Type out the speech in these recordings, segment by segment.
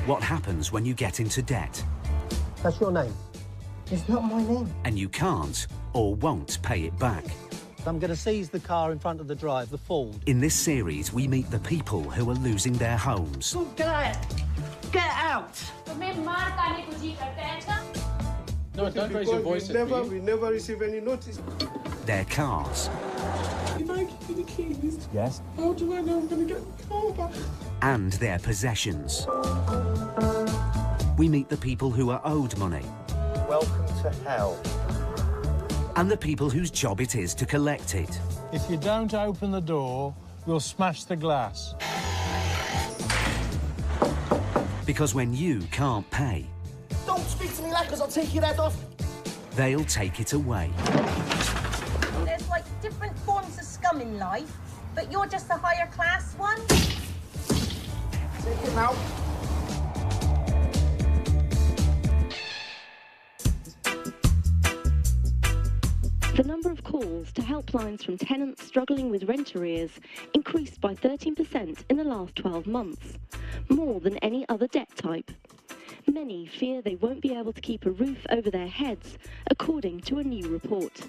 What happens when you get into debt? That's your name? It's not my name. And you can't or won't pay it back. I'm going to seize the car in front of the drive, the Ford. In this series, we meet the people who are losing their homes. Get out! Get out! No, don't raise your voice at me. We never receive any notice. Their cars. If I give you the keys, Yes. how do I know I'm going to get the car back? And their possessions. We meet the people who are owed money. Welcome to hell. And the people whose job it is to collect it. If you don't open the door, we'll smash the glass. Because when you can't pay, Don't speak to me like, 'cause I'll take your head off. they'll take it away. There's like different forms of scum in life, but you're just a higher class one. Take him out. The number of calls to helplines from tenants struggling with rent arrears increased by 13% in the last 12 months, more than any other debt type. Many fear they won't be able to keep a roof over their heads, according to a new report.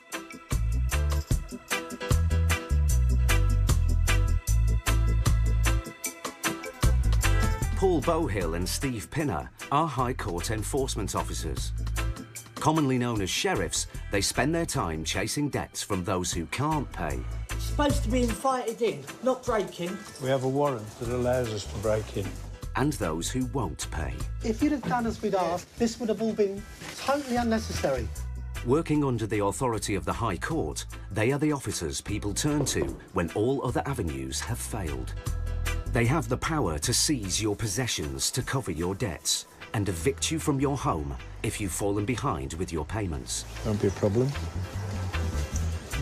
Paul Bowhill and Steve Pinner are High Court enforcement officers. Commonly known as sheriffs, they spend their time chasing debts from those who can't pay. It's supposed to be invited in, not breaking. We have a warrant that allows us to break in. And those who won't pay. If you'd have done as we'd asked, this would have all been totally unnecessary. Working under the authority of the High Court, they are the officers people turn to when all other avenues have failed. They have the power to seize your possessions to cover your debts and evict you from your home if you've fallen behind with your payments. Won't be a problem.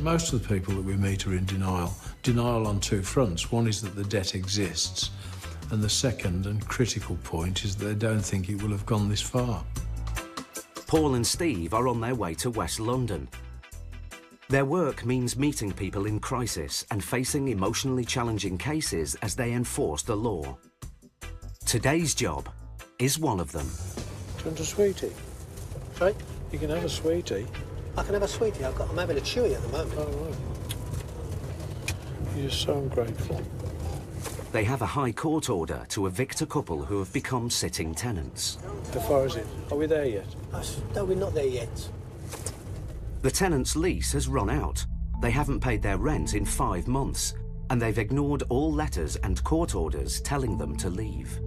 Most of the people that we meet are in denial. Denial on two fronts. One is that the debt exists, and the second and critical point is that they don't think it will have gone this far. Paul and Steve are on their way to West London. Their work means meeting people in crisis and facing emotionally challenging cases as they enforce the law. Today's job is one of them. Do you want a sweetie? Sorry? You can have a sweetie. I can have a sweetie. I'm having a chewy at the moment. Oh, right. You're so ungrateful. They have a High Court order to evict a couple who have become sitting tenants. How far is it? Are we there yet? No, we're not there yet. The tenant's lease has run out. They haven't paid their rent in 5 months, and they've ignored all letters and court orders telling them to leave.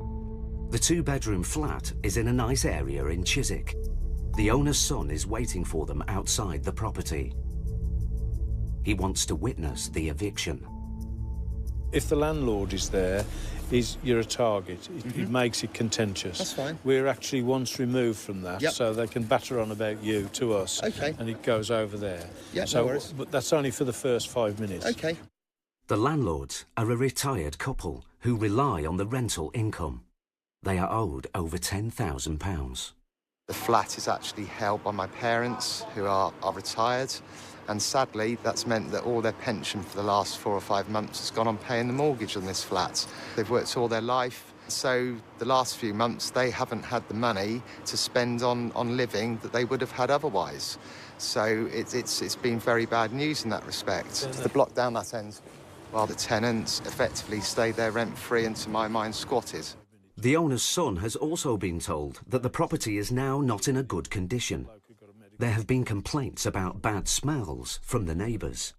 The 2-bedroom flat is in a nice area in Chiswick. The owner's son is waiting for them outside the property. He wants to witness the eviction. If the landlord is there, you're a target. It makes it contentious. That's fine. We're actually once removed from that, Yep. so they can batter on about you to us. Okay. And it goes over there. Yeah, so, no worries. But that's only for the first 5 minutes. Okay. The landlords are a retired couple who rely on the rental income. They are owed over £10,000. The flat is actually held by my parents, who are retired, and sadly that's meant that all their pension for the last 4 or 5 months has gone on paying the mortgage on this flat. They've worked all their life, so the last few months they haven't had the money to spend on living that they would have had otherwise. So it's been very bad news in that respect. The block down that end, while the tenants effectively stayed there rent-free and, to my mind, squatted. The owner's son has also been told that the property is now not in a good condition. There have been complaints about bad smells from the neighbours.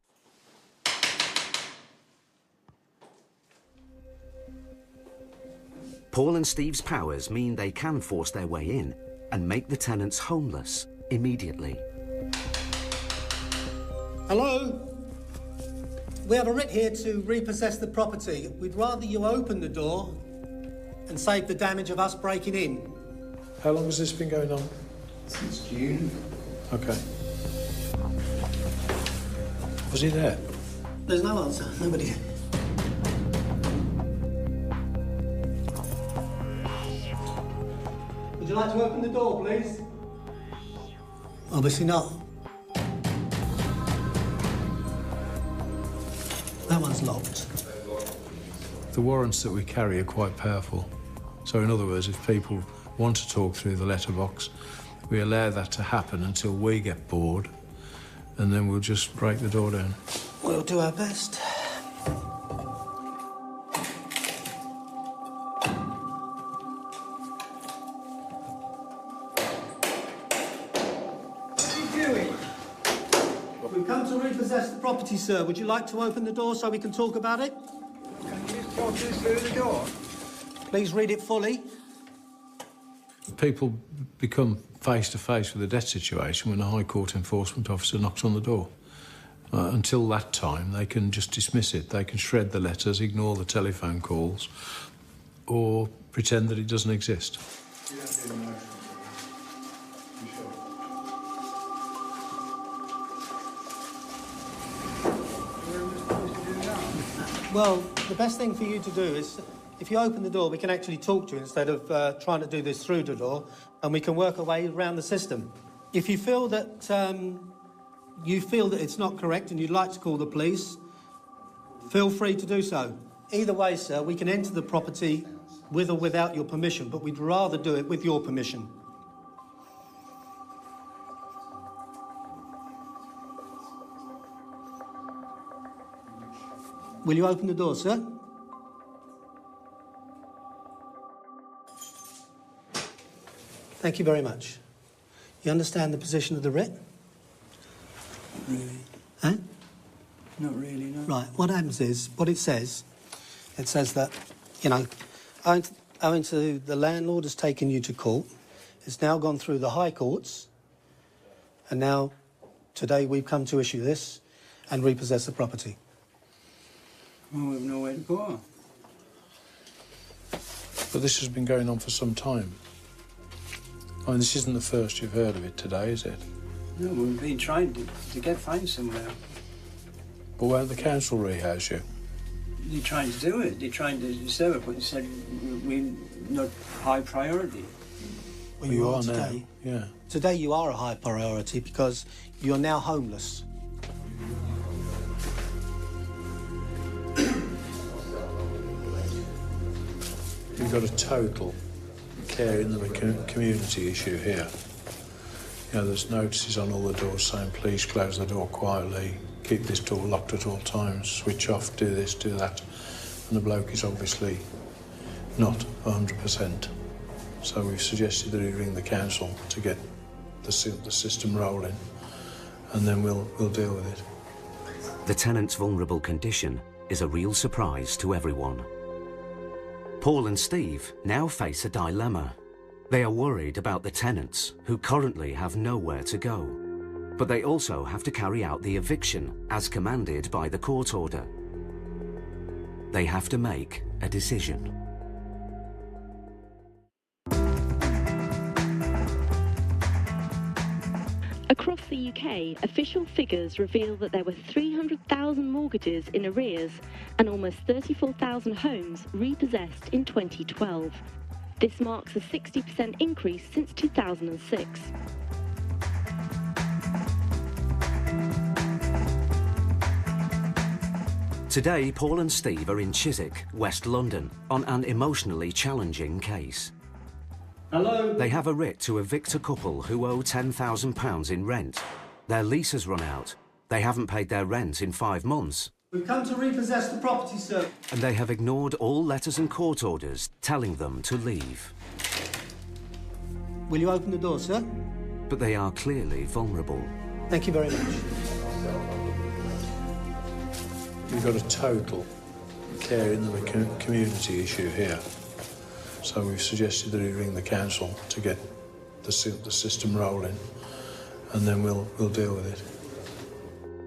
Paul and Steve's powers mean they can force their way in and make the tenants homeless immediately. Hello? We have a writ here to repossess the property. We'd rather you open the door and save the damage of us breaking in. How long has this been going on? Since June. Okay. Was he there? There's no answer. Nobody. Would you like to open the door, please? Obviously not. That one's locked. The warrants that we carry are quite powerful. So in other words, if people want to talk through the letterbox, we allow that to happen until we get bored, and then we'll just break the door down. We'll do our best. We've come to repossess the property, sir. Would you like to open the door so we can talk about it? Can you just talk this through the door? Please read it fully. People become face to face with a debt situation when a High Court enforcement officer knocks on the door. Until that time, they can just dismiss it. They can shred the letters, ignore the telephone calls, or pretend that it doesn't exist. Well, the best thing for you to do is, if you open the door, we can actually talk to you instead of trying to do this through the door, and we can work our way around the system. If you feel that it's not correct and you'd like to call the police, feel free to do so. Either way, sir, we can enter the property with or without your permission, but we'd rather do it with your permission. Will you open the door, sir? Thank you very much. You understand the position of the writ? Not really. Huh? Not really, no. Right, what happens is, what it says that, you know, owing to the landlord has taken you to court, it's now gone through the High Courts, and now, today, we've come to issue this and repossess the property. Well, we've nowhere to go. But this has been going on for some time. I mean, this isn't the first you've heard of it today, is it? No, we've been trying to find somewhere. But won't the council rehouse you? They're trying to do it. They're trying to serve it, but they said we're not high priority. Well, you are today. now. Yeah. Today you are a high priority because you're now homeless. You've got a total care in the community issue here. You know, there's notices on all the doors saying, please close the door quietly, keep this door locked at all times, switch off, do this, do that. And the bloke is obviously not 100%. So we've suggested that he ring the council to get the system rolling, and then we'll deal with it. The tenant's vulnerable condition is a real surprise to everyone. Paul and Steve now face a dilemma. They are worried about the tenants, who currently have nowhere to go. But they also have to carry out the eviction as commanded by the court order. They have to make a decision. Across the UK, official figures reveal that there were 300,000 mortgages in arrears and almost 34,000 homes repossessed in 2012. This marks a 60% increase since 2006. Today, Paul and Steve are in Chiswick, West London, on an emotionally challenging case. Hello? They have a writ to evict a couple who owe £10,000 in rent. Their lease has run out. They haven't paid their rent in 5 months. We've come to repossess the property, sir. And they have ignored all letters and court orders telling them to leave. Will you open the door, sir? But they are clearly vulnerable. Thank you very much. You've got a total care in the community issue here. So we've suggested that he ring the council to get the system rolling, and then we'll deal with it.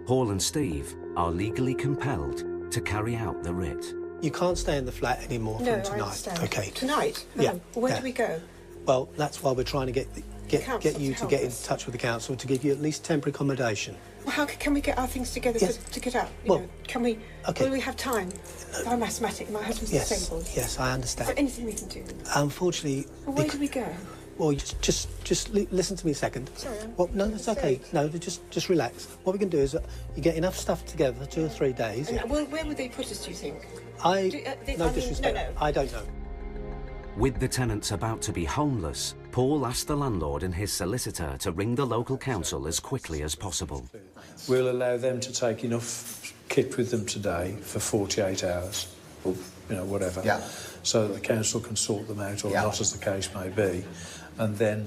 Paul and Steve are legally compelled to carry out the writ. You can't stay in the flat anymore from tonight. I understand. Okay. Tonight? No. Yeah. Well, where yeah. do we go? Well, that's why we're trying to get you to get in touch with the council to give you at least temporary accommodation. Well, how can we get our things together to get out? You know, can we? Okay. Will we have time? I'm asthmatic. My husband's disabled. Yes, I understand. Is there anything we can do? Unfortunately. Well, where do we go? Well, just listen to me a second. Sorry, no, it's okay. No, just relax. What we can do is you get enough stuff together, 2 or 3 days. And where would they put us, do you think? No disrespect. No. I don't know. With the tenants about to be homeless, Paul asked the landlord and his solicitor to ring the local council as quickly as possible. We'll allow them to take enough kit with them today for 48 hours, or, you know, whatever, so that the council can sort them out, or not, as the case may be, and then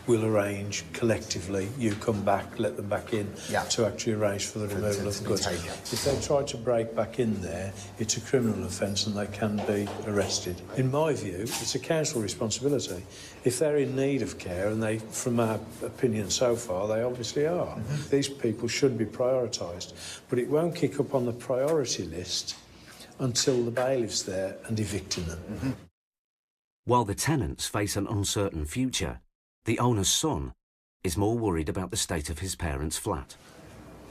we'll arrange collectively, you come back, let them back in, to actually arrange for the removal of the goods. If they try to break back in there, it's a criminal offence and they can be arrested. In my view, it's a council responsibility. If they're in need of care, and they, from our opinion so far, they obviously are, these people should be prioritised. But it won't kick up on the priority list until the bailiff's there and evicting them. While the tenants face an uncertain future, the owner's son is more worried about the state of his parents' flat.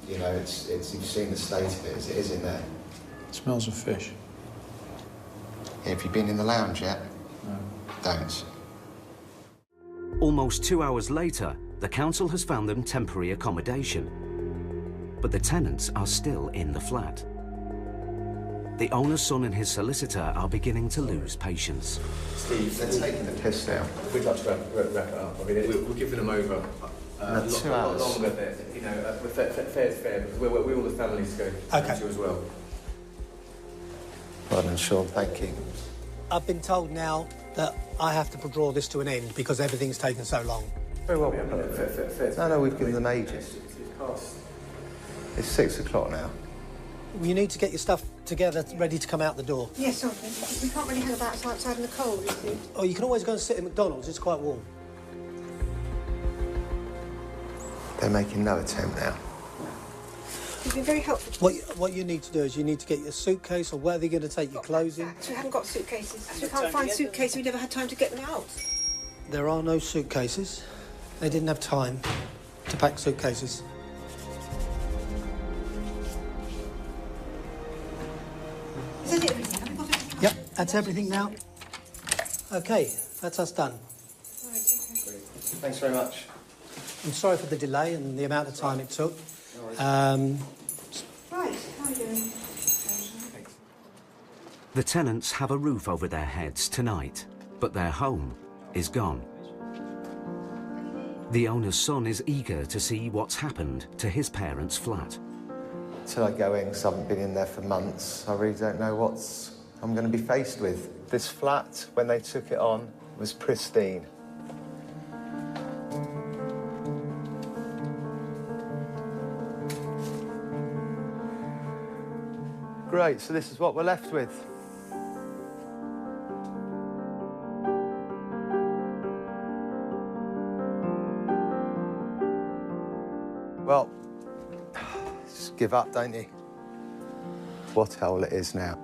You know, it's you've seen the state of it as it is in there. It smells of fish. Yeah, have you been in the lounge yet? No. Don't. Almost 2 hours later, the council has found them temporary accommodation. But the tenants are still in the flat. The owner's son and his solicitor are beginning to lose patience. Steve, they're taking the piss now. We'd like to wrap it up. I mean, we're giving them over a 2 lot hours. longer there. You know, fair's fair, because we all the families go to as well. Well done, Sean, thank you. I've been told now that I have to draw this to an end because everything's taken so long. Very well. No, we've given them ages. It's 6 o'clock now. You need to get your stuff together, ready to come out the door. Yes, we can't really hang about outside in the cold, you see. Oh, you can always go and sit at McDonald's, it's quite warm. They're making no attempt now. You've been very helpful. What you need to do is you need to get your suitcase, or where they're going to take your clothes in. We haven't got suitcases. We can't find suitcases, we never had time to get them out. There are no suitcases. They didn't have time to pack suitcases. Is that everything? Have we got everything? Yep, that's everything now. Okay, that's us done. Thanks very much. I'm sorry for the delay and the amount of time it took. Right, how are you doing? The tenants have a roof over their heads tonight, but their home is gone. The owner's son is eager to see what's happened to his parents' flat. Until I go in, because I haven't been in there for months, I really don't know what I'm going to be faced with. This flat, when they took it on, was pristine. Great, so this is what we're left with. Well, just give up, don't you? What hell it is now.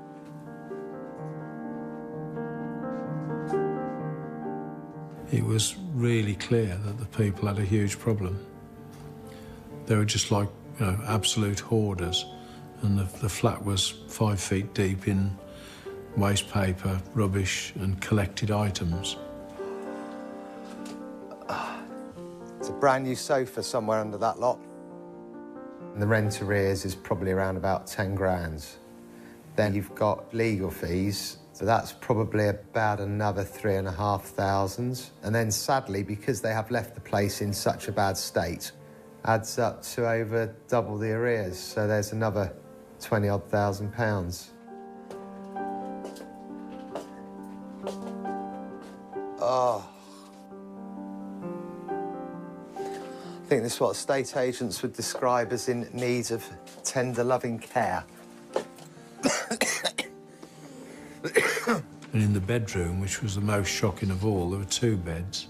It was really clear that the people had a huge problem. They were just like, you know, absolute hoarders, and the flat was 5 feet deep in waste paper, rubbish and collected items. It's a brand new sofa somewhere under that lot. And the rent arrears is probably around about 10 grand. Then you've got legal fees, so that's probably about another 3,500. And then sadly, because they have left the place in such a bad state, adds up to over double the arrears. So there's another 20-odd thousand pounds. Oh. I think this is what estate agents would describe as in need of tender, loving care. And in the bedroom, which was the most shocking of all, there were 2 beds,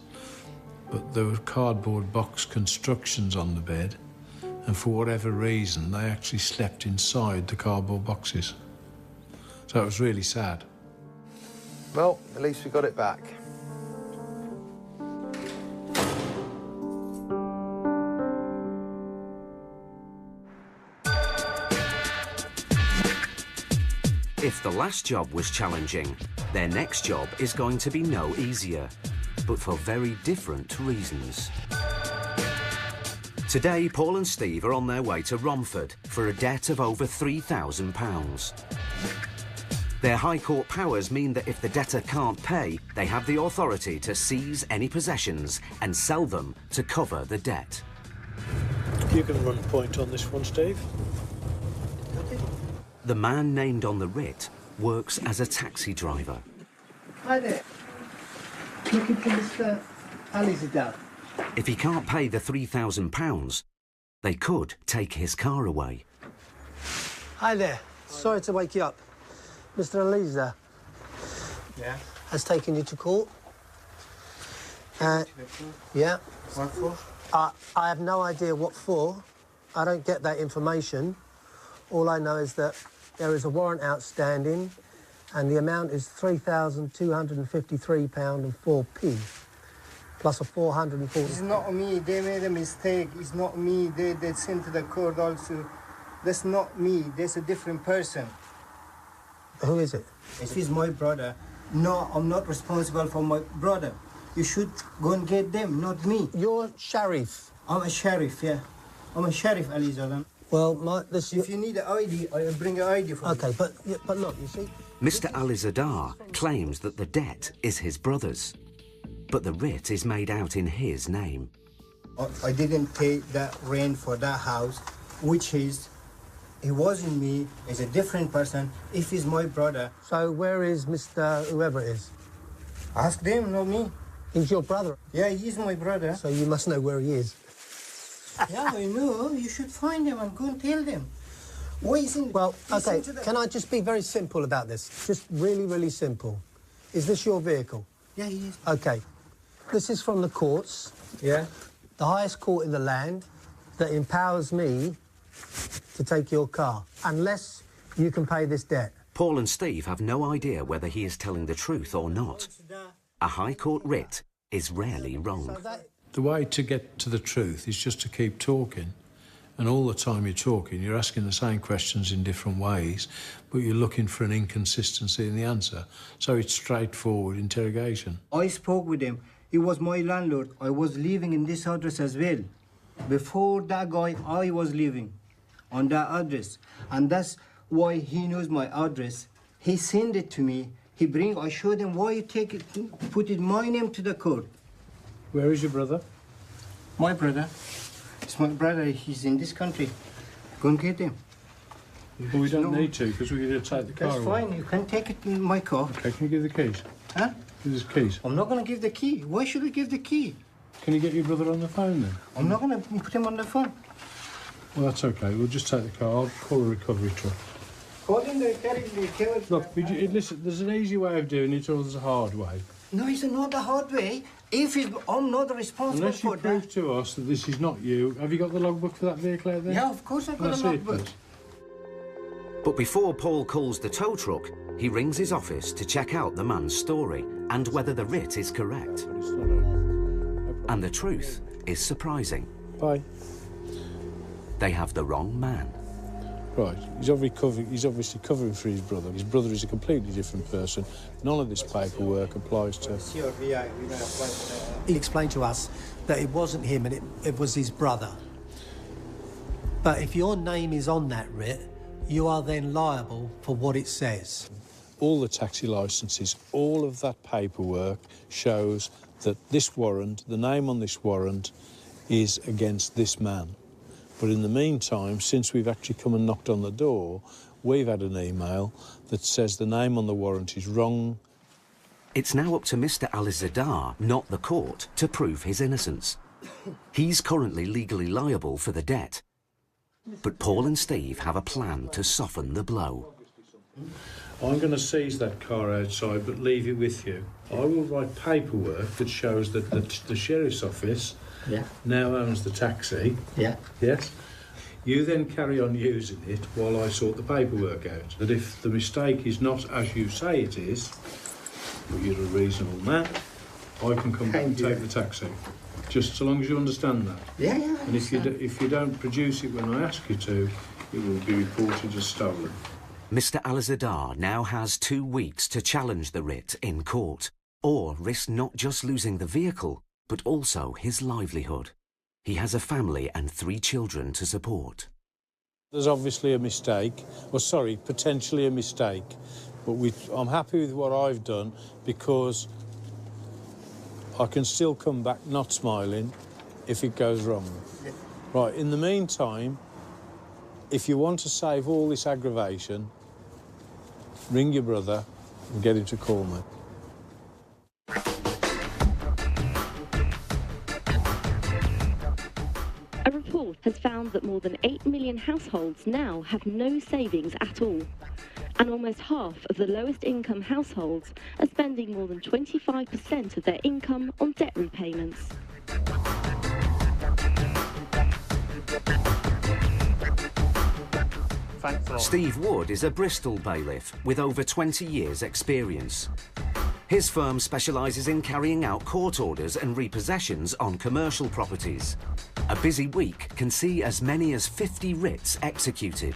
but there were cardboard box constructions on the bed, and for whatever reason, they actually slept inside the cardboard boxes. So it was really sad. Well, at least we got it back. If the last job was challenging, their next job is going to be no easier, but for very different reasons. Today, Paul and Steve are on their way to Romford for a debt of over £3,000. Their High Court powers mean that if the debtor can't pay, they have the authority to seize any possessions and sell them to cover the debt. You can run point on this one, Steve. The man named on the writ works as a taxi driver. Hi there. Looking for Mr. Alizadar. If he can't pay the £3,000, they could take his car away. Hi there. Sorry to wake you up. Mr. Alizadar. Yeah. Has taken you to court. Yeah. What for? I have no idea what for. I don't get that information. All I know is that there is a warrant outstanding and the amount is £3,253 and 4p, plus a 440... It's not me. They made a mistake. It's not me. They sent to the court also. That's not me. That's a different person. Who is it? If it's my brother. No, I'm not responsible for my brother. You should go and get them, not me. You're sheriff? I'm a sheriff, yeah. I'm a sheriff, Alizadar. Well, if you need an ID, I'll bring an ID for you. OK, but look, you see... Mr. Alizadar claims that the debt is his brother's, but the writ is made out in his name. I didn't pay that rent for that house, which is... It wasn't me, it's a different person. If he's my brother... So where is Mr. whoever it is? Ask them, not me. He's your brother? Yeah, he's my brother. So you must know where he is. Yeah, I know. You should find them and go and tell them. Why isn't... Well, OK, can I just be very simple about this? Just really, really simple. Is this your vehicle? Yeah, he is. OK. This is from the courts. Yeah. The highest court in the land that empowers me to take your car, unless you can pay this debt. Paul and Steve have no idea whether he is telling the truth or not. A High Court writ is rarely wrong. The way to get to the truth is just to keep talking. And all the time you're talking, you're asking the same questions in different ways, but you're looking for an inconsistency in the answer. So it's straightforward interrogation. I spoke with him. He was my landlord. I was living in this address as well. Before that guy, I was living on that address. And that's why he knows my address. He sent it to me. I showed him why you take it, put it my name to the court. Where is your brother? My brother. It's my brother. He's in this country. Go and get him. Well, we don't need to, because we're going to take the car That's fine. You can take it in my car. OK, can you give the keys? Huh? Give us keys. I'm not going to give the key. Why should I give the key? Can you get your brother on the phone, then? I'm not going to put him on the phone. Well, that's OK. We'll just take the car. I'll call a recovery truck. Call in the carriage. Look, listen, there's an easy way of doing it or there's a hard way. No, it's not the hard way. I'm not responsible Unless you for prove that. to us that this is not you. Have you got the logbook for that vehicle out there? Yeah, of course I've got a logbook. But before Paul calls the tow truck, he rings his office to check out the man's story and whether the writ is correct. And the truth is surprising. Bye. They have the wrong man. Right, he's obviously covering for his brother. His brother is a completely different person. None of this paperwork applies to... He explained to us that it wasn't him and it was his brother. But if your name is on that writ, you are then liable for what it says. All the taxi licences, all of that paperwork shows that this warrant, the name on this warrant, is against this man. But in the meantime, since we've actually come and knocked on the door, we've had an email that says the name on the warrant is wrong. It's now up to Mr. Alizadar, not the court, to prove his innocence. He's currently legally liable for the debt. But Paul and Steve have a plan to soften the blow. I'm going to seize that car outside, but leave it with you. I will write paperwork that shows that the sheriff's office now owns the taxi. Yeah. Yes? You then carry on using it while I sort the paperwork out. That if the mistake is not as you say it is, but you're a reasonable man, I can come back and take the taxi. Just so long as you understand that. Yeah. And if you don't produce it when I ask you to, it will be reported as stolen. Mr. Alizadar now has 2 weeks to challenge the writ in court, or risk not just losing the vehicle, but also his livelihood. He has a family and 3 children to support. There's obviously a mistake, or sorry, potentially a mistake, But I'm happy with what I've done because I can still come back not smiling if it goes wrong. Yes. Right, in the meantime, if you want to save all this aggravation, ring your brother and get him to call me. A report has found that more than 8 million households now have no savings at all. And almost half of the lowest income households are spending more than 25% of their income on debt repayments. Steve Wood is a Bristol bailiff with over 20 years' experience. His firm specialises in carrying out court orders and repossessions on commercial properties. A busy week can see as many as 50 writs executed.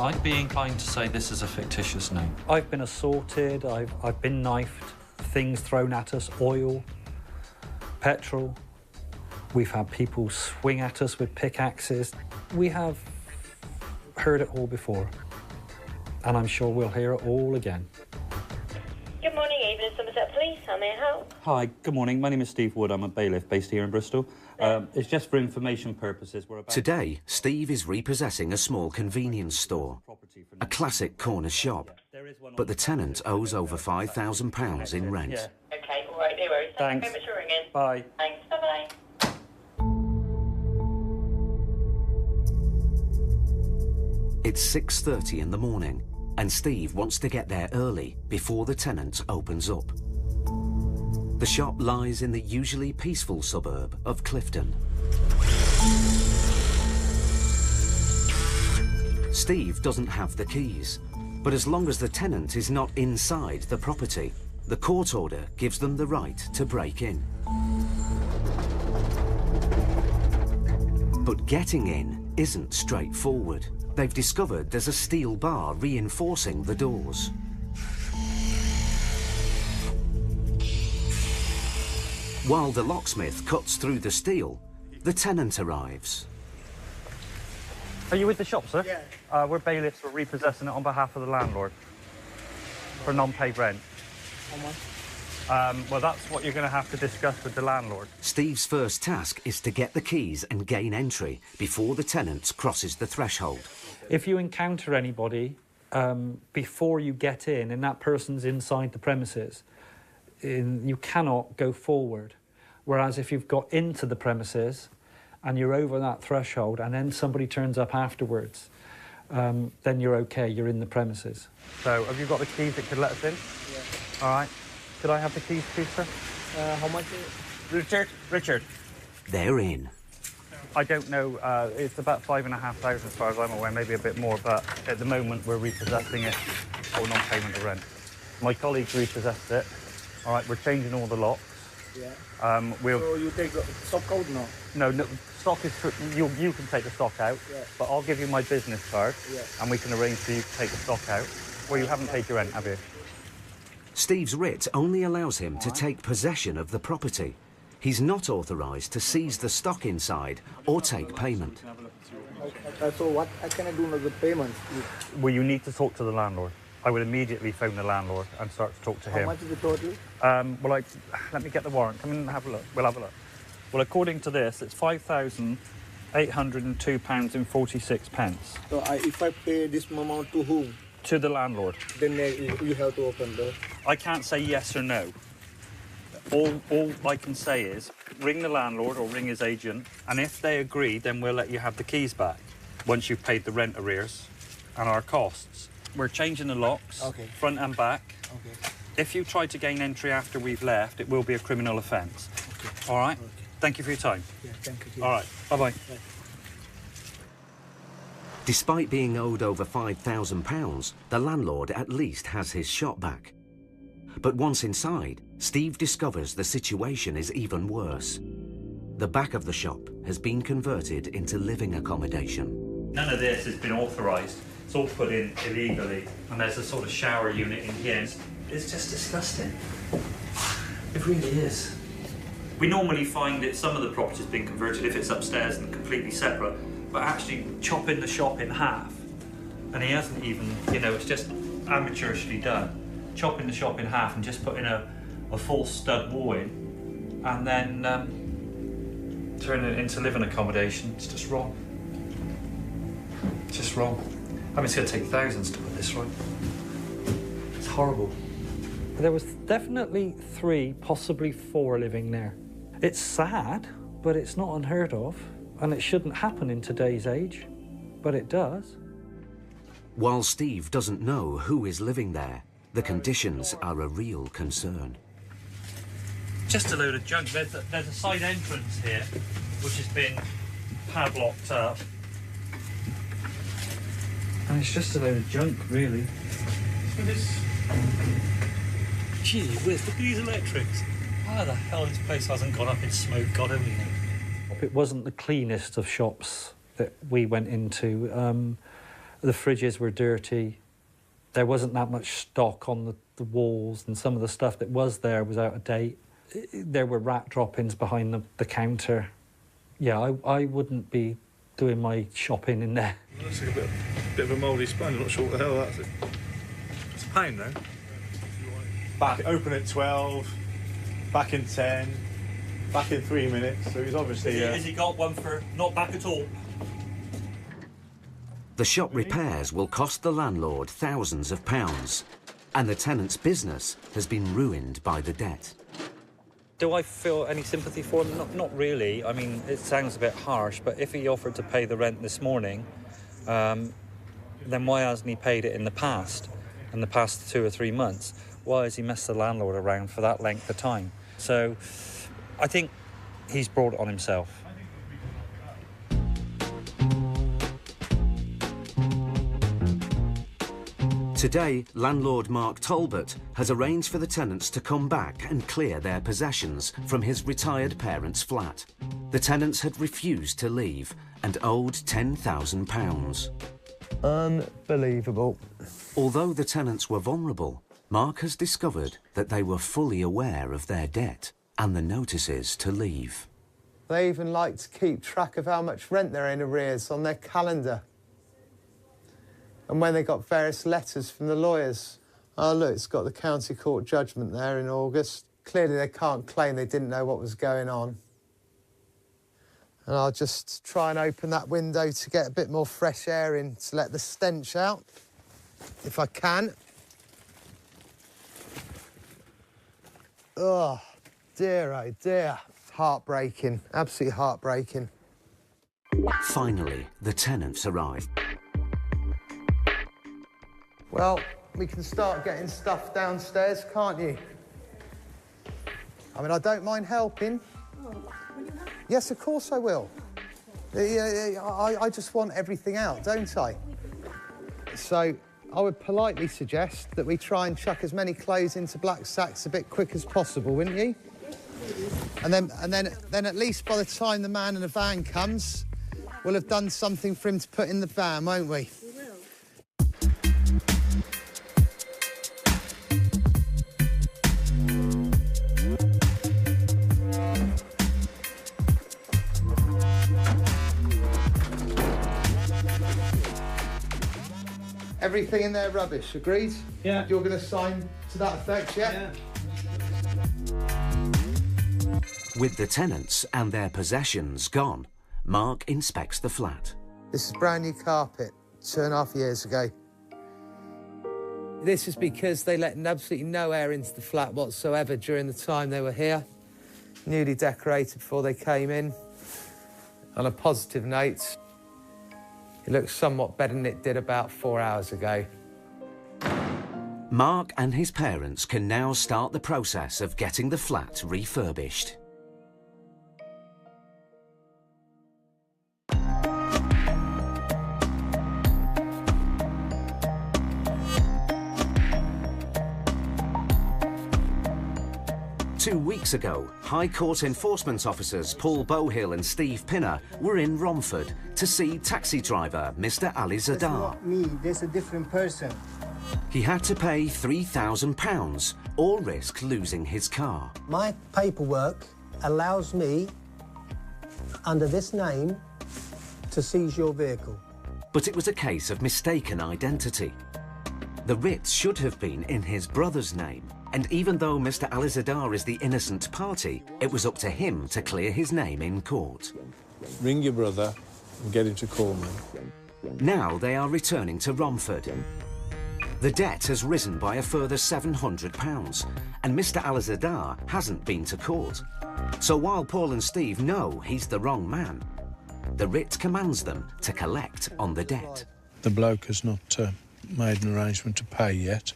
I'd be inclined to say this is a fictitious name. I've been assaulted, I've been knifed, things thrown at us, oil, petrol. We've had people swing at us with pickaxes. We have heard it all before, and I'm sure we'll hear it all again. Good morning, Evelyn, Somerset Police. How may I help? Hi, good morning. My name is Steve Wood. I'm a bailiff based here in Bristol. It's just for information purposes. Today, Steve is repossessing a small convenience store, a classic corner shop. But the tenant owes over £5,000 in rent. Yeah. OK, all right, no worries. Thanks very much for ringing. Bye. Thanks, bye-bye. It's 6:30 in the morning, and Steve wants to get there early before the tenant opens up. The shop lies in the usually peaceful suburb of Clifton. Steve doesn't have the keys, but as long as the tenant is not inside the property, the court order gives them the right to break in. But getting in isn't straightforward. They've discovered there's a steel bar reinforcing the doors. While the locksmith cuts through the steel, the tenant arrives. Are you with the shop, sir? Yeah. We're bailiffs. We're repossessing it on behalf of the landlord for non-paid rent. How much? Well, that's what you're going to have to discuss with the landlord. Steve's first task is to get the keys and gain entry before the tenant crosses the threshold. If you encounter anybody before you get in and that person's inside the premises, you cannot go forward. Whereas if you've got into the premises and you're over that threshold and then somebody turns up afterwards, then you're okay, you're in the premises. So have you got the keys that could let us in? Yeah. All right. Could I have the keys, please, sir? How much is it? Richard. They're in. I don't know, it's about 5,500 as far as I'm aware, maybe a bit more, but at the moment we're repossessing it for non-payment of rent. My colleagues repossessed it. All right, we're changing all the locks. Yeah. So you take the stock out now? No, stock is... You can take the stock out, but I'll give you my business card, and we can arrange for you to take the stock out. Well, you haven't paid your rent, have you? Steve's writ only allows him to take possession of the property. He's not authorised to seize the stock inside or take payment. So what can I do with the payment? Well, you need to talk to the landlord. I would immediately phone the landlord and start to talk to him. How much is the total? Let me get the warrant. Come in and have a look. We'll have a look. Well, according to this, it's £5,802.46. So if I pay this amount to whom? To the landlord. Then you have to open the... I can't say yes or no. All I can say is ring the landlord or ring his agent, and if they agree, then we'll let you have the keys back once you've paid the rent arrears and our costs. We're changing the locks, front and back. Okay. If you try to gain entry after we've left, it will be a criminal offence. Okay. All right? Okay. Thank you for your time. Yeah, thank you. All right. Bye-bye. Bye. Despite being owed over £5,000, the landlord at least has his shop back. But once inside, Steve discovers the situation is even worse. The back of the shop has been converted into living accommodation. None of this has been authorised. It's all put in illegally, and there's a sort of shower unit in here. It's just disgusting. It really is. We normally find that some of the property's been converted if it's upstairs and completely separate, but actually chopping the shop in half, and he hasn't even, it's just amateurishly done. chopping the shop in half and just putting a full stud wall in, and then turning it into living accommodation. It's just wrong. It's just wrong. I mean, it's going to take thousands to put this right. It's horrible. There was definitely 3, possibly 4 living there. It's sad, but it's not unheard of, and it shouldn't happen in today's age, but it does. While Steve doesn't know who is living there, the conditions are a real concern. Just a load of junk. There's a side entrance here, which has been padlocked up. And it's just a load of junk, really. Gee whiz, look at these electrics. How the hell this place hasn't gone up in smoke, God only knows. It wasn't the cleanest of shops that we went into. The fridges were dirty. There wasn't that much stock on the walls, and some of the stuff that was there was out of date. There were rat droppings behind the counter. Yeah, I wouldn't be doing my shopping in there. Looks like a bit of a mouldy sponge. I'm not sure what the hell that's. It's a pain, though. Back open at 12, back in 10, back in 3 minutes. So he's obviously. Has he got one for not back at all? The shop repairs will cost the landlord thousands of pounds, and the tenant's business has been ruined by the debt. Do I feel any sympathy for him? Not really. I mean, it sounds a bit harsh, but if he offered to pay the rent this morning, then why hasn't he paid it in the past 2 or 3 months? Why has he messed the landlord around for that length of time? So I think he's brought it on himself. Today, landlord Mark Talbot has arranged for the tenants to come back and clear their possessions from his retired parents' flat. The tenants had refused to leave and owed £10,000. Unbelievable. Although the tenants were vulnerable, Mark has discovered that they were fully aware of their debt and the notices to leave. They even like to keep track of how much rent they're in arrears on their calendar. And when they got various letters from the lawyers. Oh, look, it's got the county court judgment there in August. Clearly they can't claim they didn't know what was going on. And I'll just try and open that window to get a bit more fresh air in, to let the stench out, if I can. Oh, dear. Heartbreaking, absolutely heartbreaking. Finally, the tenants arrive. Well, we can start getting stuff downstairs, can't you? I mean, I don't mind helping. Yes, of course I will. I just want everything out, don't I? So I would politely suggest that we try and chuck as many clothes into black sacks a bit quick as possible, wouldn't you? And then at least by the time the man in the van comes, we'll have done something for him to put in the van, won't we? Everything in there rubbish, agreed? Yeah. You're going to sign to that effect, yeah? With the tenants and their possessions gone, Mark inspects the flat. This is brand new carpet, 2.5 years ago. This is because they let absolutely no air into the flat whatsoever during the time they were here. Newly decorated before they came in. On a positive note, it looks somewhat better than it did about 4 hours ago. Mark and his parents can now start the process of getting the flat refurbished. Two weeks ago, High Court enforcement officers Paul Bowhill and Steve Pinner were in Romford to see taxi driver Mr. Ali Zadar. That's not me, that's a different person. He had to pay £3,000 or risk losing his car. My paperwork allows me, under this name, to seize your vehicle. But it was a case of mistaken identity. The writ should have been in his brother's name, and even though Mr. Alizadar is the innocent party, it was up to him to clear his name in court. Ring your brother and get him to call me. Now they are returning to Romford. The debt has risen by a further £700, and Mr. Alizadar hasn't been to court. So while Paul and Steve know he's the wrong man, the writ commands them to collect on the debt. The bloke has not made an arrangement to pay yet,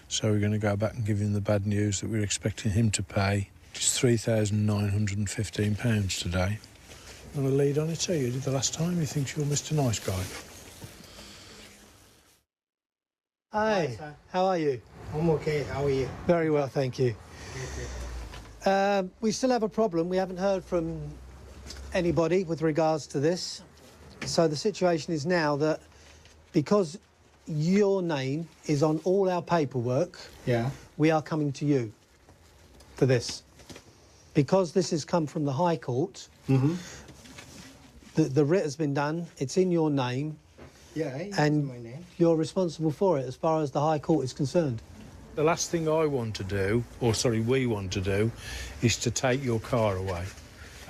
so we're going to go back and give him the bad news that we're expecting him to pay. It's £3,915 today. I'm going to lead on it to you. The last time he thinks you're Mr. Nice Guy. Hi, how are you? I'm okay, how are you? Very well, thank you. We still have a problem. We haven't heard from anybody with regards to this. So the situation is now that because your name is on all our paperwork, we are coming to you for this. Because this has come from the High Court, the writ has been done, it's in your name, and my name. You're responsible for it as far as the High Court is concerned. The last thing I want to do, or sorry, we want to do, is to take your car away.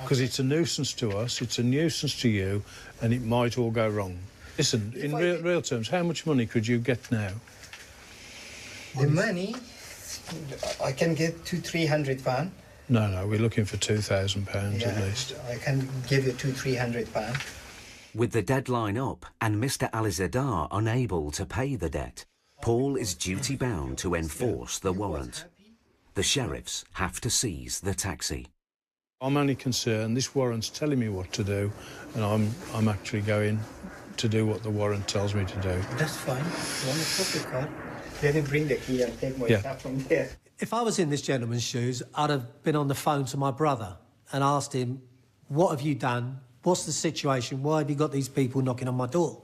Because it's a nuisance to us, it's a nuisance to you, and it might all go wrong. Listen, in real terms, how much money could you get now? The money, I can get £200-300. No, we're looking for £2,000 at least. I can give you £200-300. With the deadline up and Mr. Alizadar unable to pay the debt, Paul is duty-bound to enforce the warrant. The sheriffs have to seize the taxi. I'm only concerned, this warrant's telling me what to do, and I'm actually going to do what the warrant tells me to do. That's fine. You want to put the car? Let him bring the key and take my stuff from there. If I was in this gentleman's shoes, I'd have been on the phone to my brother and asked him, what have you done? What's the situation? Why have you got these people knocking on my door?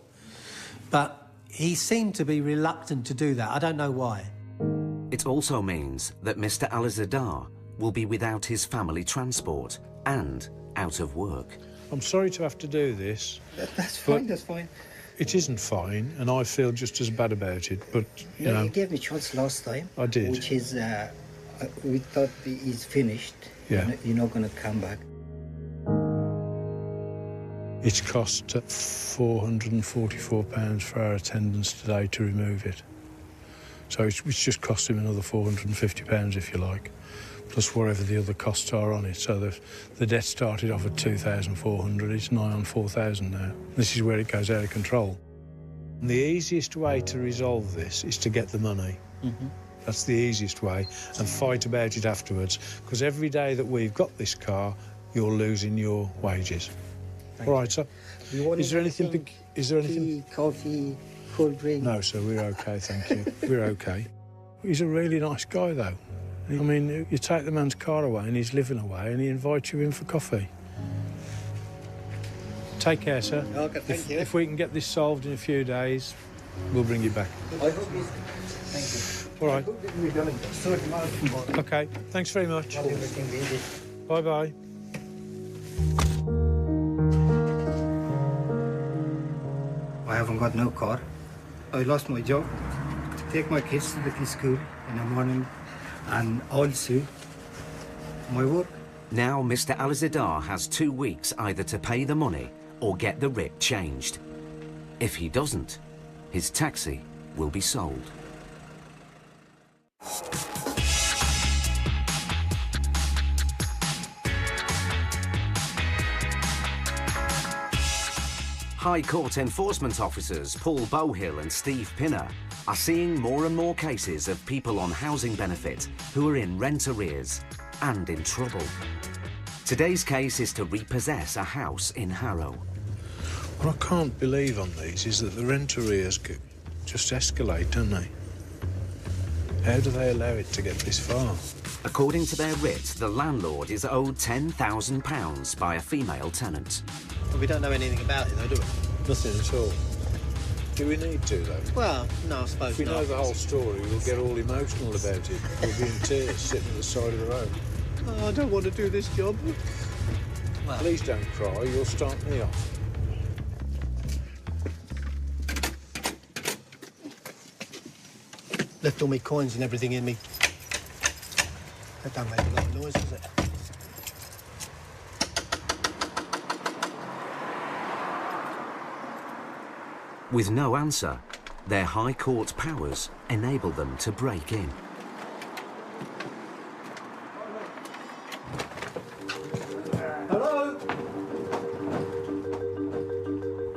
But he seemed to be reluctant to do that. I don't know why. It also means that Mr. Alizadar will be without his family transport and out of work. I'm sorry to have to do this. That's fine, that's fine. It isn't fine, and I feel just as bad about it, but, you know... You gave me a chance last time. I did. Which is, we thought he's finished. Yeah. You're not going to come back. It's cost £444 for our attendance today to remove it. So it's just cost him another £450, if you like, plus whatever the other costs are on it. So the debt started off at £2,400, it's nigh on £4,000 now. This is where it goes out of control. And the easiest way to resolve this is to get the money. That's the easiest way, and fight about it afterwards, because every day that we've got this car, you're losing your wages. All right, sir. Is there anything? Tea, coffee, cold drink? No, sir, we're okay, thank you. We're okay. He's a really nice guy, though. I mean, you take the man's car away and he's living away and he invites you in for coffee. Take care, sir. Okay, thank you. If we can get this solved in a few days, we'll bring you back. I hope he's... Thank you. All right. I hope that we're done it. Sort him out tomorrow. Okay, thanks very much. Everything easy. Bye-bye. I haven't got no car. I lost my job to take my kids to the school in the morning, and also my work. Now Mr. Alizadar has 2 weeks either to pay the money or get the writ changed. If he doesn't, his taxi will be sold. High Court enforcement officers Paul Bowhill and Steve Pinner are seeing more and more cases of people on housing benefit who are in rent arrears and in trouble. Today's case is to repossess a house in Harrow. What I can't believe on these is that the rent arrears just escalate, don't they? How do they allow it to get this far? According to their writ, the landlord is owed £10,000 by a female tenant. Well, we don't know anything about it, though, do we? Nothing at all. Do we need to, though? Well, no, I suppose If we know the whole story, we'll get all emotional about it. We'll be in tears sitting at the side of the road. Oh, I don't want to do this job. Well, please don't cry, you'll start me off. left all my coins and everything in me. That don't make a lot of noise, does it? With no answer, their High Court powers enable them to break in. Hello?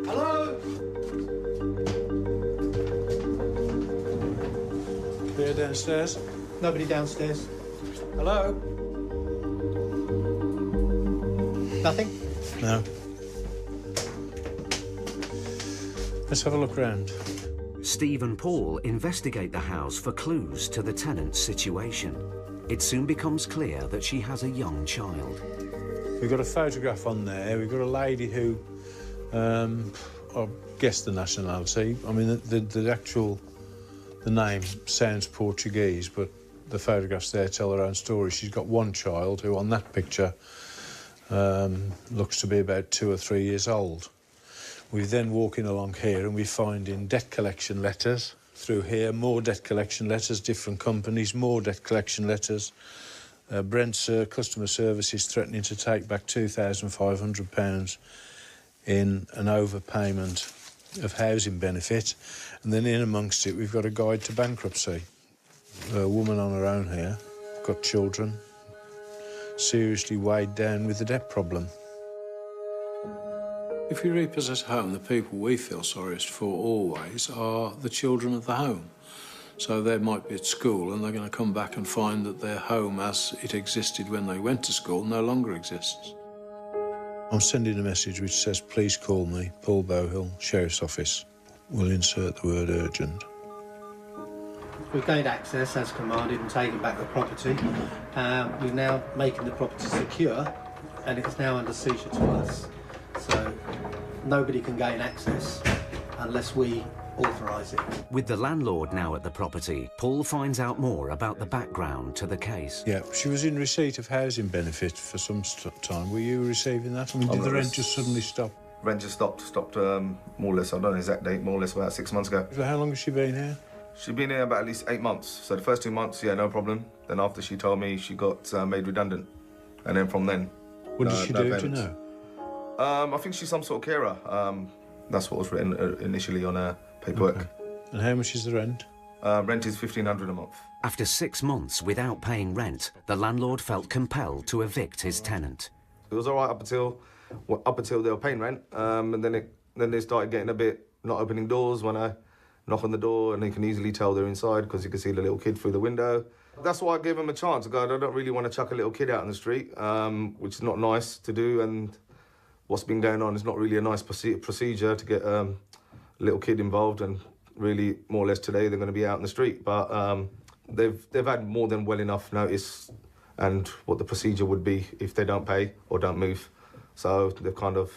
Hello? Clear downstairs? Nobody downstairs. Hello? Nothing? No. Let's have a look round. Steve and Paul investigate the house for clues to the tenant's situation. It soon becomes clear that she has a young child. We've got a photograph on there. We've got a lady who, I'll guess the nationality. I mean, the name sounds Portuguese, but the photographs there tell her own story. She's got one child who, on that picture, looks to be about 2 or 3 years old. We're then walking along here and we're finding debt collection letters through here, more debt collection letters, different companies, more debt collection letters. Brent's customer services threatening to take back £2,500 in an overpayment of housing benefit. And then in amongst it, we've got a guide to bankruptcy. A woman on her own here, got children, seriously weighed down with the debt problem. If we repossess a home, the people we feel sorriest for always are the children of the home. So they might be at school and they're going to come back and find that their home as it existed when they went to school no longer exists. I'm sending a message which says, please call me, Paul Bowhill, Sheriff's Office. We'll insert the word urgent. We've gained access as commanded and taken back the property. We're now making the property secure and it's now under seizure to us. So nobody can gain access unless we authorise it. With the landlord now at the property, Paul finds out more about the background to the case. Yeah, she was in receipt of housing benefit for some time. Were you receiving that? I mean, did the rent just suddenly stop? Rent just stopped more or less, I don't know the exact date, more or less about 6 months ago. So how long has she been here? She's been here about at least 8 months. So the first 2 months, yeah, no problem. Then after she told me she got made redundant. And then from then... What did she do, do you know? I think she's some sort of carer. That's what was written initially on her paperwork. Okay. And how much is the rent? Rent is £1,500 a month. After 6 months without paying rent, the landlord felt compelled to evict his tenant. It was all right up until they were paying rent, and then they started getting a bit not opening doors when I knock on the door, and they can easily tell they're inside because you can see the little kid through the window. That's why I gave them a chance. I go, I don't really want to chuck a little kid out in the street, which is not nice to do, and what's been going on is not really a nice procedure to get a little kid involved, and really, more or less today, they're going to be out in the street. But they've had more than well enough notice and what the procedure would be if they don't pay or don't move. So they've kind of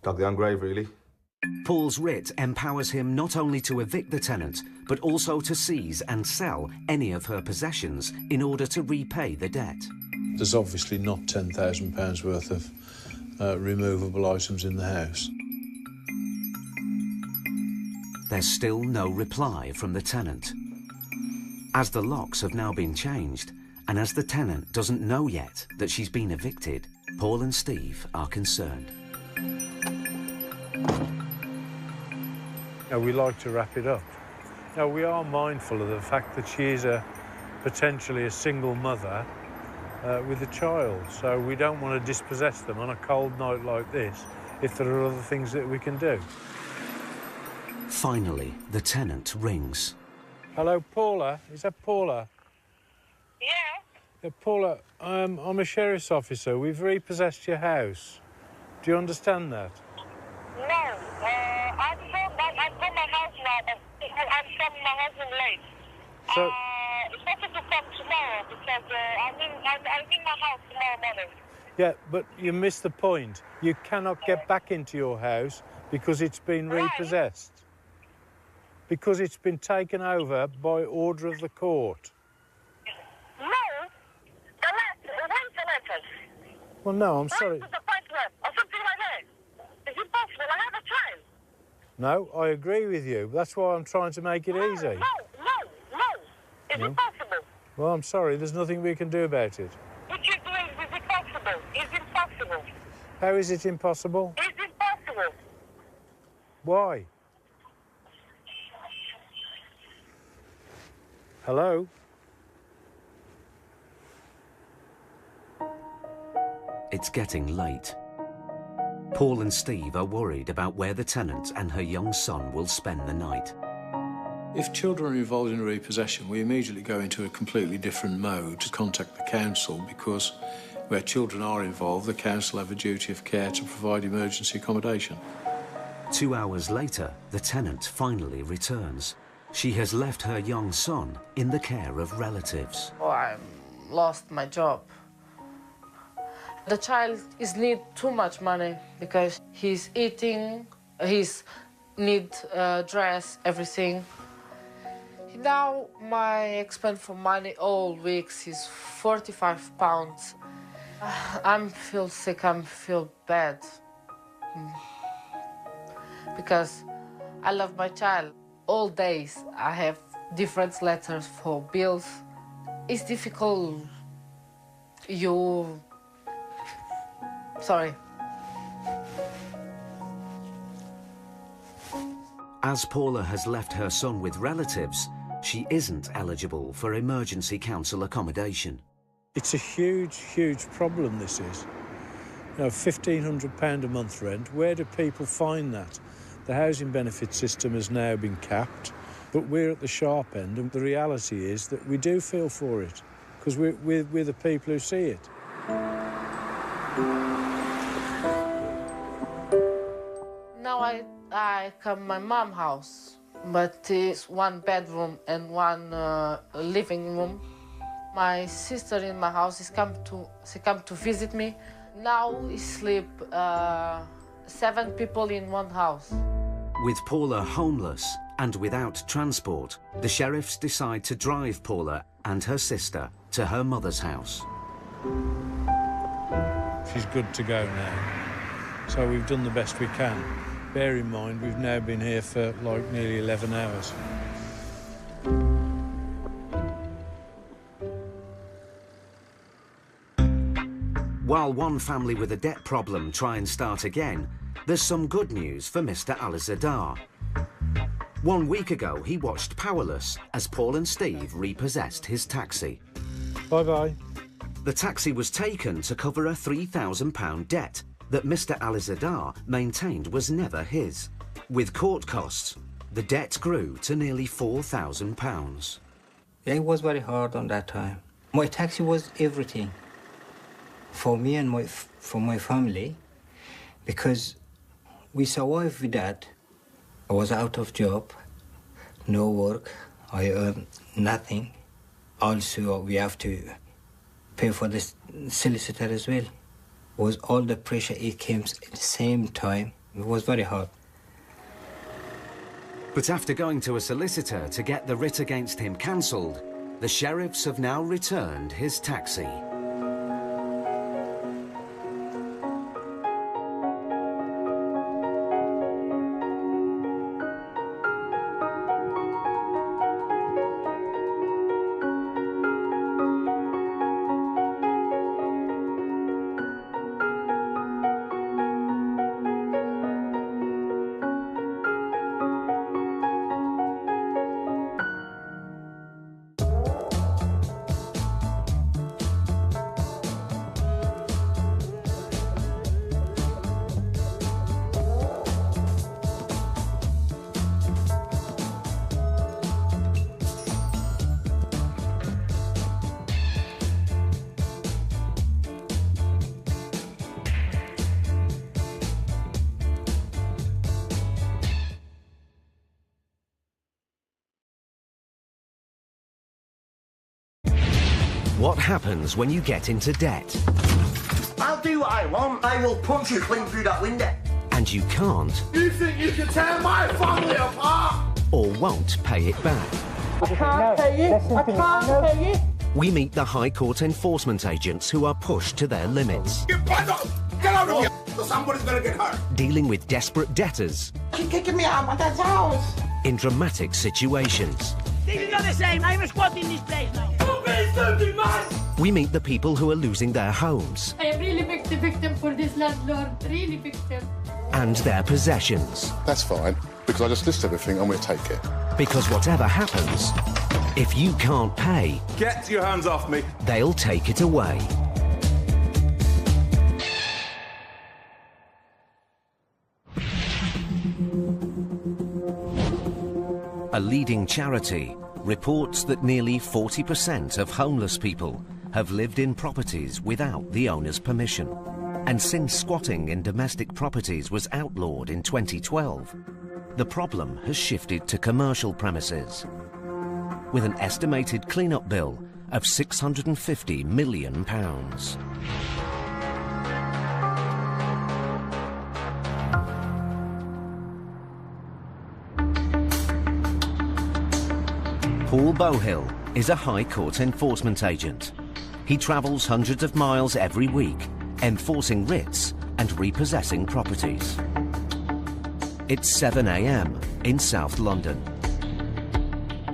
dug their own grave, really. Paul's writ empowers him not only to evict the tenant, but also to seize and sell any of her possessions in order to repay the debt. There's obviously not £10,000 worth of removable items in the house. There's still no reply from the tenant. As the locks have now been changed, and as the tenant doesn't know yet that she's been evicted, Paul and Steve are concerned. Now, we like to wrap it up. Now, we are mindful of the fact that she is potentially a single mother with a child, so we don't want to dispossess them on a cold night like this if there are other things that we can do. Finally, the tenant rings. Hello, Paula. Is that Paula? Yeah. Paula, I'm a sheriff's officer. We've repossessed your house. Do you understand that? No. I've got my house now, but I'm coming my husband late. So... it's better to come tomorrow because I'm in my house tomorrow morning. Yeah, but you missed the point. You cannot get back into your house because it's been repossessed. Because it's been taken over by order of the court. No. Where's the letters? Well, no, I'm sorry. Where's the postman or something like that? Is it possible? I have a child. No, I agree with you. That's why I'm trying to make it easy. No. Is it possible? Well, I'm sorry, there's nothing we can do about it. What you're doing is impossible. It's impossible. How is it impossible? It's impossible. Why? Hello? It's getting late. Paul and Steve are worried about where the tenant and her young son will spend the night. If children are involved in a repossession, we immediately go into a completely different mode to contact the council, because where children are involved, the council have a duty of care to provide emergency accommodation. 2 hours later, the tenant finally returns. She has left her young son in the care of relatives. Oh, I lost my job. The child need too much money because he's eating, he's need dress, everything. Now my expense for money all weeks is £45. I feel sick, I feel bad. Because I love my child. All days I have different letters for bills. It's difficult. Sorry. As Paula has left her son with relatives, she isn't eligible for emergency council accommodation. It's a huge, huge problem, this is. You know, £1,500 a month rent, where do people find that? The housing benefit system has now been capped, but we're at the sharp end, and the reality is that we do feel for it, because we're the people who see it. Now I come to my mom's house, but it's 1 bedroom and 1 living room. My sister in my house she come to visit me. Now we sleep 7 people in 1 house. With Paula homeless and without transport, the sheriffs decide to drive Paula and her sister to her mother's house. She's good to go now, so we've done the best we can. Bear in mind, we've now been here for like nearly 11 hours. While one family with a debt problem try and start again, there's some good news for Mr. Alizadar. 1 week ago, he watched powerless as Paul and Steve repossessed his taxi. Bye-bye. The taxi was taken to cover a £3,000 debt that Mr. Alizadar maintained was never his. With court costs, the debt grew to nearly £4,000. It was very hard on that time. My taxi was everything for me and for my family, because we survived with that. I was out of job, no work, I earned nothing. Also, we have to pay for the solicitor as well. It was all the pressure, it came at the same time. It was very hard. But after going to a solicitor to get the writ against him cancelled, the sheriffs have now returned his taxi. What happens when you get into debt? I'll do what I want. I will punch you clean through that window. And you can't You think you can tear my family apart? or won't pay it back. I can't pay it. I can't pay it. We meet the High Court enforcement agents who are pushed to their limits, Get out of here. Somebody's gonna get hurt. dealing with desperate debtors Keep kicking me out of my dad's house. in dramatic situations. This is not the same. I'm a squat in this place now. We meet the people who are losing their homes I am really victim for this landlord. Really victim. and their possessions. That's fine, because I just list everything and we'll take it. Because whatever happens, if you can't pay, Get your hands off me. they'll take it away. A leading charity reports that nearly 40% of homeless people have lived in properties without the owner's permission. And since squatting in domestic properties was outlawed in 2012, the problem has shifted to commercial premises, with an estimated clean-up bill of £650 million. Paul Bohill is a High Court enforcement agent. He travels hundreds of miles every week, enforcing writs and repossessing properties. It's 7 a.m. in South London.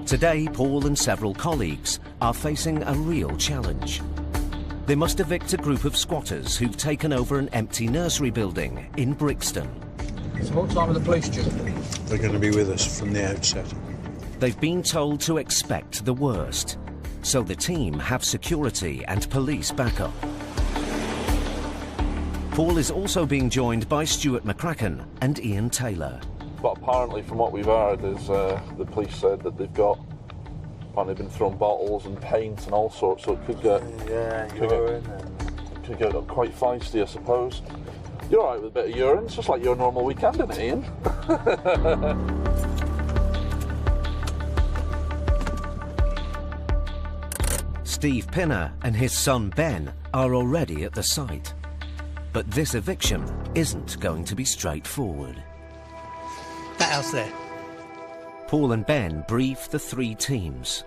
Today, Paul and several colleagues are facing a real challenge. They must evict a group of squatters who've taken over an empty nursery building in Brixton. So what time are the police due? They're going to be with us from the outset. They've been told to expect the worst, so the team have security and police backup. Paul is also being joined by Stuart McCracken and Ian Taylor. But apparently, from what we've heard, is the police said that they've been throwing bottles and paint and all sorts, so it could get quite feisty, I suppose. You're all right with a bit of urine. It's just like your normal weekend, isn't it, Ian? Steve Pinner and his son Ben are already at the site. But this eviction isn't going to be straightforward. That house there. Paul and Ben brief the three teams.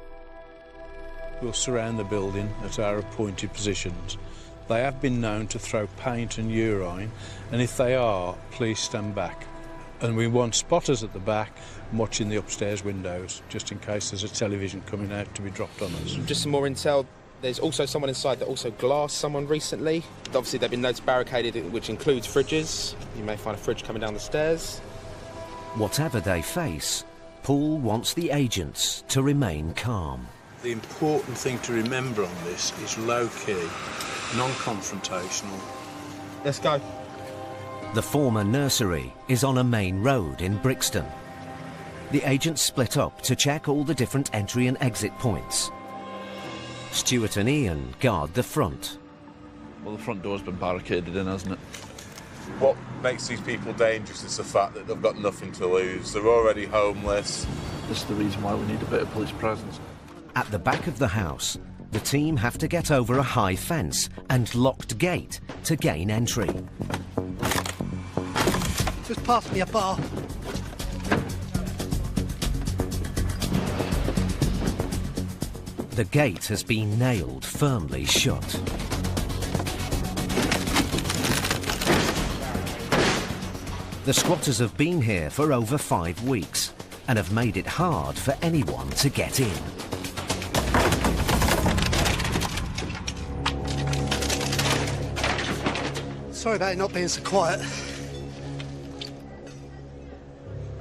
We'll surround the building at our appointed positions. They have been known to throw paint and urine, and if they are, please stand back. And we want spotters at the back watching the upstairs windows, just in case there's a television coming out to be dropped on us. Just some more intel. There's also someone inside that also glassed someone recently. Obviously, they've been noticed barricaded, which includes fridges. You may find a fridge coming down the stairs. Whatever they face, Paul wants the agents to remain calm. The important thing to remember on this is low-key, non-confrontational. Let's go. The former nursery is on a main road in Brixton. The agents split up to check all the different entry and exit points. Stuart and Ian guard the front. Well, the front door's been barricaded in, hasn't it? What makes these people dangerous is the fact that they've got nothing to lose. They're already homeless. This is the reason why we need a bit of police presence. At the back of the house, the team have to get over a high fence and locked gate to gain entry. Just pass me a bar. The gate has been nailed firmly shut. The squatters have been here for over 5 weeks and have made it hard for anyone to get in. Sorry about it not being so quiet.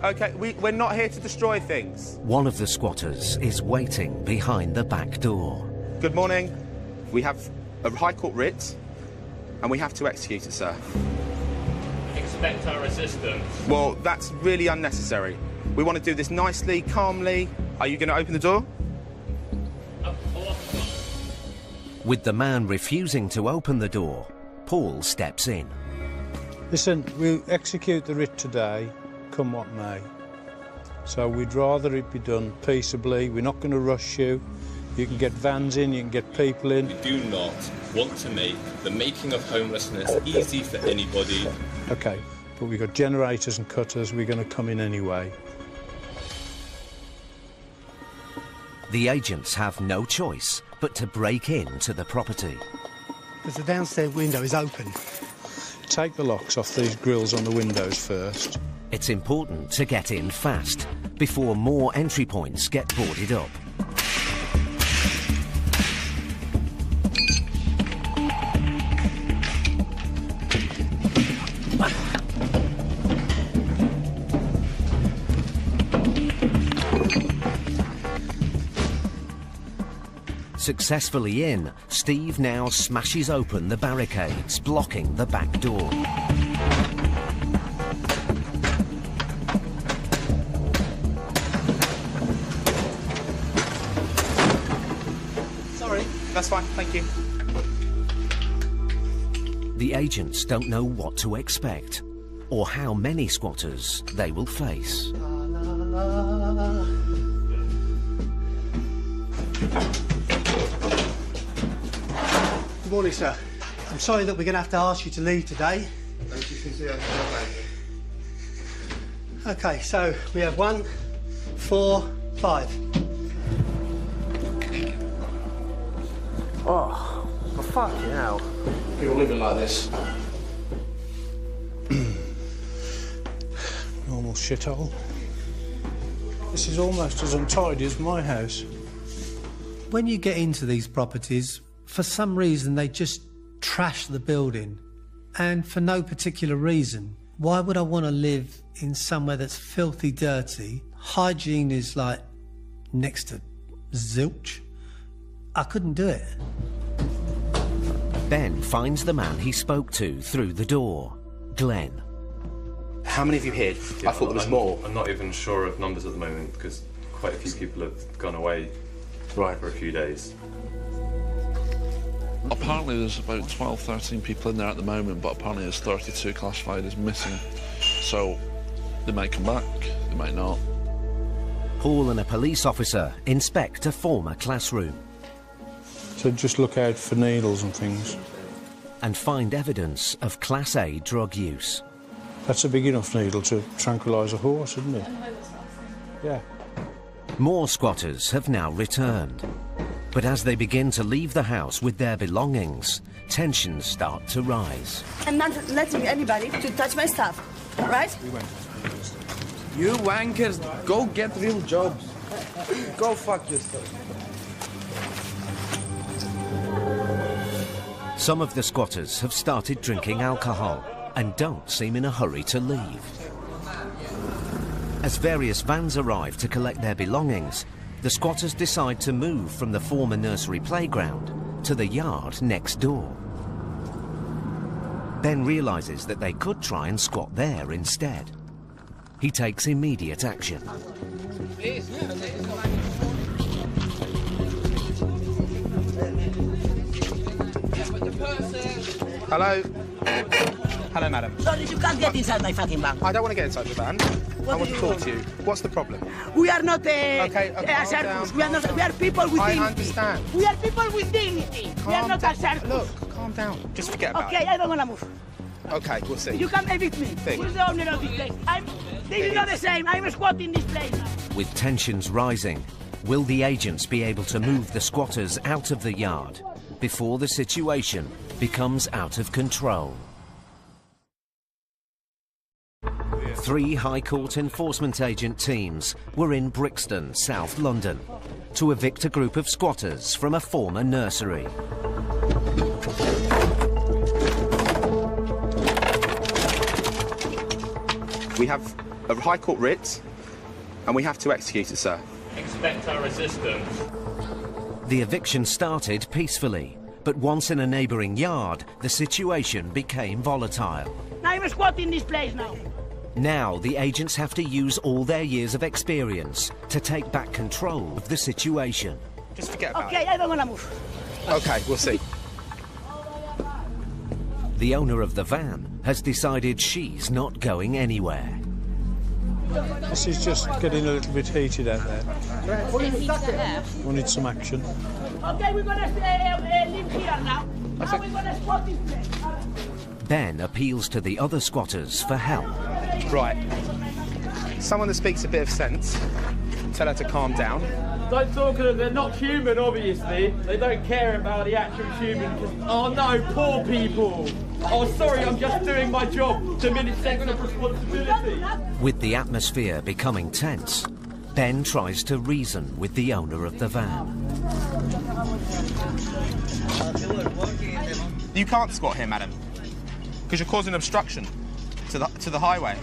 OK, we're not here to destroy things. One of the squatters is waiting behind the back door. Good morning. We have a High Court writ, and we have to execute it, sir. Expect our resistance. Well, that's really unnecessary. We want to do this nicely, calmly. Are you going to open the door? With the man refusing to open the door, Paul steps in. Listen, we'll execute the writ today, come what may. So we'd rather it be done peaceably. We're not going to rush you. You can get vans in, you can get people in. We do not want to make the making of homelessness easy for anybody. OK, but we've got generators and cutters. We're going to come in anyway. The agents have no choice but to break into the property. Because the downstairs window is open. Take the locks off these grills on the windows first. It's important to get in fast before more entry points get boarded up. Successfully in, Steve now smashes open the barricades, blocking the back door. Sorry, that's fine, thank you. The agents don't know what to expect, or how many squatters they will face. Good morning, sir. I'm sorry that we're going to have to ask you to leave today. OK, so we have 1, 4, 5. Oh, fucking hell. People living like this. Normal shithole. This is almost as untidy as my house. When you get into these properties, for some reason they just trash the building, and for no particular reason. Why would I want to live in somewhere that's filthy dirty? Hygiene is like next to zilch. I couldn't do it. Ben finds the man he spoke to through the door, Glenn. How many of you here? I thought there was more. I'm not even sure of numbers at the moment because quite a few people have gone away for a few days. Apparently there's about 12, 13 people in there at the moment, but apparently there's 32 classified as missing. So they might come back, they might not. Paul and a police officer inspect a former classroom. So just look out for needles and things. And find evidence of Class A drug use. That's a big enough needle to tranquilise a horse, isn't it? Yeah. More squatters have now returned. But as they begin to leave the house with their belongings, tensions start to rise. I'm not letting anybody to touch my stuff, right? You wankers, go get real jobs. Go fuck yourself. Some of the squatters have started drinking alcohol and don't seem in a hurry to leave. As various vans arrive to collect their belongings, the squatters decide to move from the former nursery playground to the yard next door. Ben realises that they could try and squat there instead. He takes immediate action. Hello? Hello, madam. Sorry, you can't get inside my fucking van. I don't want to get inside the van. I want to talk to you. What's the problem? We are not a calm circus. down. We are people with dignity. I understand. We are people with dignity. We are not a circus. Look, calm down. Just forget about it. Okay, I don't want to move. Okay, we'll see. You come evict me. Who's the owner of this place? This is not the same. I'm squatting this place. With tensions rising, will the agents be able to move the squatters out of the yard before the situation becomes out of control? 3 High Court enforcement agent teams were in Brixton, South London, to evict a group of squatters from a former nursery. We have a High Court writ, and we have to execute it, sir. Expect our resistance. The eviction started peacefully, but once in a neighbouring yard, the situation became volatile. I'm squatting this place now. Now, the agents have to use all their years of experience to take back control of the situation. Just forget about it. Okay, I don't want to move. Okay, we'll see. The owner of the van has decided she's not going anywhere. This is just getting a little bit heated out there. We need some action. Okay, we're going to live here now. Now we're going to squat this place. Ben appeals to the other squatters for help. Right. Someone that speaks a bit of sense tell her to calm down. Don't talk to them, they're not human, obviously. They don't care about the actual human. Oh no, poor people. Oh, sorry, I'm just doing my job. Diminish sense of responsibility. With the atmosphere becoming tense, Ben tries to reason with the owner of the van. You can't squat here, madam, because you're causing obstruction to the highway.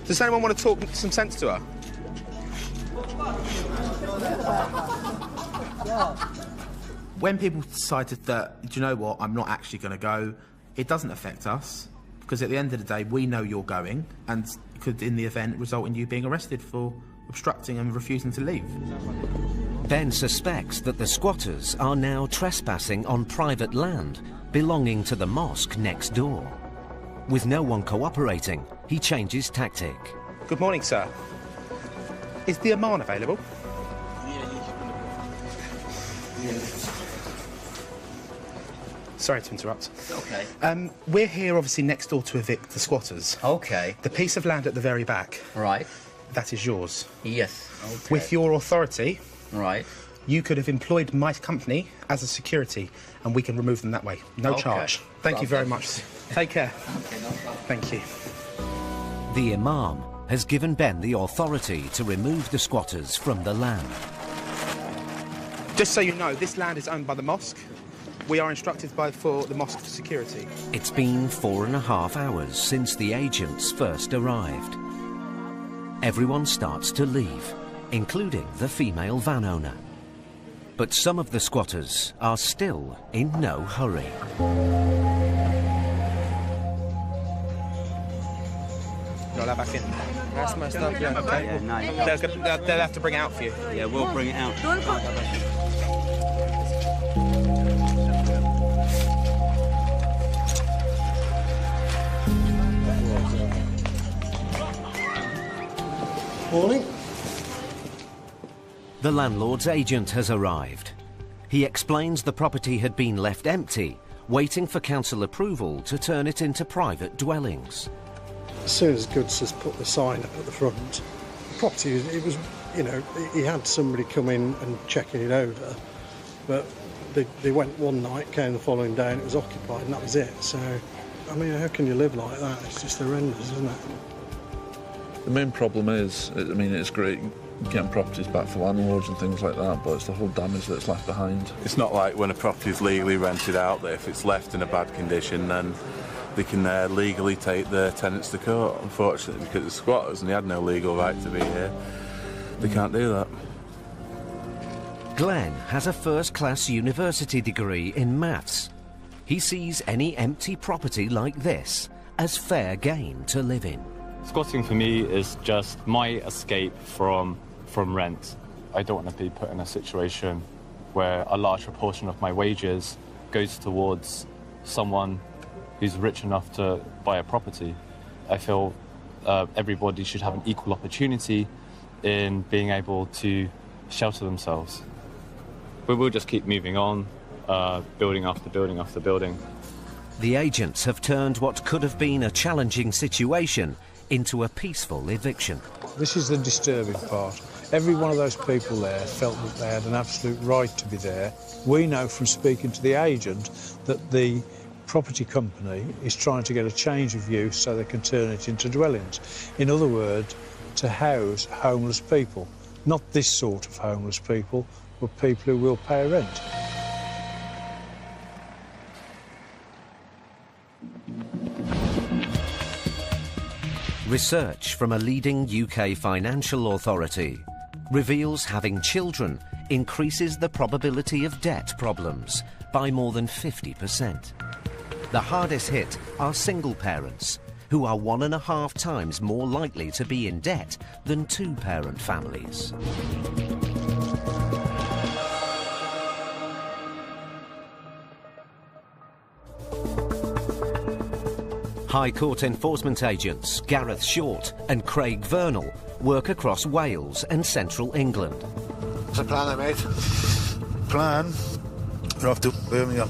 Does anyone want to talk some sense to her? When people decided that, do you know what, I'm not actually going to go, it doesn't affect us, because at the end of the day, we know you're going, and could, in the event, result in you being arrested for obstructing and refusing to leave. Ben suspects that the squatters are now trespassing on private land belonging to the mosque next door. With no one cooperating, he changes tactic. Good morning, sir. Is the Imam available? Sorry to interrupt. Okay. We're here, obviously, next door to evict the squatters. Okay. The piece of land at the very back. Right. That is yours. Yes. Okay. With your authority. Right. You could have employed my company as a security, and we can remove them that way. No charge. Thank you very much. Take care. Okay, no problem. Thank you. The Imam has given Ben the authority to remove the squatters from the land. Just so you know, this land is owned by the mosque. We are instructed for the mosque for security. It's been 4.5 hours since the agents first arrived. Everyone starts to leave, including the female van owner. But some of the squatters are still in no hurry. Not allowed back in. That's my stuff, yeah, okay. Yeah, no. They'll have to bring it out for you. Yeah, we'll bring it out. Morning. The landlord's agent has arrived. He explains the property had been left empty, waiting for council approval to turn it into private dwellings. As soon as Goods has put the sign up at the front, the property, it was, you know, he had somebody come in and checking it over, but they went one night, came the following day and it was occupied and that was it. So, I mean, how can you live like that? It's just horrendous, isn't it? The main problem is, I mean, it's great getting properties back for landlords and things like that, but it's the whole damage that's left behind. It's not like when a property is legally rented out that if it's left in a bad condition, then they can legally take their tenants to court. Unfortunately, because it's squatters and they had no legal right to be here, they can't do that. Glenn has a first-class university degree in maths. He sees any empty property like this as fair game to live in. Squatting for me is just my escape from rent. I don't want to be put in a situation where a large proportion of my wages goes towards someone who's rich enough to buy a property. I feel everybody should have an equal opportunity in being able to shelter themselves. But we'll just keep moving on, building after building after building. The agents have turned what could have been a challenging situation into a peaceful eviction. This is the disturbing part. Every one of those people there felt that they had an absolute right to be there. We know from speaking to the agent that the property company is trying to get a change of use so they can turn it into dwellings. In other words, to house homeless people. Not this sort of homeless people, but people who will pay rent. Research from a leading UK financial authority reveals having children increases the probability of debt problems by more than 50%. The hardest hit are single parents, who are 1.5 times more likely to be in debt than two-parent families. High Court enforcement agents Gareth Short and Craig Vernal work across Wales and central England. What's the plan there, mate? Plan? We're off to Birmingham.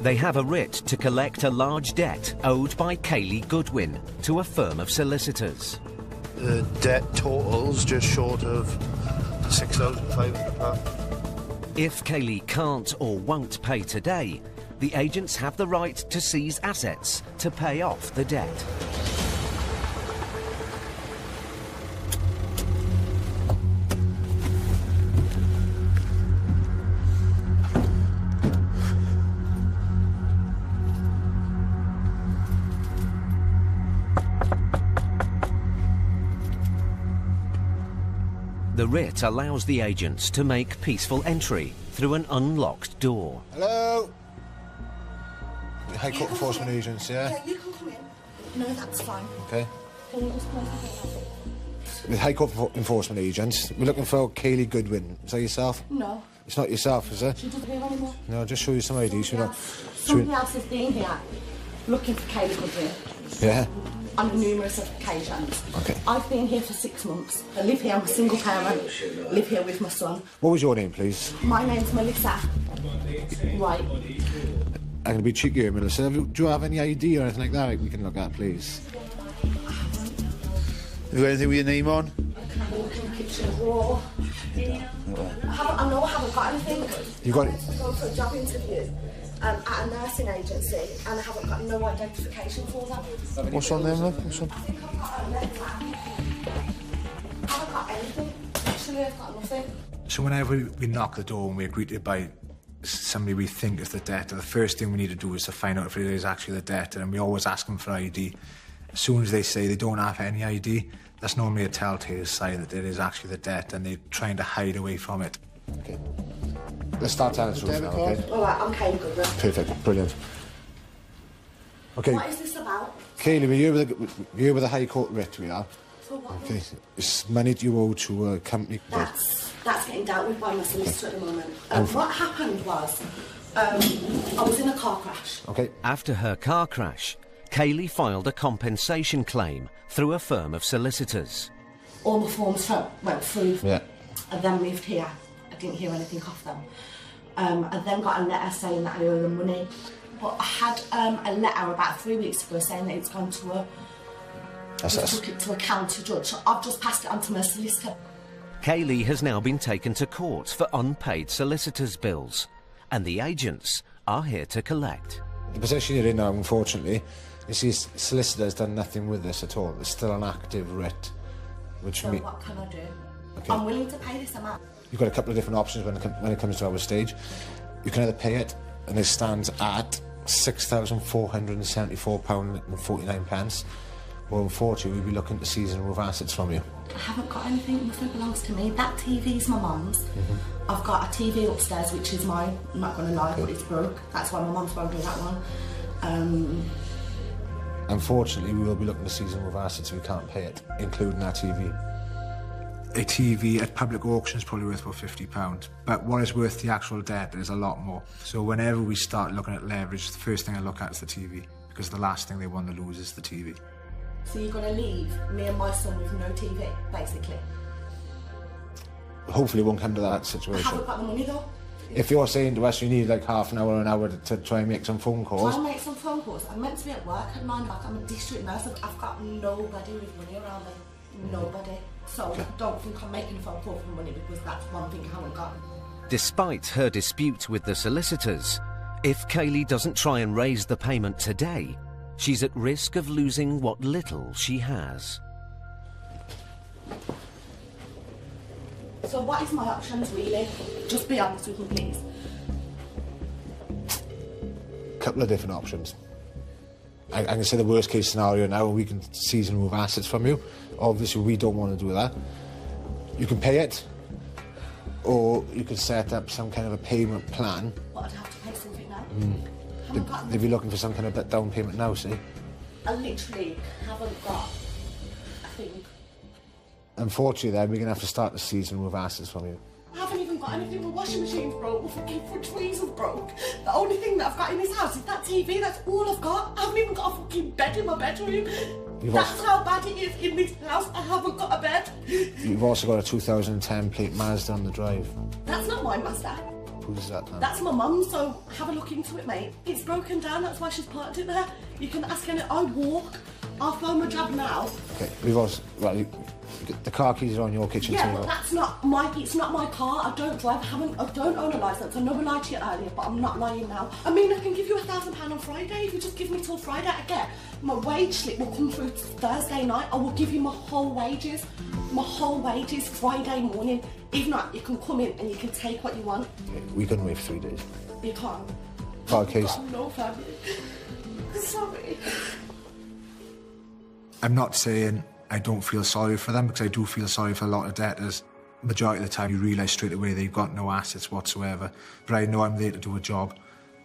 They have a writ to collect a large debt owed by Kayleigh Goodwin to a firm of solicitors. The debt totals just short of £6,500. If Kaylee can't or won't pay today, the agents have the right to seize assets to pay off the debt. The writ allows the agents to make peaceful entry through an unlocked door. Hello? High Court Enforcement Agents, yeah? Yeah, you can come in. No, that's fine. Okay. Can you just close the door? With High Court Enforcement Agents, we're looking for Kaylee Goodwin. Is that yourself? No. It's not yourself, is it? She doesn't here anymore. No, just show you some ID. Somebody else has been here looking for Kaylee Goodwin. Yeah? On numerous occasions. Okay. I've been here for 6 months. I live here, I'm a single parent, live here with my son. What was your name, please? My name's Melissa. Right. I'm going to be cheeky here, Melissa. Do you have any ID or anything like that we can look at, please? Have you got anything with your name on? I can look in the kitchen drawer. I know I haven't got anything. You got it? I'm going for a job interview at a nursing agency and I haven't got no identification for them. What's your name, love? What's your... I think I've got a letter. I haven't got anything. Actually, I've got nothing. So whenever we knock the door and we're greeted by somebody we think is the debtor, the first thing we need to do is to find out if it is actually the debtor, and we always ask them for ID. As soon as they say they don't have any ID, that's normally a telltale sign that it is actually the debtor and they're trying to hide away from it. Okay. Let's start telling us now, okay? All right, I'm Kaylee Goodwin. Perfect, brilliant. Okay. What is this about? Kaylee, we're here with the High Court writ, we are. For what? Okay. It's money you owe to a company. That's getting dealt with by my solicitor at the moment. What happened was, I was in a car crash. Okay. After her car crash, Kaylee filed a compensation claim through a firm of solicitors. All the forms went through. Yeah. I then moved here. I didn't hear anything off them. I then got a letter saying that I owe them money. But I had a letter about 3 weeks ago saying that it's gone to took it to a county judge. So I've just passed it on to my solicitor. Kaylee has now been taken to court for unpaid solicitors' bills, and the agents are here to collect. The position you're in now, unfortunately, you see, solicitor's done nothing with this at all. It's still an active writ, which So what can I do? Okay. I'm willing to pay this amount. You've got a couple of different options when it comes to our stage. You can either pay it, and it stands at £6,474.49, or unfortunately, we'll be looking to seize and remove assets from you. I haven't got anything, nothing belongs to me. That TV's my mum's. I've got a TV upstairs which is mine, I'm not going to lie, but it's broke. That's why my mum's won't do that one. Unfortunately, we will be looking to seize and remove assets, so we can't pay it, including our TV. A TV at public auction is probably worth about £50, but what is worth the actual debt is a lot more. So whenever we start looking at leverage, the first thing I look at is the TV, because the last thing they want to lose is the TV. So you're going to leave me and my son with no TV, basically? Hopefully it won't come to that I situation. haven't got the money though. If you're saying to us you need like half an hour to try and make some phone calls... Try and make some phone calls. I'm meant to be at work at 9 o'clock. I'm a district nurse. I've got nobody with money around me. Nobody. So Okay. I don't think I'm making a phone call for money because that's one thing I haven't got. Despite her dispute with the solicitors, if Kaylee doesn't try and raise the payment today, she's at risk of losing what little she has. So what is my options really? Just be honest with me, please. Couple of different options. I can say the worst case scenario now, we can seize and remove assets from you. Obviously, we don't want to do that. You can pay it, or you can set up some kind of a payment plan. But I'd have to pay something now. They'd be looking for some kind of down payment now, see? I literally haven't got a thing. Unfortunately, then, we're going to have to start the seize and remove assets from you. I haven't even got anything. My washing machine's broke, my fucking fridge freezer's broke. The only thing that I've got in this house is that TV, that's all I've got. I haven't even got a fucking bed in my bedroom. That's how bad it is in this house. I haven't got a bed. You've also got a 2010 plate Mazda on the drive. That's not my Mazda. Who's that now? That's my mum, so have a look into it, mate. It's broken down, that's why she's parked it there. You can ask her, I walk. I'll phone my job now. Okay, we've also... Well, The car keys are on your kitchen Yeah, table. but that's not my. It's not my car. I don't drive. I don't own a license. I never lied to you earlier, but I'm not lying now. I mean, I can give you £1,000 on Friday if you just give me till Friday. I get my wage slip will come through Thursday night. I will give you my whole wages Friday morning. If not, you can come in and you can take what you want. We couldn't wait for 3 days. You can't. Car keys. I've got no family. Sorry. I'm not saying I don't feel sorry for them, because I do feel sorry for a lot of debtors. Majority of the time you realise straight away they've got no assets whatsoever. But I know I'm there to do a job,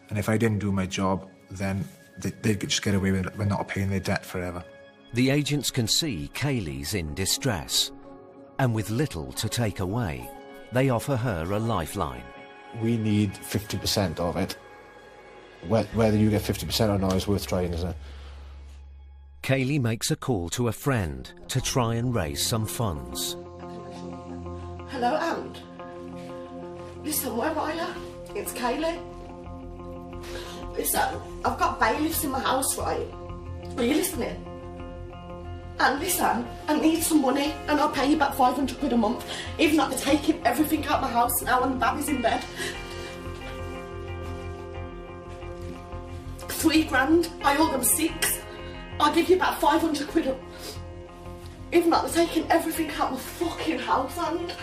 and if I didn't do my job, then they'd just get away with not paying their debt forever. The agents can see Kaylee's in distress, and with little to take away, they offer her a lifeline. We need 50% of it. Whether you get 50% or not is worth trying, isn't it? Kaylee makes a call to a friend to try and raise some funds. Hello, Aunt. Listen, where are you? It's Kaylee. Listen, I've got bailiffs in my house, right? Are you listening? And listen, I need some money and I'll pay you back £500 a month. If not, they're taking everything out of my house now and Baby's in bed. 3 grand, I owe them 6. I'll give you about £500. If not, they're taking everything out of my fucking house, and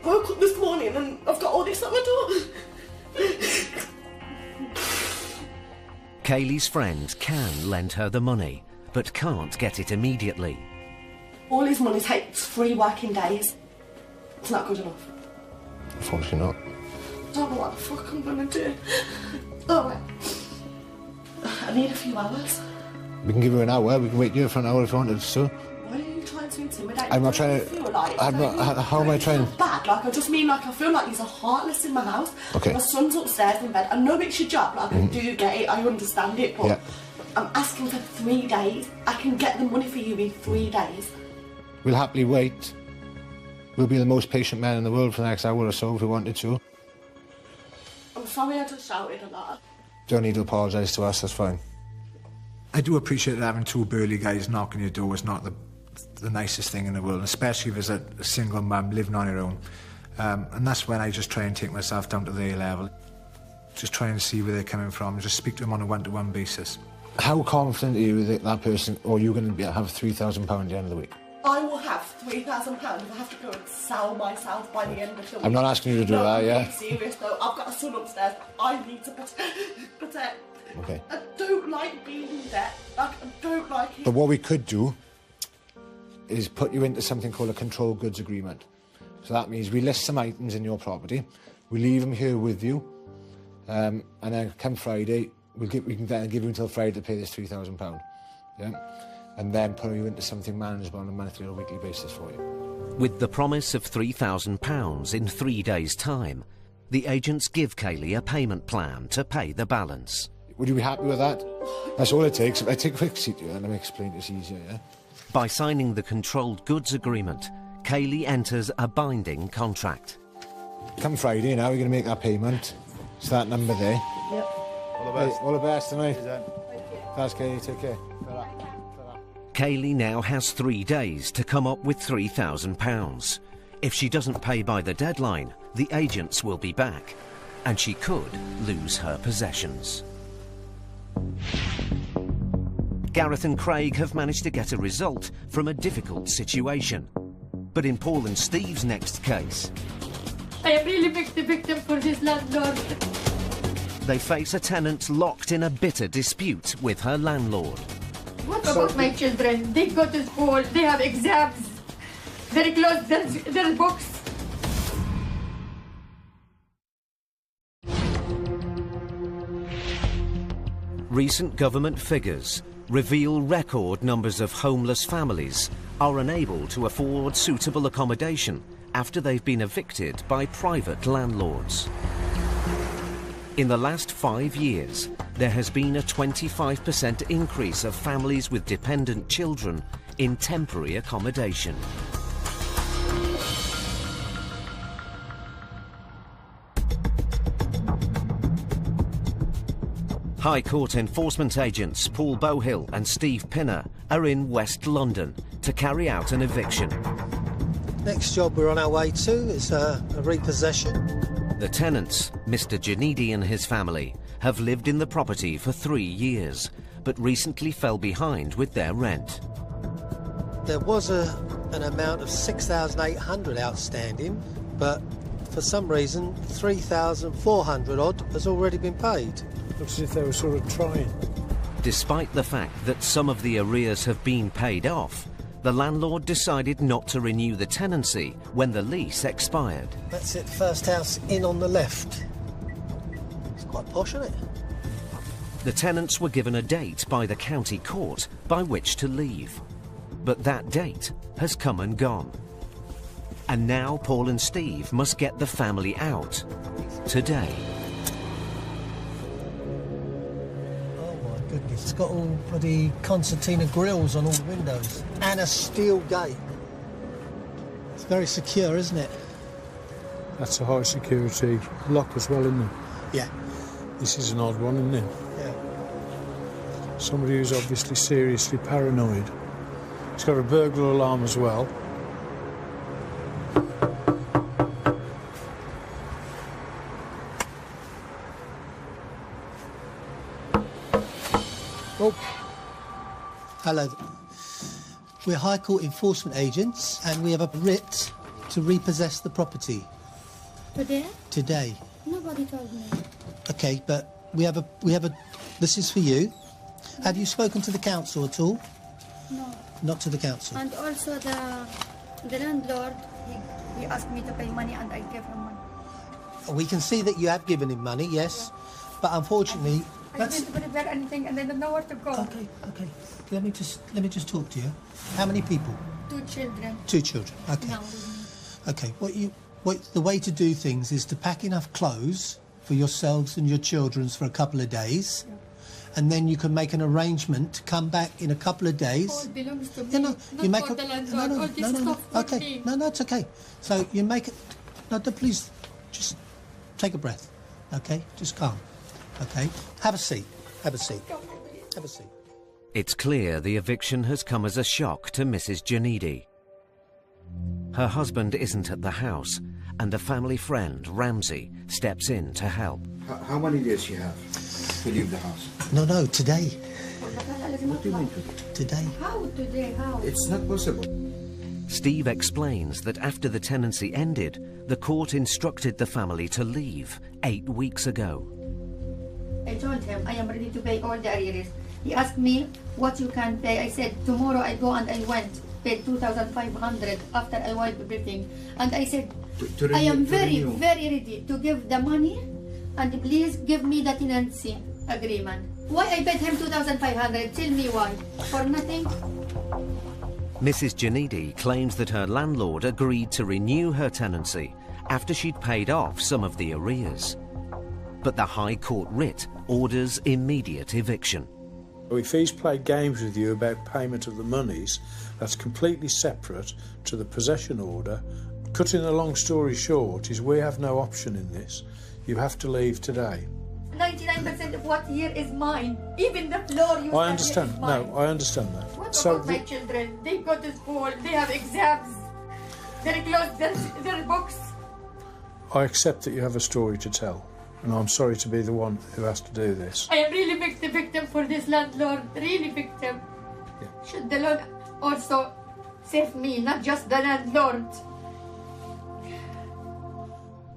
I woke up this morning and I've got all this at my door. Kaylee's friend can lend her the money, but can't get it immediately. All his money takes 3 working days. It's not good enough. Unfortunately not. I don't know what the fuck I'm gonna do. Alright. I need a few hours. We can give you an hour. We can wait here for an hour if you wanted to. Why are you trying to intimidate? I'm not trying to. Feel like, I'm not. How am I trying? Bad, like I just mean like I feel like he's a heartless in my house. Okay. My son's upstairs in bed. I know it's your job, like I do get it, I understand it, but Yeah. I'm asking for 3 days. I can get the money for you in 3 days. We'll happily wait. We'll be the most patient man in the world for the next hour or so if we wanted to. I'm sorry I just shouted a lot. Don't need to apologise to us, that's fine. I do appreciate that having 2 burly guys knocking your door is not the nicest thing in the world, especially if there's a single mum living on her own. And that's when I just try and take myself down to their level. Just try and see where they're coming from and just speak to them on a one-to-one basis. How confident are you that that person, or you're going to have £3,000 at the end of the week? I will have £3,000 if I have to go and sell myself by the end of the week. I'm not asking you to do that, yeah? I'm serious though. I've got a son upstairs. I need to protect. Okay. I don't like being in debt. Like, I don't like it. But what we could do is put you into something called a controlled goods agreement. So that means we list some items in your property, we leave them here with you, and then come Friday, we can then give you until Friday to pay this £3,000. Yeah? And then put you into something manageable on a monthly or weekly basis for you. With the promise of £3,000 in 3 days' time, the agents give Kaylee a payment plan to pay the balance. Would you be happy with that? That's all it takes. I take a quick seat here and let me explain this easier, yeah? By signing the controlled goods agreement, Kaylee enters a binding contract. Come Friday now, you're going to make that payment. It's that number there. Yep. All the best. Hey, all the best tonight. Thanks, Kaylee. Take care. Kaylee now has 3 days to come up with £3,000. If she doesn't pay by the deadline, the agents will be back, and she could lose her possessions. Gareth and Craig have managed to get a result from a difficult situation. But in Paul and Steve's next case, I am really the victim for this landlord. they face a tenant locked in a bitter dispute with her landlord. What about my children? They go to school, they have exams, they close their books. Recent government figures reveal record numbers of homeless families are unable to afford suitable accommodation after they've been evicted by private landlords. In the last 5 years, there has been a 25% increase of families with dependent children in temporary accommodation. High Court enforcement agents Paul Bohill and Steve Pinner are in West London to carry out an eviction. Next job we're on our way to is a repossession. The tenants, Mr. Janidi and his family, have lived in the property for 3 years, but recently fell behind with their rent. There was an amount of 6,800 outstanding, but for some reason 3,400 odd has already been paid. Looks as if they were sort of trying. Despite the fact that some of the arrears have been paid off, the landlord decided not to renew the tenancy when the lease expired. That's it, first house in on the left. It's quite posh, isn't it? The tenants were given a date by the county court by which to leave. But that date has come and gone. And now Paul and Steve must get the family out. Today. Oh my goodness, it's got all bloody concertina grills on all the windows. And a steel gate. It's very secure, isn't it? That's a high security lock as well, isn't it? Yeah. This is an odd one, isn't it? Yeah. Somebody who's obviously seriously paranoid. It's got a burglar alarm as well. Oh. Hello. We're High Court enforcement agents and we have a writ to repossess the property. Today? Today. Nobody told me. Okay, but we have a this is for you. Have you spoken to the council at all? No. Not to the council. And also the landlord, he asked me to pay money and I gave him money. We can see that you have given him money, yes, but unfortunately, I didn't prepare anything and I don't know where to go. Okay. Let me just talk to you. How many people? 2 children. 2 children. Okay. No. Okay. The way to do things is to pack enough clothes for yourselves and your children for a couple of days. Yeah. And then you can make an arrangement to come back in a couple of days. All belongs to me. No, not you make for the landlord. All this stuff for Okay, me. no, it's okay. So you make it. No, please, just take a breath. Okay, just calm. Okay, have a seat. Have a seat. Have a seat. It's clear the eviction has come as a shock to Mrs. Janidi. Her husband isn't at the house, and a family friend, Ramsey, steps in to help. How many days you have to leave the house? No, today. What do you mean today? How today? How? It's not possible. Steve explains that after the tenancy ended, the court instructed the family to leave 8 weeks ago. I told him I am ready to pay all the arrears. He asked me what you can pay. I said tomorrow I go and I went, paid 2,500 after I wiped everything. And I said I am very ready to give the money and please give me the tenancy agreement. Why I paid him 2,500? Tell me why. For nothing? Mrs. Janidi claims that her landlord agreed to renew her tenancy after she'd paid off some of the arrears. But the High Court writ orders immediate eviction. If he's played games with you about payment of the monies, that's completely separate to the possession order. Cutting a long story short is we have no option in this. You have to leave today. 99% of what here is mine. Even the floor you I understand. Is mine. No, I understand that. What about my children? They go to school, they have exams, they close their books. I accept that you have a story to tell, and I'm sorry to be the one who has to do this. I am really victim for this landlord, really victim. Yeah. Should the Lord also save me, not just the landlord?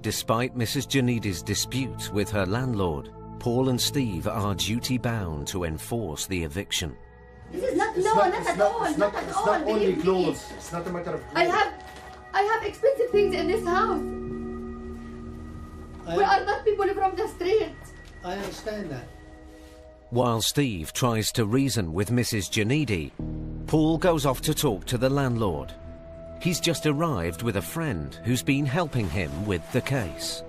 Despite Mrs. Janidi's dispute with her landlord, Paul and Steve are duty-bound to enforce the eviction. This is not law, not at all. It's not only clothes. It's not a matter of clothes. I have expensive things in this house. We are not people from the street. I understand that. While Steve tries to reason with Mrs. Janidi, Paul goes off to talk to the landlord. He's just arrived with a friend who's been helping him with the case.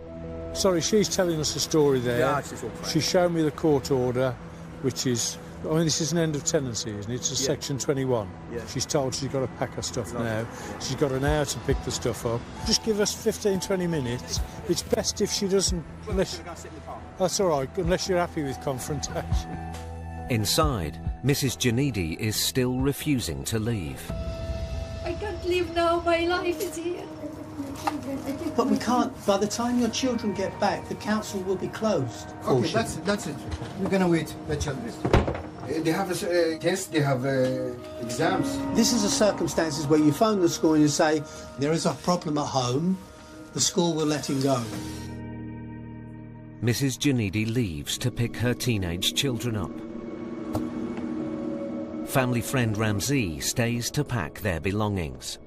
Sorry, she's telling us a story there. Yeah, she's all fine. She's shown me the court order, which is... I mean, this is an end of tenancy, isn't it? It's a Section 21. Yeah. She's told she's got to pack her stuff now. She's got an hour to pick the stuff up. Just give us 15, 20 minutes. It's best if she doesn't... Unless, that's all right, unless you're happy with confrontation. Inside, Mrs. Janidi is still refusing to leave. can't leave now. My life is here. But we can't. By the time your children get back, the council will be closed. Okay, that's it. We're gonna wait the children. They have a test, they have exams. This is the circumstances where you phone the school and you say, there is a problem at home, the school will let him go. Mrs. Janidi leaves to pick her teenage children up. Family friend Ramzi stays to pack their belongings.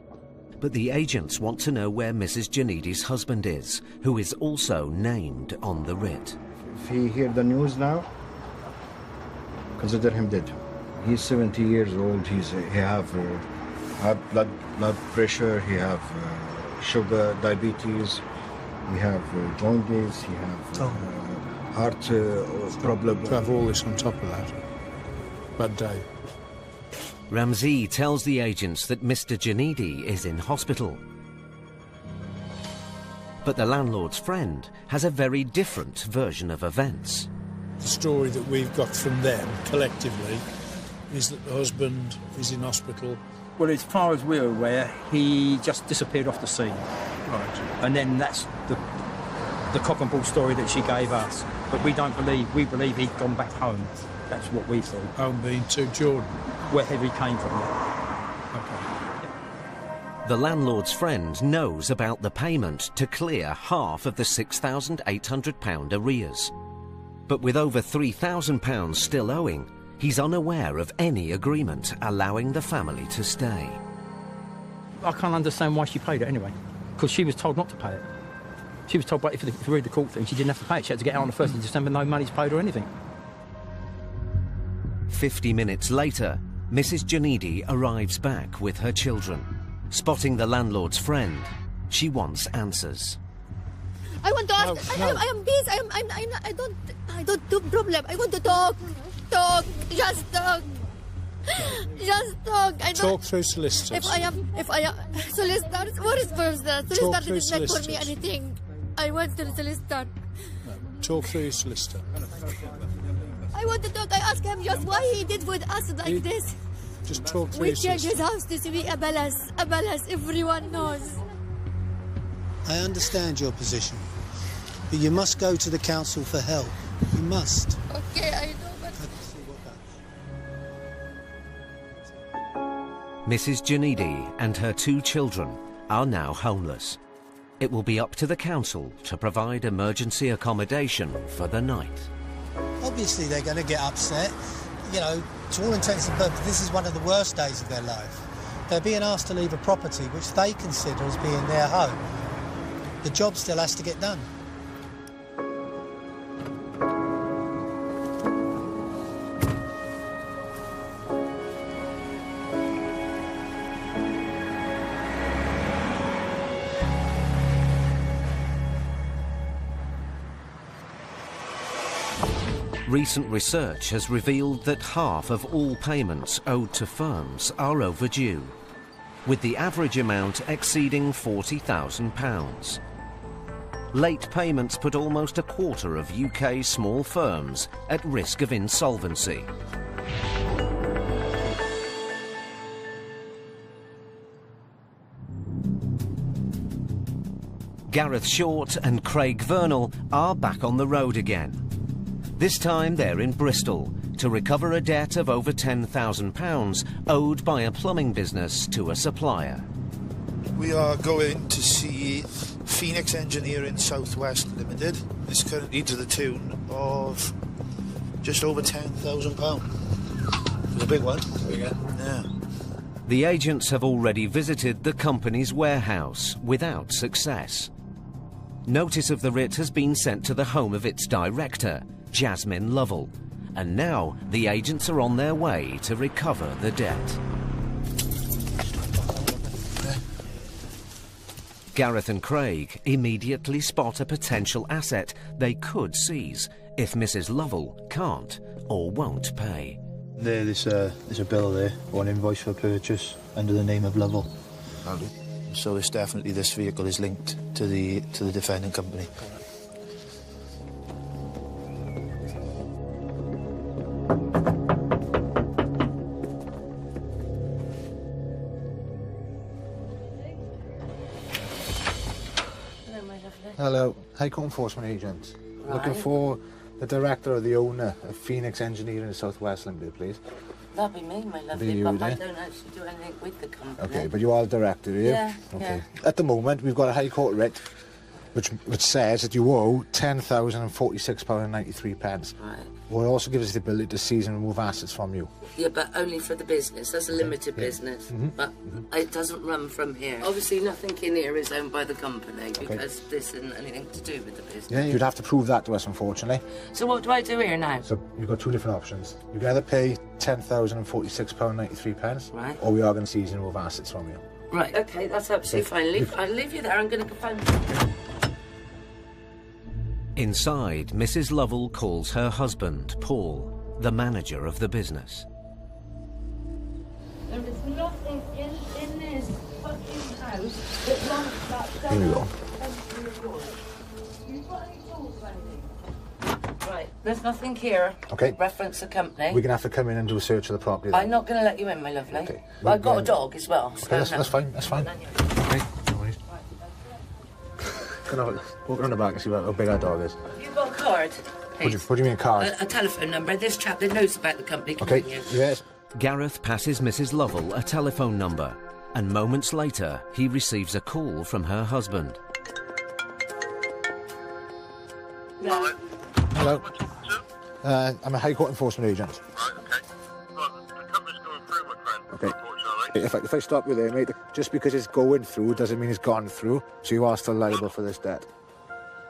But the agents want to know where Mrs. Janidi's husband is, who is also named on the writ. If he hear the news now, consider him dead. He's 70 years old. He have blood pressure. He have sugar, diabetes. He have jaundice. He have heart problem. To have all this on top of that. Bad day. Ramzi tells the agents that Mr. Janidi is in hospital. But the landlord's friend has a very different version of events. The story that we've got from them, collectively, is that the husband is in hospital. Well, as far as we're aware, he just disappeared off the scene. Right. And then that's the cock and bull story that she gave us. But we believe he'd gone back home. That's what we thought. Home being to Jordan? Wherever he came from. The landlord's friend knows about the payment to clear half of the £6,800 arrears. But with over £3,000 still owing, he's unaware of any agreement allowing the family to stay. I can't understand why she paid it anyway, because she was told not to pay it. She was told, but if you read the court thing, she didn't have to pay it. She had to get out on the 1st of December, no money's paid or anything. 50 minutes later, Mrs. Janidi arrives back with her children. Spotting the landlord's friend, she wants answers. I want to ask. No. I am busy. I don't do problem. I want to talk. Just talk. Just talk. Talk through solicitors. If I am solicitors, what is first? Solicitor didn't make for me anything. I went to the solicitor. No. Talk through your solicitor. I want to talk. I asked him just why he did with us like this. Just talk through We your changed solicitor. his house to be a palace. A palace. Everyone knows. I understand your position, but you must go to the council for help. You must. Okay, I know, but... Mrs. Janidi and her 2 children are now homeless. It will be up to the council to provide emergency accommodation for the night. Obviously they're going to get upset. You know, to all intents and purposes, this is one of the worst days of their life. They're being asked to leave a property which they consider as being their home. The job still has to get done. Recent research has revealed that half of all payments owed to firms are overdue, with the average amount exceeding £40,000. Late payments put almost a quarter of UK small firms at risk of insolvency. Gareth Short and Craig Vernal are back on the road again. This time they're in Bristol to recover a debt of over £10,000 owed by a plumbing business to a supplier. We are going to see Phoenix Engineering Southwest Limited. It's currently to the tune of just over £10,000. It's a big one. Yeah. The agents have already visited the company's warehouse without success. Notice of the writ has been sent to the home of its director, Jasmine Lovell, and now the agents are on their way to recover the debt. Gareth and Craig immediately spot a potential asset they could seize if Mrs. Lovell can't or won't pay. There's a bill there, or an invoice for purchase under the name of Lovell. So it's definitely this vehicle is linked to the defending company. High Court Enforcement Agent. Right. Looking for the director or the owner of Phoenix Engineering South West Limited, please. That'd be me, my lovely, you, but I dear. don't actually do anything with the company. Okay, but you are the director, are you? Yeah, okay. At the moment, we've got a High Court writ which says that you owe £10,046.93. Right. Well, it also gives us the ability to seize and remove assets from you. Yeah, but only for the business. That's a limited business. But it doesn't run from here. Obviously, nothing in here is owned by the company because this isn't anything to do with the business. Yeah, you'd have to prove that to us, unfortunately. So what do I do here now? So you've got two different options. You can either pay £10,046.93, Right. or we are going to seize and remove assets from you. Right, okay, that's absolutely fine. I'll leave you there. I'm going to go find... Inside, Mrs. Lovell calls her husband, Paul, the manager of the business. There is nothing in this fucking house that wants that Here we go. You've got any tools or anything? Right, there's nothing here. Okay. Reference the company. We're going to have to come in and do a search of the property then. I'm not going to let you in, my lovely. Okay. But I've got a dog as well. So Okay, that's fine, that's fine. Okay, no worries. Can I walk around the back and see how big our dog is? You've got a card. What do you mean a card? A telephone number. This chap that knows about the company can Okay, ring you. yes. Gareth passes Mrs. Lovell a telephone number, and moments later, he receives a call from her husband. Hello. I'm a High Court Enforcement Agent. Okay. If I stop you there, mate, just because it's going through doesn't mean it's gone through, so you are still liable for this debt.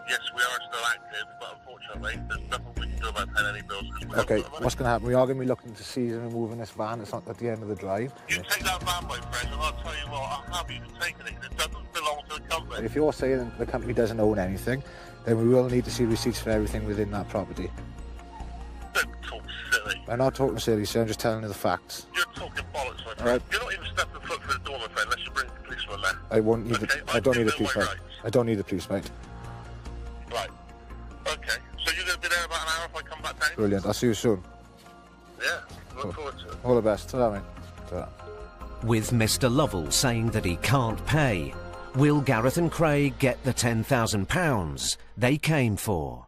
Yes, we are still active, but unfortunately, there's nothing we can do about paying any bills. Okay, what's going to happen? We are going to be looking to seize and removing this van. It's not at the end of the drive. You take that van, my friend, and I'll tell you what, I'm happy to take it. It doesn't belong to the company. If you're saying the company doesn't own anything, then we will need to see receipts for everything within that property. Don't talk silly. I'm not talking silly, sir. I'm just telling you the facts. You're talking bollocks, my friend. All right. You're not even stepping foot through the door, my friend, unless you bring the policeman there. I won't need Okay, I don't need the do police, know mate. my rights. I don't need the police, mate. Right. Okay, so you're going to be there about an hour if I come back down? Brilliant. I'll see you soon. Yeah, look forward to it. All the best. Ta-ra, mate. Ta-ra. With Mr. Lovell saying that he can't pay, will Gareth and Craig get the £10,000 they came for?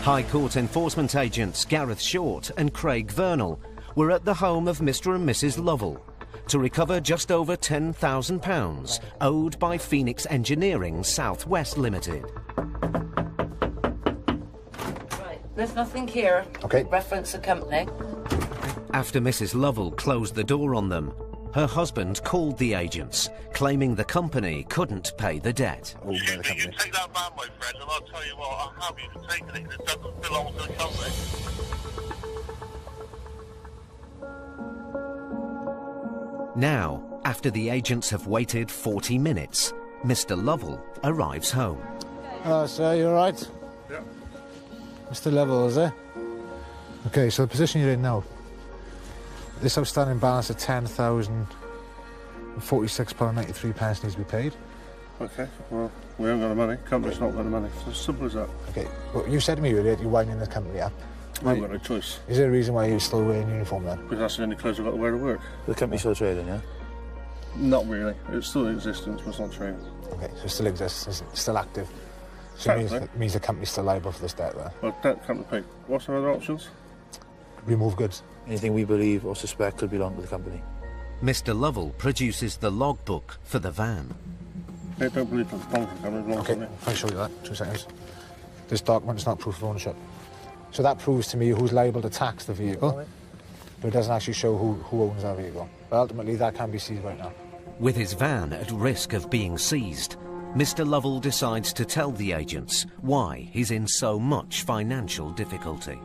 High Court Enforcement Agents Gareth Short and Craig Vernal were at the home of Mr. and Mrs. Lovell to recover just over £10,000 owed by Phoenix Engineering South West Limited. Right, there's nothing here. Okay. Reference the company. After Mrs. Lovell closed the door on them, her husband called the agents, claiming the company couldn't pay the debt. Owned by the company. You take that van, my friend, and I'll tell you what, I'm happy to take it. It doesn't belong to the company. Now, after the agents have waited 40 minutes, Mr. Lovell arrives home. Hello, sir. You all right? Yeah. Mr. Lovell, is it? Okay, so the position you're in now. This outstanding balance of £10,046.93 needs to be paid. Okay, well, we haven't got the money. Company's not got the money. It's as simple as that. Okay, well, you said to me earlier that you're winding the company up. I haven't got no choice. Is there a reason why you're still wearing uniform then? Because that's the only clothes I've got to wear to work. The company's still trading, yeah? Not really. It's still in existence, but it's not trading. Okay, so it still exists, it's still active. So it means the company's still liable for this debt there. Well, debt can't be paid. What's the other options? Remove goods. Anything we believe or suspect could belong to the company. Mr. Lovell produces the logbook for the van. I don't believe it belongs to the company. It belongs to me. I'll show you that. 2 seconds. This document is not proof of ownership. So that proves to me who's liable to tax the vehicle, but it doesn't actually show who owns that vehicle. But ultimately, that can be seized right now. With his van at risk of being seized, Mr. Lovell decides to tell the agents why he's in so much financial difficulty.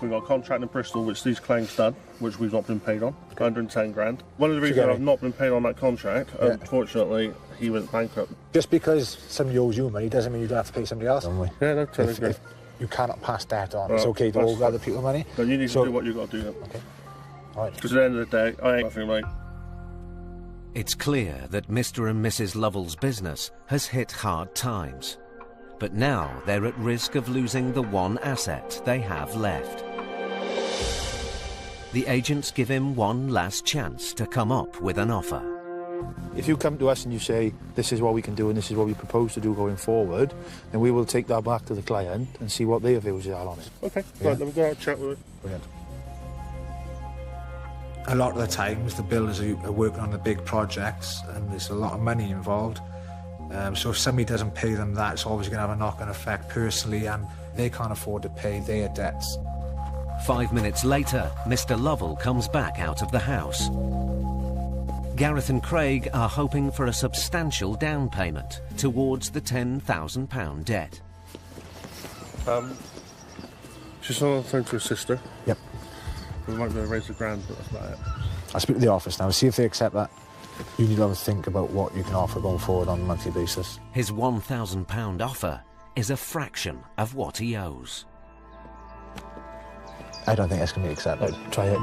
We've got a contract in Bristol which these claims done, which we've not been paid on, 110 grand. One of the reasons I've not been paid on that contract, unfortunately, he went bankrupt. Just because somebody owes you money doesn't mean you don't have to pay somebody else. Don't we? Yeah, no, totally agree. If you cannot pass debt on. Right, It's okay to owe other people money. No, you need to do what you've got to do then. Okay. All right. Because at the end of the day, I ain't nothing, mate. It's clear that Mr. and Mrs. Lovell's business has hit hard times. But now they're at risk of losing the one asset they have left. The agents give him one last chance to come up with an offer. If you come to us and you say, this is what we can do and this is what we propose to do going forward, then we will take that back to the client and see what their views are on it. Okay, right, then we'll go out and chat with her. Brilliant. A lot of the times the builders are working on the big projects and there's a lot of money involved. So if somebody doesn't pay them that, it's obviously going to have a knock-on effect personally, and they can't afford to pay their debts. 5 minutes later, Mr. Lovell comes back out of the house. Gareth and Craig are hoping for a substantial down payment towards the £10,000 debt. She's on the phone to her sister. Yep. We might be able to raise the grand, but that's about it. I'll speak to the office now, see if they accept that. You need to have a think about what you can offer going forward on a monthly basis. His £1,000 offer is a fraction of what he owes. I don't think that's going to be accepted. Try it.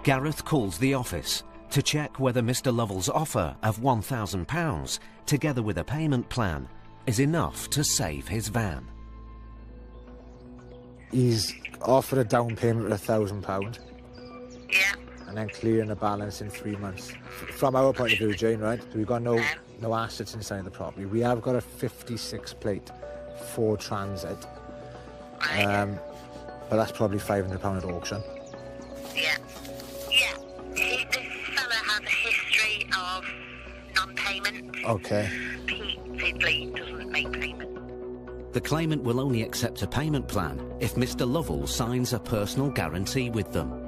Gareth calls the office to check whether Mr. Lovell's offer of £1,000, together with a payment plan, is enough to save his van. He's offered a down payment of £1,000. Yeah. And then clearing the balance in 3 months. From our point of view, Jane, right? We've got no assets inside the property. We have got a 56 plate Ford Transit. But that's probably £500 at auction. Yeah. Yeah. This fella has a history of non-payment. Okay. He doesn't make payment. The claimant will only accept a payment plan if Mr. Lovell signs a personal guarantee with them.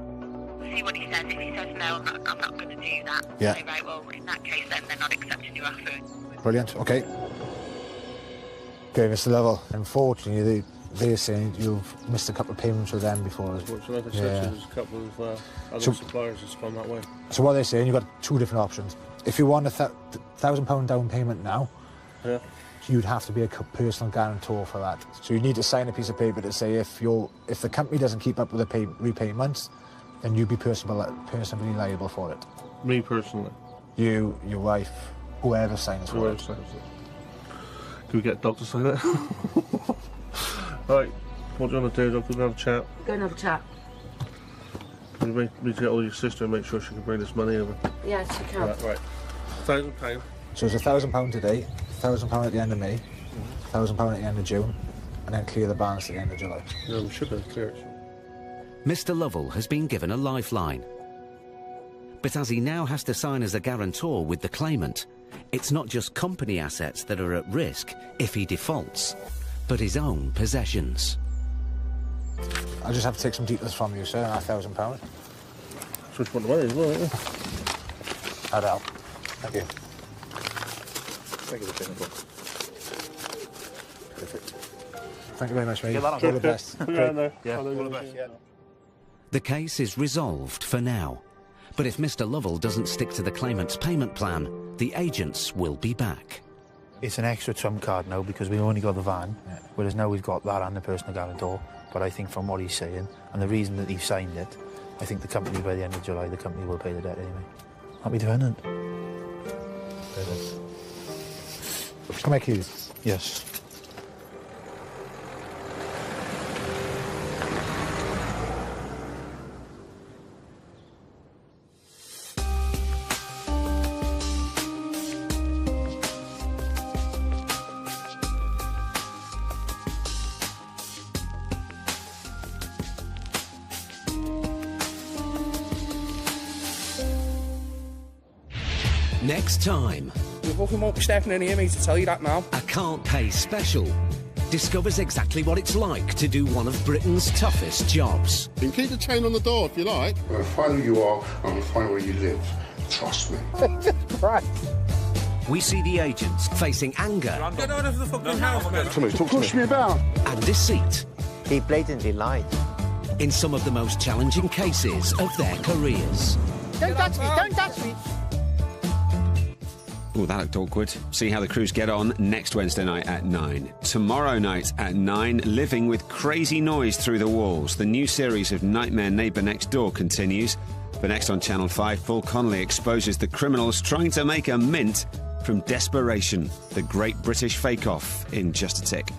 See what he says. If he says no, I'm not going to do that. Yeah. Say, right, well, in that case, then they're not accepting your offer. Brilliant, okay. Okay, Mr. Lovell, unfortunately, they're saying you've missed a couple of payments with them before. Unfortunately, like I said, there's a couple of other suppliers that's gone that way. So what they're saying, you've got two different options. If you want a £1,000 down payment now, you'd have to be a personal guarantor for that. So you need to sign a piece of paper to say if the company doesn't keep up with the repayments, then you'd be personally liable for it. Me personally? You, your wife, whoever signs for it. Can we get a dog to sign it? Right, what do you want to do, Dog? We're going to have a chat. Go and have a chat. We need to get all your sister and make sure she can bring this money over. Yeah, she can. Right. £1,000. So it's £1,000 today, £1,000 at the end of May, £1,000 at the end of June, and then clear the balance at the end of July. Yeah, we should be able to clear it. Mr. Lovell has been given a lifeline. But as he now has to sign as a guarantor with the claimant, it's not just company assets that are at risk if he defaults, but his own possessions. I just have to take some details from you, sir, on £1,000. Switch one the money as well, ain't you? That'll help. Thank you. Thank you, Perfect. Thank you very much, mate. All the best. All the best. The case is resolved for now. But if Mr. Lovell doesn't stick to the claimant's payment plan, the agents will be back. It's an extra trump card now because we've only got the van, whereas now we've got that and the personal guarantor. But I think from what he's saying, and the reason that he signed it, I think the company, by the end of July, the company will pay the debt anyway. Happy defendant. Can I keys? Yes. Next time, You fucking won't be stepping in here, mate, to tell you that now. a Can't Pay special discovers exactly what it's like to do one of Britain's toughest jobs. You can keep the chain on the door if you like. I'm going to find who you are, I'm going to find where you live. Trust me. Right. We see the agents facing anger Get out of the fucking house, man. Push me about. and deceit He blatantly lied. in some of the most challenging cases of their careers. Don't touch me, don't touch me. Oh, that looked awkward. See how the crews get on next Wednesday night at 9. Tomorrow night at 9, Living with Crazy Noise Through the Walls. The new series of Nightmare Neighbour Next Door continues. But next on Channel 5, Paul Connolly exposes the criminals trying to make a mint from desperation. The Great British Fake Off in just a tick.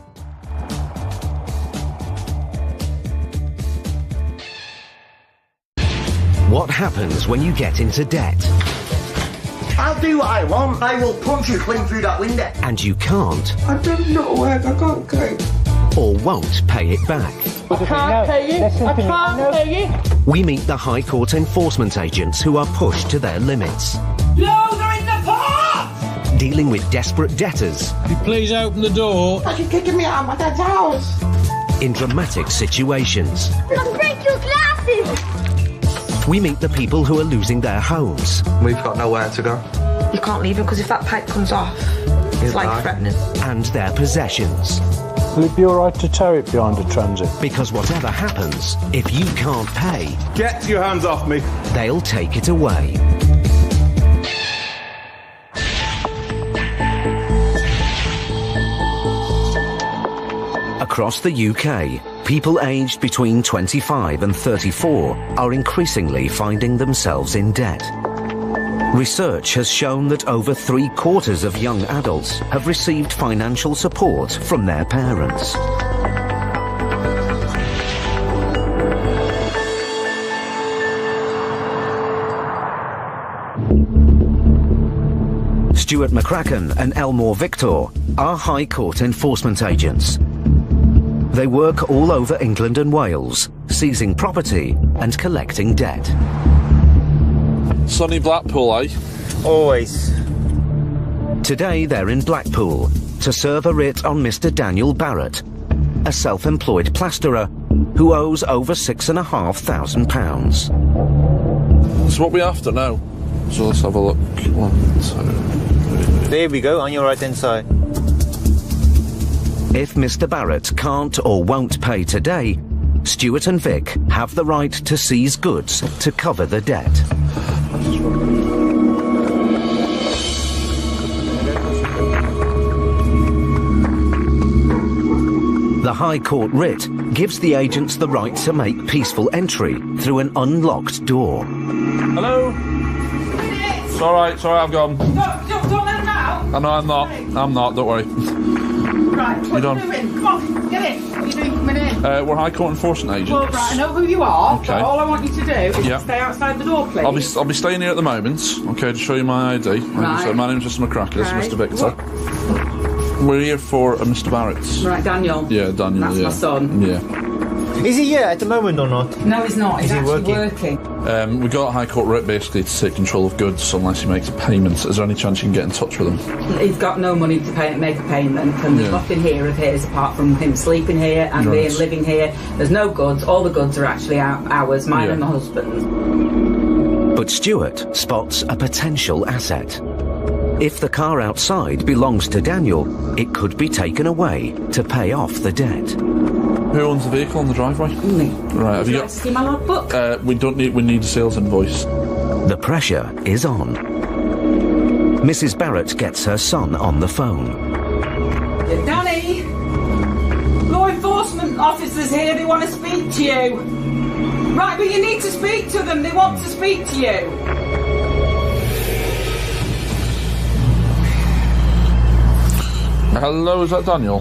What happens when you get into debt? I'll do what I want. I will punch you clean through that window. And you can't I don't know where I can't go. or won't pay it back. I can't pay you. I can't pay you. We meet the High Court enforcement agents who are pushed to their limits, No, they're in the pot! dealing with desperate debtors Please open the door. I can kick me out of my dad's house. in dramatic situations. I'll break your glasses. We meet the people who are losing their homes. We've got nowhere to go. You can't leave him because if that pipe comes off, it's like threatening. And their possessions. Will it be all right to tow it behind a transit? Because whatever happens, if you can't pay, Get your hands off me. they'll take it away. Across the UK, people aged between 25 and 34 are increasingly finding themselves in debt. Research has shown that over 3/4 of young adults have received financial support from their parents. Stuart McCracken and Elmore Victor are High Court enforcement agents. They work all over England and Wales, seizing property and collecting debt. Sunny Blackpool, eh? Always. Today they're in Blackpool to serve a writ on Mr. Daniel Barrett, a self-employed plasterer who owes over £6,500. That's what we have to know. So let's have a look. 1, 2. There we go, on your right hand side. If Mr. Barrett can't or won't pay today, Stuart and Vic have the right to seize goods to cover the debt. The High Court writ gives the agents the right to make peaceful entry through an unlocked door. Hello? It's alright, I've gone. Don't let him out. I know I'm not, don't worry. Right, what are you doing? Come on, get in. What are you doing coming in? We're High Court enforcement agents. Well, right, I know who you are, Okay. but all I want you to do is Yeah. stay outside the door, please. I'll be staying here at the moment, okay, to show you my ID. Right. So my name's Mr. McCracken, this Right. is Mr. Victor. We're here for Mr. Barrett. Right, Daniel. Yeah, Daniel, That's yeah. my son. Yeah. Is he here at the moment or not? No, he's not. He's Is he actually working? We got a High Court writ basically to take control of goods unless he makes a payment. Is there any chance you can get in touch with him? He's got no money to make a payment, and there's Yeah. nothing here of his apart from him sleeping here and Right. being living here. There's no goods. All the goods are actually ours, mine Yeah. and the husband's. But Stuart spots a potential asset. If the car outside belongs to Daniel, it could be taken away to pay off the debt. Who owns the vehicle on the driveway? Me. Right, have you got... See my logbook? we need a sales invoice. The pressure is on. Mrs. Barrett gets her son on the phone. Danny! Law enforcement officers here, they want to speak to you. Right, but you need to speak to them, they want to speak to you. Hello, is that Daniel?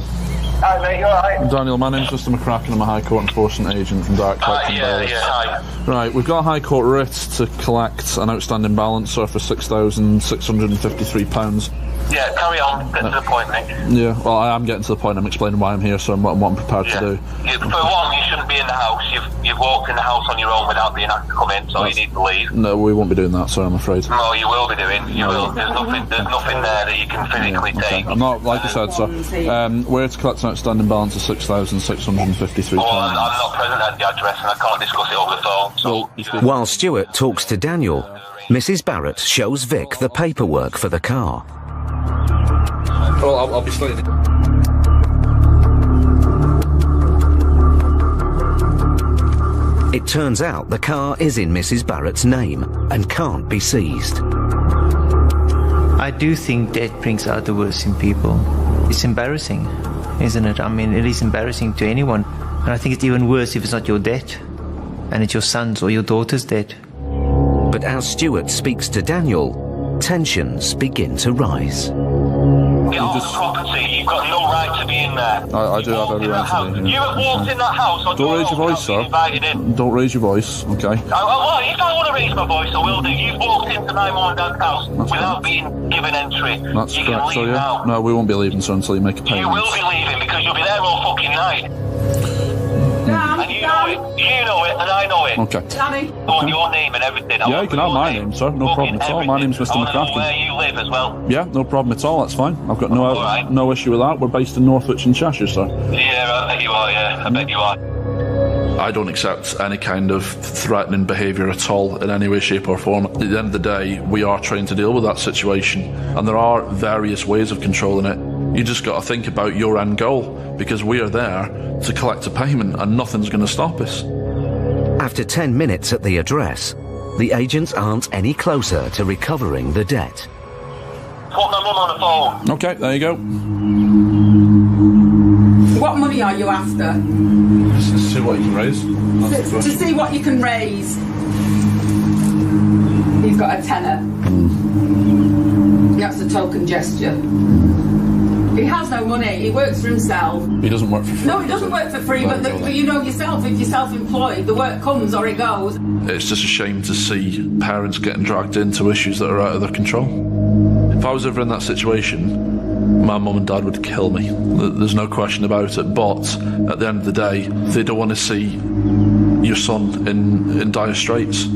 Hi mate, you alright? Daniel, my name's Mr. McCracken. I'm a High Court enforcement agent from Direct Collection Bailiffs. Hi. Right, we've got a High Court writ to collect an outstanding balance, sir, for £6,653. Yeah, carry on, get to the point, mate. Yeah, well, I am getting to the point. I'm explaining why I'm here, so what I'm prepared to do. For one, you shouldn't be in the house. You've walked in the house on your own without being asked to come in, so you need to leave. No, we won't be doing that, sir, I'm afraid. No, you will be doing. You will. There's nothing there that you can physically take. I'm not, like I said, sir, we're here to collect an outstanding balance of £6,653. Oh, I'm not present at the address and I can't discuss it over the phone, so... While Stuart talks to Daniel, Mrs. Barrett shows Vic the paperwork for the car. Well, I'll be staying. It turns out the car is in Mrs. Barrett's name and can't be seized. I do think that brings out the worst in people. It's embarrassing, isn't it? I mean, it is embarrassing to anyone. And I think it's even worse if it's not your debt, and it's your son's or your daughter's debt. But as Stuart speaks to Daniel, tensions begin to rise. Get off the property. You've got no right to be in there. I do have every right to be in You here. have walked in that house on Don't raise your voice, sir. invited in. Don't raise your voice, okay? If I want to raise my voice, I will do. You've walked into my mum and dad's house without being given entry. That's you correct, can so leave yeah. now. No, we won't be leaving, sir, until you make a You payment. will be leaving because you'll be there all fucking night. And you know it. You know it, and I know it. Okay. Danny. On your name and everything. Yeah, you can have my name, sir. No problem at all. My name's Mr. I want to know McCracken. where you live as well. Yeah, no problem at all. That's fine. I've got no issue with that. We're based in Northwich and Cheshire, sir. Yeah, I bet you are, yeah. I bet you are. I don't accept any kind of threatening behaviour at all in any way, shape or form. At the end of the day, we are trained to deal with that situation, and there are various ways of controlling it. You just got to think about your end goal, because we are there to collect a payment and nothing's going to stop us. After 10 minutes at the address, the agents aren't any closer to recovering the debt. Put my mum on the phone. Okay, there you go. What money are you after? To see what you can raise. To see what you can raise. He's got a tenner. That's a token gesture. He has no money. He works for himself. He doesn't work for free. No, he doesn't work for free, but you know yourself, if you're self-employed, the work comes or it goes. It's just a shame to see parents getting dragged into issues that are out of their control. If I was ever in that situation, my mum and dad would kill me. There's no question about it. But at the end of the day, they don't want to see your son in dire straits.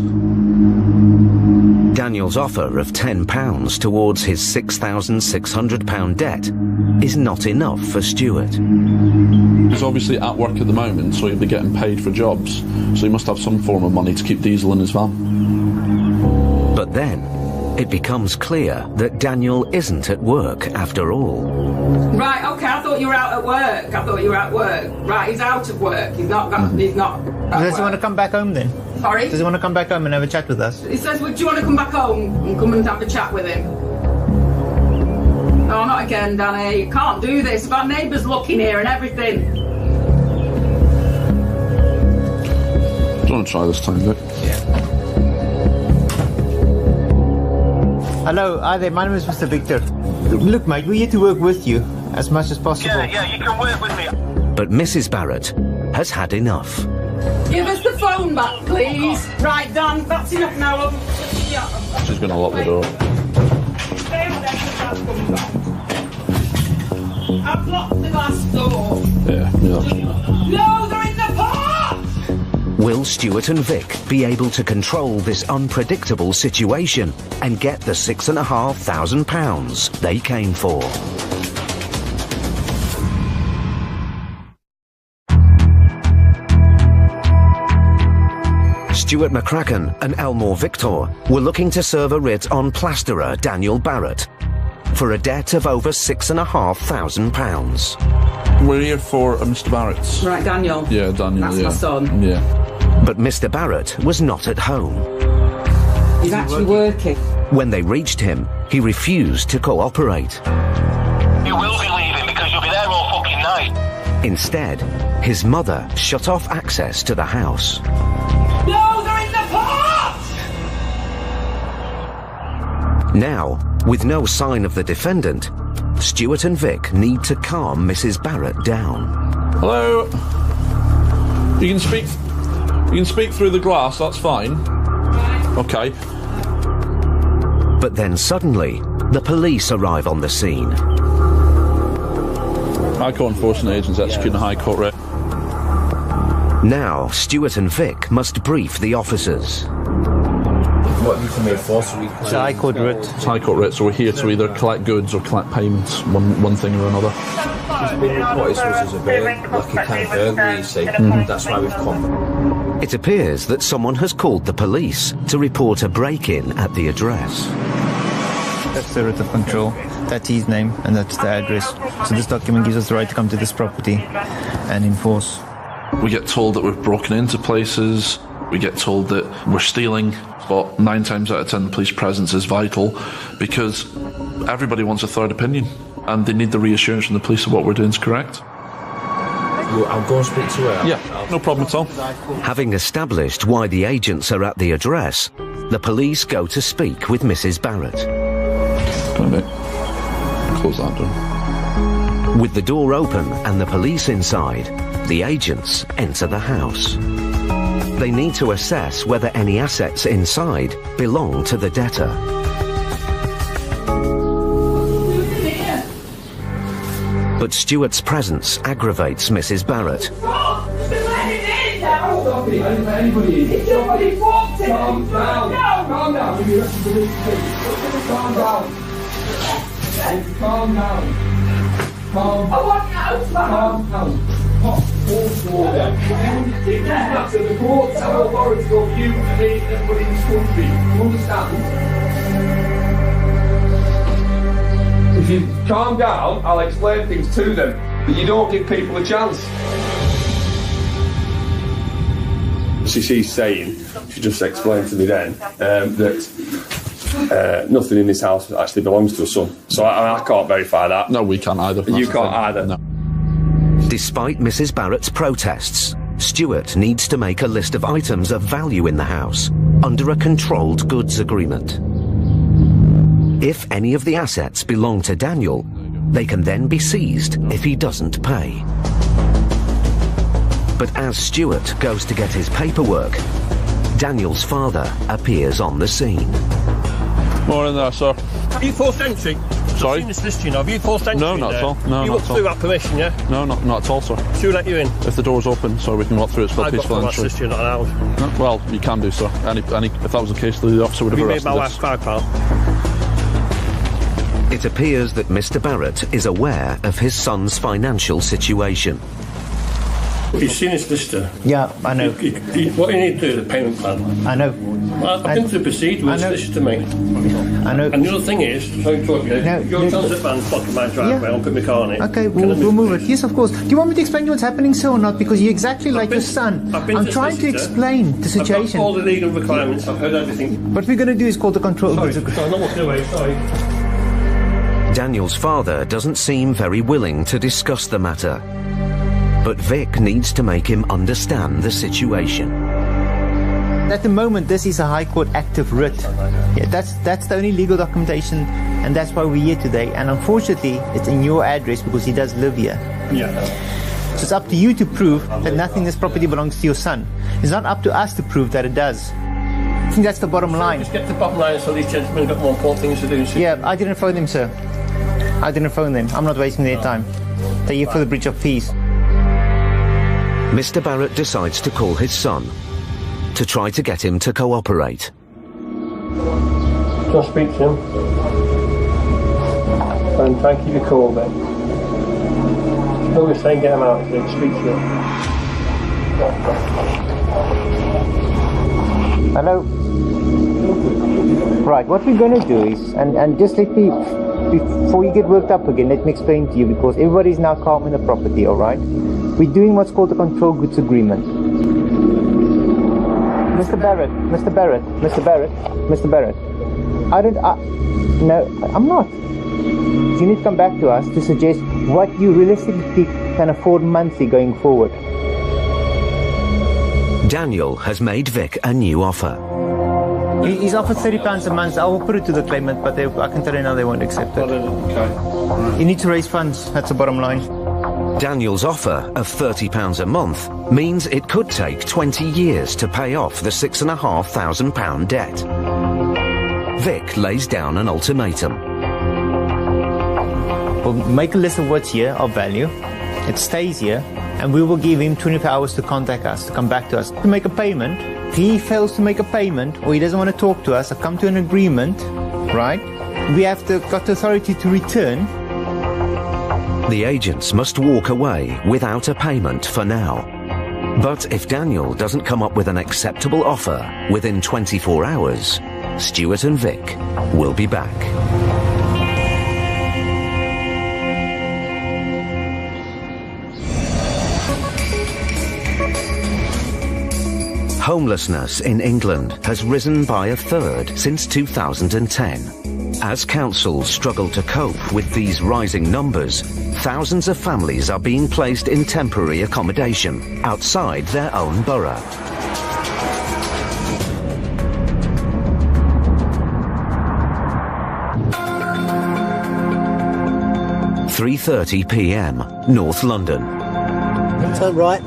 Daniel's offer of £10 towards his £6,600 debt is not enough for Stuart. He's obviously at work at the moment, so he'll be getting paid for jobs. So he must have some form of money to keep diesel in his van. But then, it becomes clear that Daniel isn't at work after all. Right, okay, I thought you were out at work. Right, he's out of work. He's not at Does he work. want to come back home then? Sorry? Does he want to come back home and have a chat with us? He says, well, do you want to come back home and come and have a chat with him? Oh, not again, Danny. You can't do this. We've got neighbours looking here and everything. Do you want to try this time, Vic? Hello, hi there, my name is Mr. Victor. Look, mate, we're here to work with you as much as possible. Yeah, you can work with me. But Mrs. Barrett has had enough. Give us the phone back, please. Right, Dan, that's enough now. She's going to lock the door. I've locked the glass door. Yeah. No, they're in the pot! Will Stuart and Vic be able to control this unpredictable situation and get the £6,500 they came for? Stuart McCracken and Elmore Victor were looking to serve a writ on plasterer Daniel Barrett for a debt of over £6,500. We're here for Mr. Barrett. Right, Daniel. Yeah, Daniel. That's my son. Yeah. But Mr. Barrett was not at home. He's actually working. When they reached him, he refused to cooperate. You will be leaving because you'll be there all fucking night. Instead, his mother shut off access to the house. No, they're in the pot! Now, with no sign of the defendant, Stuart and Vic need to calm Mrs. Barrett down. Hello? You can speak through the glass, that's fine. Okay. But then suddenly, the police arrive on the scene. High Court enforcement agents executing a High Court writ. Now, Stuart and Vic must brief the officers. What have you come here for? It's a High Court writ. It's High Court writ, so we're here to either collect goods or collect payments, one thing or another. It's been reported to us as a very lucky kind of burglary, you see. That's why we've come. It appears that someone has called the police to report a break-in at the address. That's the writ of control. That's his name and that's the address. So this document gives us the right to come to this property and enforce. We get told that we've broken into places, we get told that we're stealing, but 9 times out of 10 the police presence is vital because everybody wants a third opinion and they need the reassurance from the police that what we're doing is correct. I'll go and speak to her. Yeah, no problem at all. Having established why the agents are at the address, the police go to speak with Mrs. Barrett. Come a bit. Close that door. With the door open and the police inside, the agents enter the house. They need to assess whether any assets inside belong to the debtor. But Stuart's presence aggravates Mrs. Barrett. If you calm down, I'll explain things to them, but you don't give people a chance. She's saying, she just explained to me then, that nothing in this house actually belongs to her son. So I can't verify that. No, we can't either. You can't either. No. Despite Mrs. Barrett's protests, Stuart needs to make a list of items of value in the house under a controlled goods agreement. If any of the assets belong to Daniel, they can then be seized if he doesn't pay. But as Stuart goes to get his paperwork, Daniel's father appears on the scene. Morning there, sir. Have you forced entry? Sorry? I've seen this list, you know. Have you forced entry? No, not at all. No, you not walk at all. through that permission, yeah? No, not at all, sir. Should we let you in? If the door's open, so we can walk through, it's for I've got peaceful from that entry. list, you're not allowed. No, well, you can do, sir. If that was the case, the officer would have Have you arrested made my us. wife cry, pal? It appears that Mr. Barrett is aware of his son's financial situation. You've seen his lister. Yeah, I know. What you need to do is a payment plan. I know. I've been through the procedure with this lister, mate. I know. And the other thing is, sorry to talk to you, your transit van's blocking my driveway, I'll put my car on it. Okay, we'll move it. Yes, of course. Do you want me to explain what's happening, sir, or not? Because you're exactly like your son. I'm trying to explain the situation. I've got all the legal requirements, I've heard everything. What we're going to do is call the control. Sorry, I'm not walking away, sorry. Daniel's father doesn't seem very willing to discuss the matter. But Vic needs to make him understand the situation. At the moment, this is a High Court active writ. Yeah, that's the only legal documentation, and that's why we're here today. And unfortunately, it's in your address because he does live here. Yeah. So it's up to you to prove that nothing in this property belongs to your son. It's not up to us to prove that it does. I think that's the bottom line. Just get to the bottom line so these gentlemen have got more important things to do. Yeah, I didn't phone them, sir. I didn't phone them. I'm not wasting their time. They're here for the breach of peace. Mr. Barrett decides to call his son to try to get him to cooperate. Just speak to him. And thank you for the call, Ben. No, we're saying get him out, so speak to him. Hello? Right, what we're going to do is, and just let me, before you get worked up again, let me explain to you, because everybody's now calm in the property, alright? We're doing what's called a control goods agreement. Mr. Barrett, Mr. Barrett, Mr. Barrett, Mr. Barrett. No, I'm not. You need to come back to us to suggest what you realistically can afford monthly going forward. Daniel has made Vic a new offer. He's offered £30 a month. I will put it to the claimant, but I can tell you now they won't accept it. Okay. You need to raise funds. That's the bottom line. Daniel's offer of £30 a month means it could take 20 years to pay off the £6,500 debt. Vic lays down an ultimatum. We'll make a list of what's here of value. It stays here, and we will give him 24 hours to contact us, to come back to us, to make a payment. If he fails to make a payment, or he doesn't want to talk to us, or come to an agreement, right? We have got the authority to return. The agents must walk away without a payment for now. But if Daniel doesn't come up with an acceptable offer within 24 hours, Stuart and Vic will be back. Homelessness in England has risen by 1/3 since 2010. As councils struggle to cope with these rising numbers, thousands of families are being placed in temporary accommodation outside their own borough. 3:30 p.m, North London. Turn right.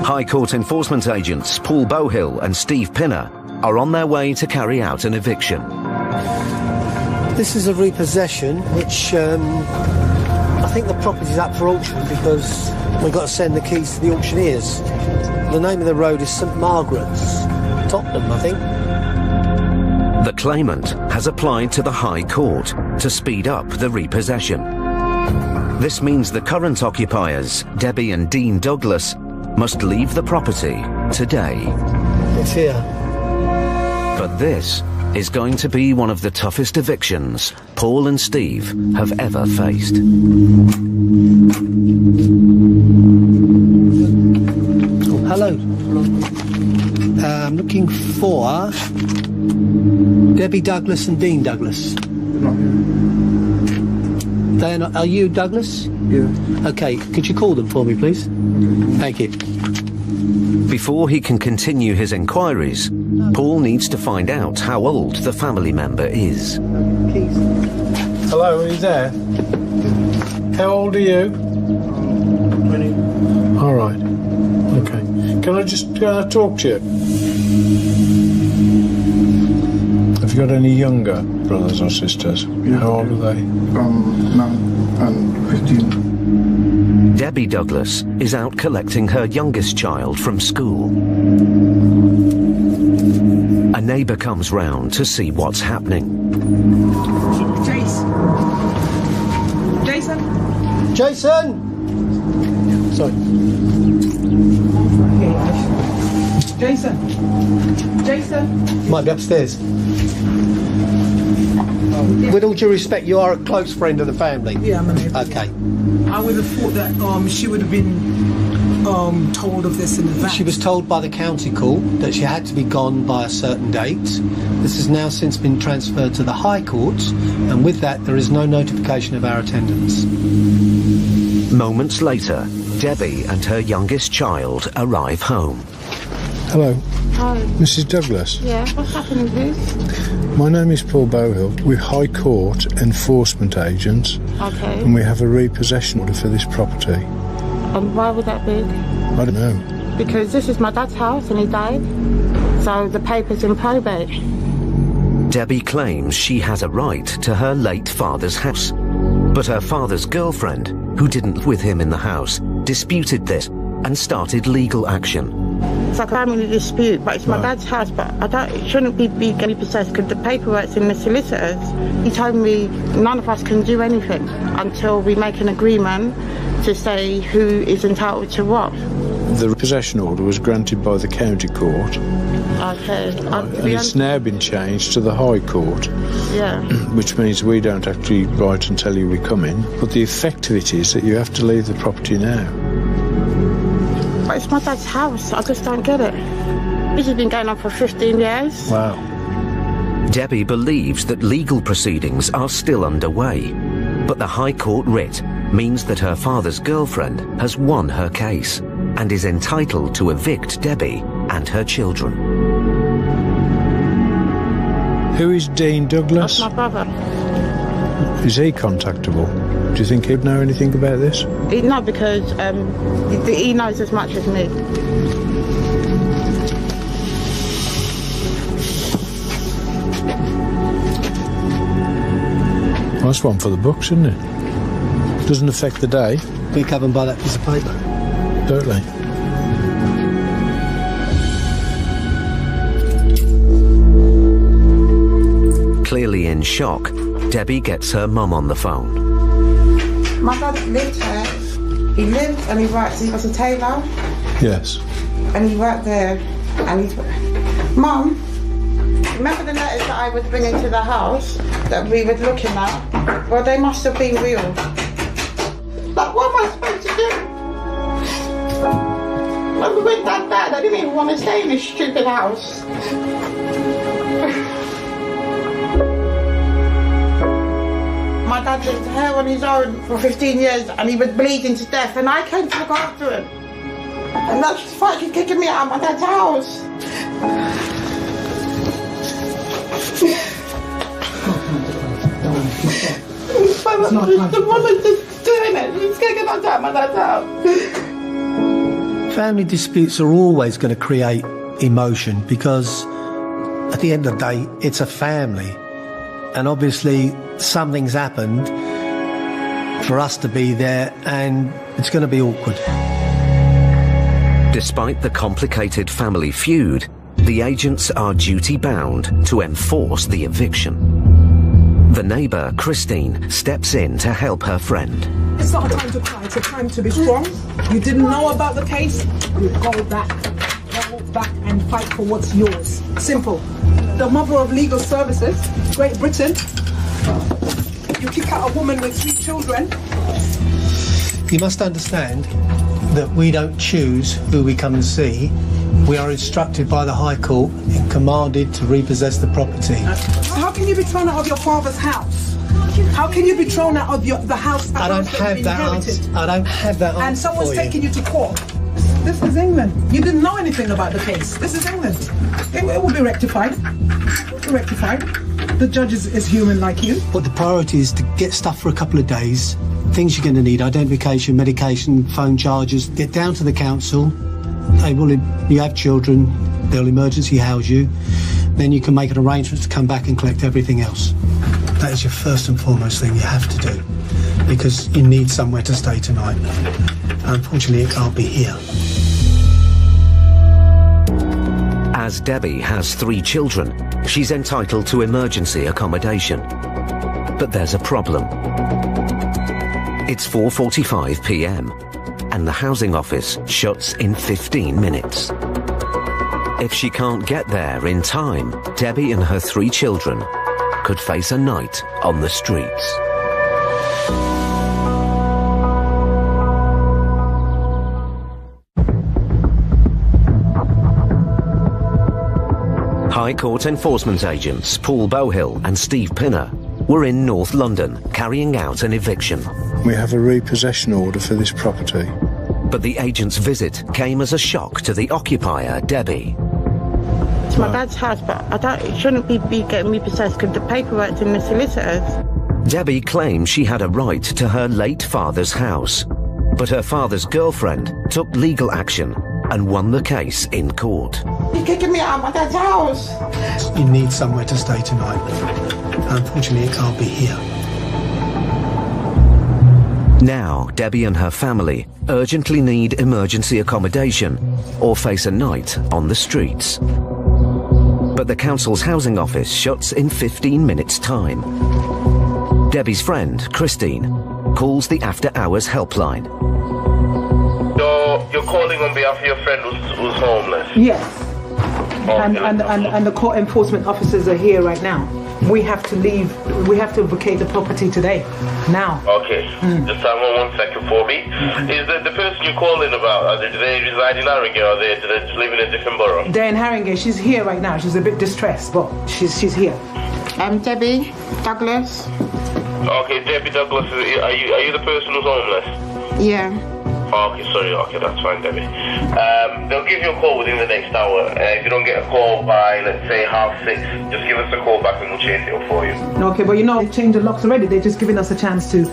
High Court enforcement agents Paul Bohill and Steve Pinner are on their way to carry out an eviction. This is a repossession, which I think the property's up for auction because we've got to send the keys to the auctioneers. The name of the road is St Margaret's, Tottenham, I think. The claimant has applied to the High Court to speed up the repossession. This means the current occupiers, Debbie and Dean Douglas, must leave the property today. It's here. But this is going to be one of the toughest evictions Paul and Steve have ever faced. Oh, hello. I'm looking for Debbie Douglas and Dean Douglas. They're not. Are you Douglas? Yeah. Okay, could you call them for me, please? Thank you. Before he can continue his inquiries, Paul needs to find out how old the family member is. Hello, are you there? How old are you? 20. All right. Okay. Can I just talk to you? Have you got any younger brothers or sisters? Yeah. How old are they? 9 and 15. Debbie Douglas is out collecting her youngest child from school. A neighbour comes round to see what's happening. Jason? Jason! Sorry. Jason? Might be upstairs. With all due respect, you are a close friend of the family. Yeah, I'm a neighbour. Okay. I would have thought that she would have been told of this in advance. She was told by the county court that she had to be gone by a certain date. This has now since been transferred to the High Court, and with that there is no notification of our attendance. Moments later, Debbie and her youngest child arrive home. Hello. Hi. Mrs. Douglas. Yeah, what's happening, please? My name is Paul Bohill. We're High Court enforcement agents. Okay. And we have a repossession order for this property. And why would that be? I don't know. Because this is my dad's house and he died. So the paper's in probate. Debbie claims she has a right to her late father's house. But her father's girlfriend, who didn't live with him in the house, disputed this and started legal action. It's like a family dispute, but it's my dad's house, but it shouldn't be getting possessed because the paperwork's in the solicitors. He told me none of us can do anything until we make an agreement to say who is entitled to what. The possession order was granted by the county court. Okay. And it's now been changed to the High Court. Yeah. Which means we don't actually write and tell you we come in, but the effect of it is that you have to leave the property now. But it's my dad's house. I just don't get it. This has been going on for 15 years. Wow. Debbie believes that legal proceedings are still underway, but the High Court writ means that her father's girlfriend has won her case and is entitled to evict Debbie and her children. Who is Dean Douglas? That's my brother. Is he contactable? Do you think he'd know anything about this? No, because he knows as much as me. Well, that's one for the books, isn't it? Doesn't affect the day. Be covered by that piece of paper. Totally. Clearly in shock, Debbie gets her mum on the phone. My dad lived here. He lived and he worked. He was a tailor. Yes. And he worked there. And he's... Mum, remember the letters that I was bringing to the house that we were looking at? Well, they must have been real. Like, what am I supposed to do? Like, we went that bad. I didn't even want to stay in this stupid house. My dad lived here on his own for 15 years and he was bleeding to death and I came to look after him. And that's fucking kicking me out of my dad's house. But The woman's just doing it. She's kicking my dad, my dad's out. Family disputes are always going to create emotion because at the end of the day, it's a family. And obviously, something's happened for us to be there, and it's going to be awkward. Despite the complicated family feud, the agents are duty-bound to enforce the eviction. The neighbour, Christine, steps in to help her friend. It's not a time to cry, it's a time to be strong. You didn't know about the case, you go back and fight for what's yours. Simple. The mother of legal services, Great Britain, you kick out a woman with 3 children. You must understand that we don't choose who we come and see. We are instructed by the High Court and commanded to repossess the property. How can you be thrown out of your father's house? How can you be thrown out of the house? I don't have that answer. I don't have that answer. And someone's for you. taking you to court. This is England. You didn't know anything about the case. This is England. It will be rectified. The judge is human like you. But the priority is to get stuff for a couple of days. Things you're going to need: identification, medication, phone charges. Get down to the council. You have children. They'll emergency house you. Then you can make an arrangement to come back and collect everything else. That is your first and foremost thing you have to do, because you need somewhere to stay tonight. Unfortunately, it can't be here. As Debbie has 3 children, she's entitled to emergency accommodation. But there's a problem. It's 4:45 p.m. and the housing office shuts in 15 minutes. If she can't get there in time, Debbie and her 3 children could face a night on the streets. High Court enforcement agents Paul Bowhill and Steve Pinner were in North London carrying out an eviction. We have a repossession order for this property. But the agent's visit came as a shock to the occupier, Debbie. It's my dad's house, but it shouldn't be getting repossessed because the paperwork's in the solicitors. Debbie claims she had a right to her late father's house, but her father's girlfriend took legal action and won the case in court. You're kicking me out of my dad's house. You need somewhere to stay tonight. Unfortunately, it can't be here. Now, Debbie and her family urgently need emergency accommodation or face a night on the streets. But the council's housing office shuts in 15 minutes' time. Debbie's friend, Christine, calls the after-hours helpline. So, you're calling on behalf of your friend who's homeless? Yes. And the court enforcement officers are here right now. We have to leave. We have to vacate the property today. Now. Okay. Just hang on 1 second for me. Is the person you're calling about, do they reside in Harringay or do they live in a different borough? They're in Harringay. She's here right now. She's a bit distressed, but she's here. Debbie Douglas. Okay, Debbie Douglas, are you the person who's homeless? Yeah. Okay, sorry, okay, that's fine, Debbie. They'll give you a call within the next hour. If you don't get a call by, let's say, 6:30, just give us a call back and we'll chase it up for you. Okay, but they've changed the locks already. They're just giving us a chance to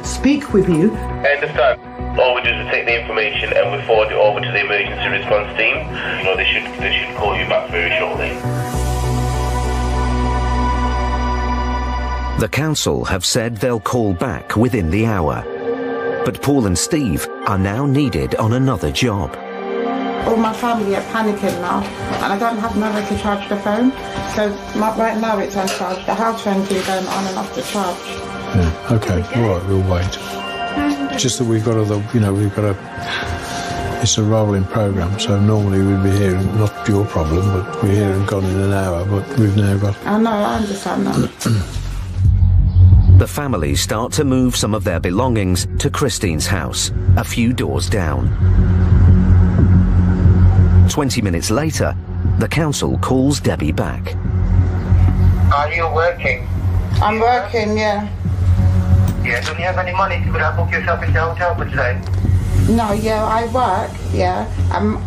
speak with you. I understand. All we do is we take the information and we forward it over to the emergency response team. They should call you back very shortly. The council have said they'll call back within the hour. But Paul and Steve are now needed on another job. All my family are panicking now, and I don't have nowhere to charge the phone. So right now it's on charge. The house phone's been going on and off the charge. Yeah, okay, all right, we'll wait. Just that we've got it's a rolling programme, so normally we'd be here, not your problem, but we're here and gone in an hour, but we've now got... I know, I understand that. The family start to move some of their belongings to Christine's house, a few doors down. 20 minutes later, the council calls Debbie back. Are you working? I'm working, yeah. Yeah, don't you have any money to book yourself into a hotel for today? No, yeah, I work, yeah.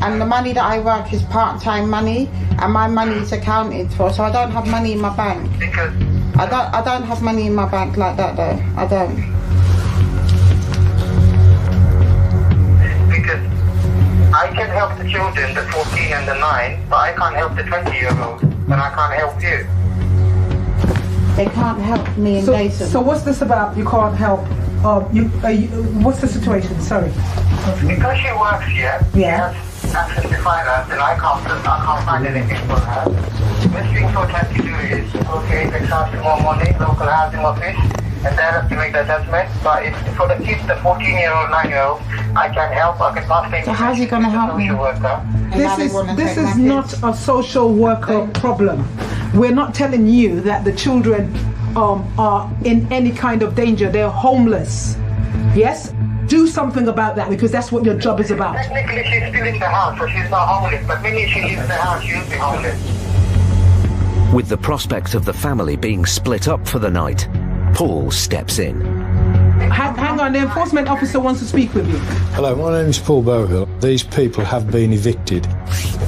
And the money that I work is part-time money, and my money is accounted for, so I don't have money in my bank. Because I don't have money in my bank like that though. I don't. Because I can help the children, the 14 and the 9, but I can't help the 20-year-old, and I can't help you. They can't help me in Dayton. So what's this about? You can't help. What's the situation? Sorry. Because she works here, she has access to finance, and I can't find anything for her. Best thing for her to do is, okay, let's ask for more money, local housing office, and they have to make the judgment. But if for the kids, the 14-year-old, 9-year-old, I can help. I can pass things. So how's he going to help me? This is not a social worker problem. We're not telling you that the children are in any kind of danger. They're homeless. Yes? Do something about that, because that's what your job is about. Technically, she's still in the house, so she's not homeless. But when she leaves the house, she'll be homeless. With the prospect of the family being split up for the night, Paul steps in. Hang on, the enforcement officer wants to speak with you. Hello, my name is Paul Bohill. These people have been evicted.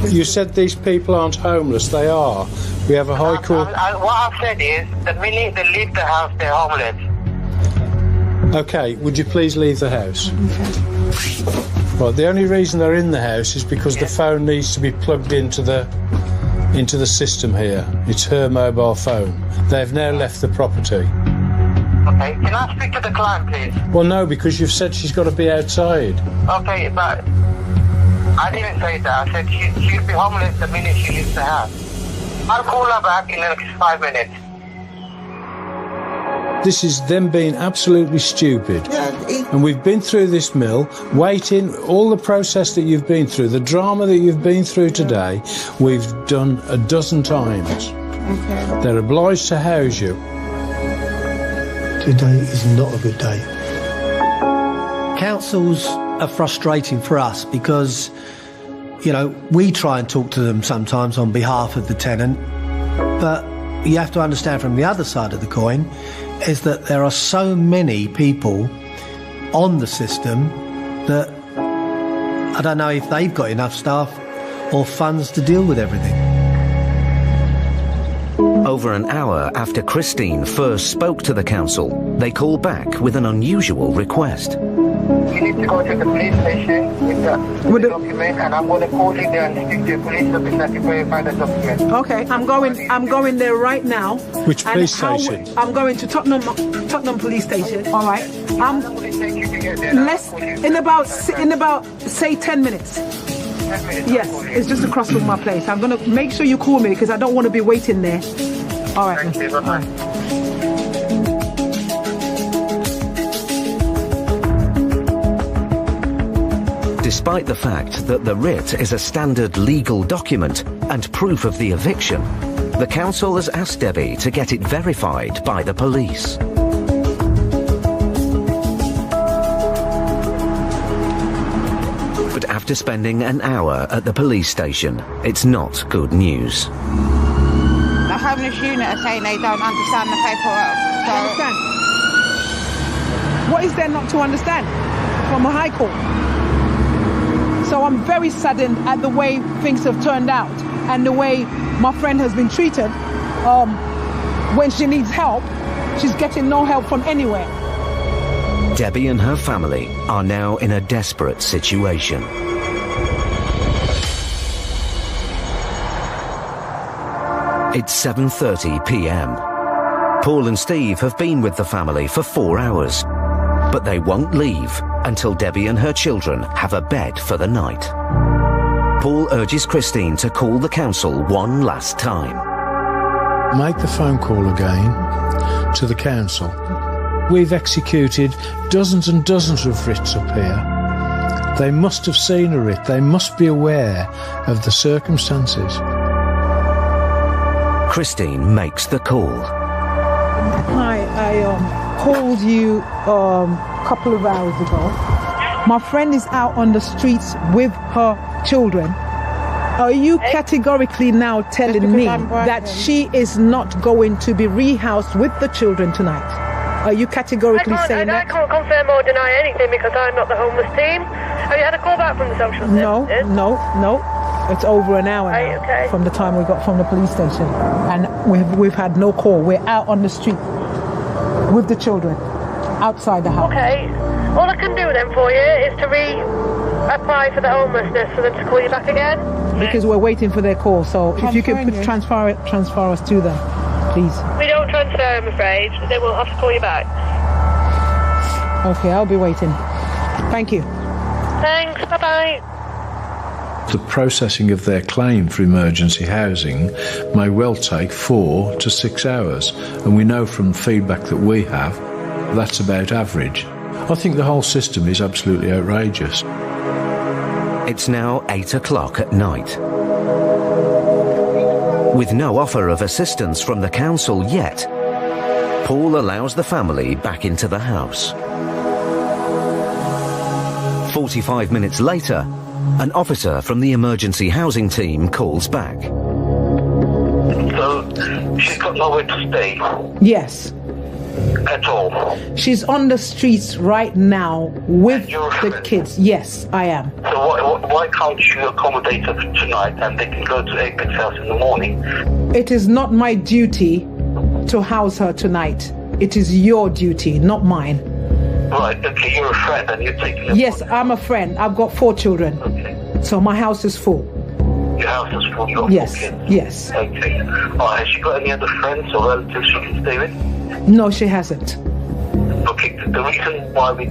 You said these people aren't homeless. They are. We have a high court... What I've said is, the minute they leave the house, they're homeless. OK, would you please leave the house? Right, the only reason they're in the house is because the phone needs to be plugged into the system here. It's her mobile phone. They've now left the property. Okay, can I speak to the client, please? Well, no, because you've said she's got to be outside. Okay, but I didn't say that. I said she'll be homeless the minute she leaves the house. I'll call her back in the next 5 minutes. This is them being absolutely stupid. And we've been through this mill, waiting, all the process that you've been through, the drama that you've been through today, we've done a dozen times. Okay. They're obliged to house you. Today is not a good day. Councils are frustrating for us because, you know, we try and talk to them sometimes on behalf of the tenant, but you have to understand from the other side of the coin is that there are so many people on the system that I don't know if they've got enough staff or funds to deal with everything. Over an hour after Christine first spoke to the council, they call back with an unusual request. You need to go to the police station with the document, and I'm going to call you there and speak to the police officer to verify the document. Okay, I'm going there right now. Which police station? I'm going to Tottenham Police Station. All right. In about say 10 minutes. 10 minutes. Yes, it's just across from my place. I'm going to make sure you call me because I don't want to be waiting there. All right. Thank you. Bye-bye. Despite the fact that the writ is a standard legal document and proof of the eviction, the council has asked Debbie to get it verified by the police. But after spending an hour at the police station, it's not good news. The homeless unit are saying they don't understand the paperwork. Understand? What is there not to understand from a high court? So I'm very saddened at the way things have turned out and the way my friend has been treated. When she needs help, she's getting no help from anywhere. Debbie and her family are now in a desperate situation. It's 7:30 p.m. Paul and Steve have been with the family for 4 hours, but they won't leave until Debbie and her children have a bed for the night. Paul urges Christine to call the council one last time. Make the phone call again to the council. We've executed dozens and dozens of writs up here. They must have seen a writ. They must be aware of the circumstances. Christine makes the call. Hi, I called you a couple of hours ago. My friend is out on the streets with her children. Are you categorically now telling me that she is not going to be rehoused with the children tonight? Are you categorically saying that? I can't confirm or deny anything because I'm not the homeless team. Have you had a call back from the social services? No. It's over an hour now from the time we got from the police station, and we've had no call. We're out on the street with the children outside the house. Okay. All I can do then for you is to apply for the homelessness for them to call you back again. Because we're waiting for their call, so if you could transfer us to them, please. We don't transfer, I'm afraid. They will have to call you back. Okay, I'll be waiting. Thank you. Thanks, bye-bye. The processing of their claim for emergency housing may well take 4 to 6 hours, and we know from feedback that we have that's about average. I think the whole system is absolutely outrageous. It's now 8 o'clock at night. With no offer of assistance from the council yet, Paul allows the family back into the house. 45 minutes later, an officer from the emergency housing team calls back. So, she's got nowhere to stay? Yes. At all? She's on the streets right now with the kids. Yes, I am. So why can't you accommodate her tonight and they can go to Apex House in the morning? It is not my duty to house her tonight. It is your duty, not mine. Right, okay, you're a friend and you're taking her. Yes, I'm a friend. I've got 4 children. Okay. So my house is full. Your house is full, you got 4 kids? Yes. Okay. Has she got any other friends or relatives she can stay with? No, she hasn't. Okay, the reason why we're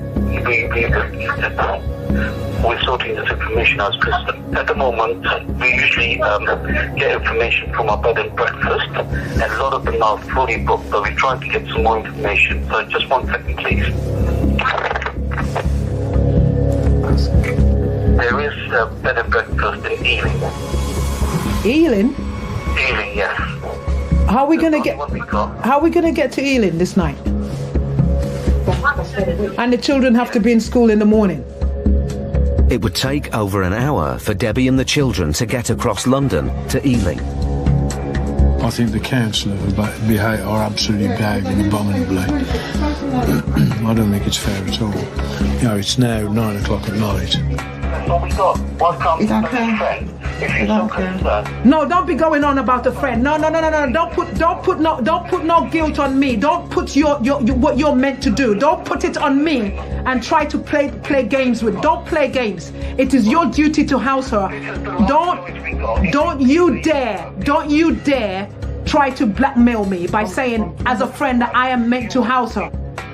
sorting this information out is because at the moment we usually get information from our bed and breakfast, and a lot of them are fully booked, but we're trying to get some more information. So just 1 second, please. There is a bed and breakfast in Ealing. Ealing? Ealing, yes. How are we gonna get to Ealing this night? And the children have to be in school in the morning. It would take over an hour for Debbie and the children to get across London to Ealing. I think the council are absolutely behaving abominably. I don't think it's fair at all. You know, it's now 9 o'clock at night. That's all we got. Why can't we have a friend? If you're so concerned. No, don't be going on about a friend. No. Don't put no guilt on me. Don't put your what you're meant to do. Don't put it on me and try to play games with. Don't play games. It is your duty to house her. Don't you dare try to blackmail me by saying as a friend that I am meant to house her.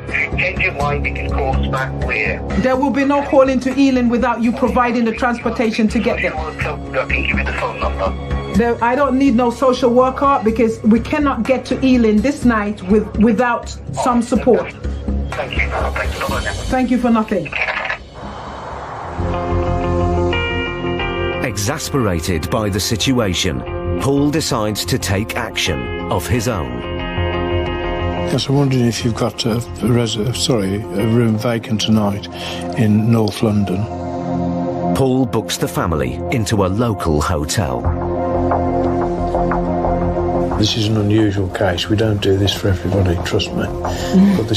Change your mind, you can call us back where? There will be no call into Ealing without you providing the transportation to get there. I can give you the phone number. I don't need no social worker because we cannot get to Ealing this night without some support. Thank you. Thank you for nothing. Exasperated by the situation, Paul decides to take action of his own. Yes, I'm wondering if you've got a room vacant tonight in North London. Paul books the family into a local hotel. This is an unusual case. We don't do this for everybody, trust me. But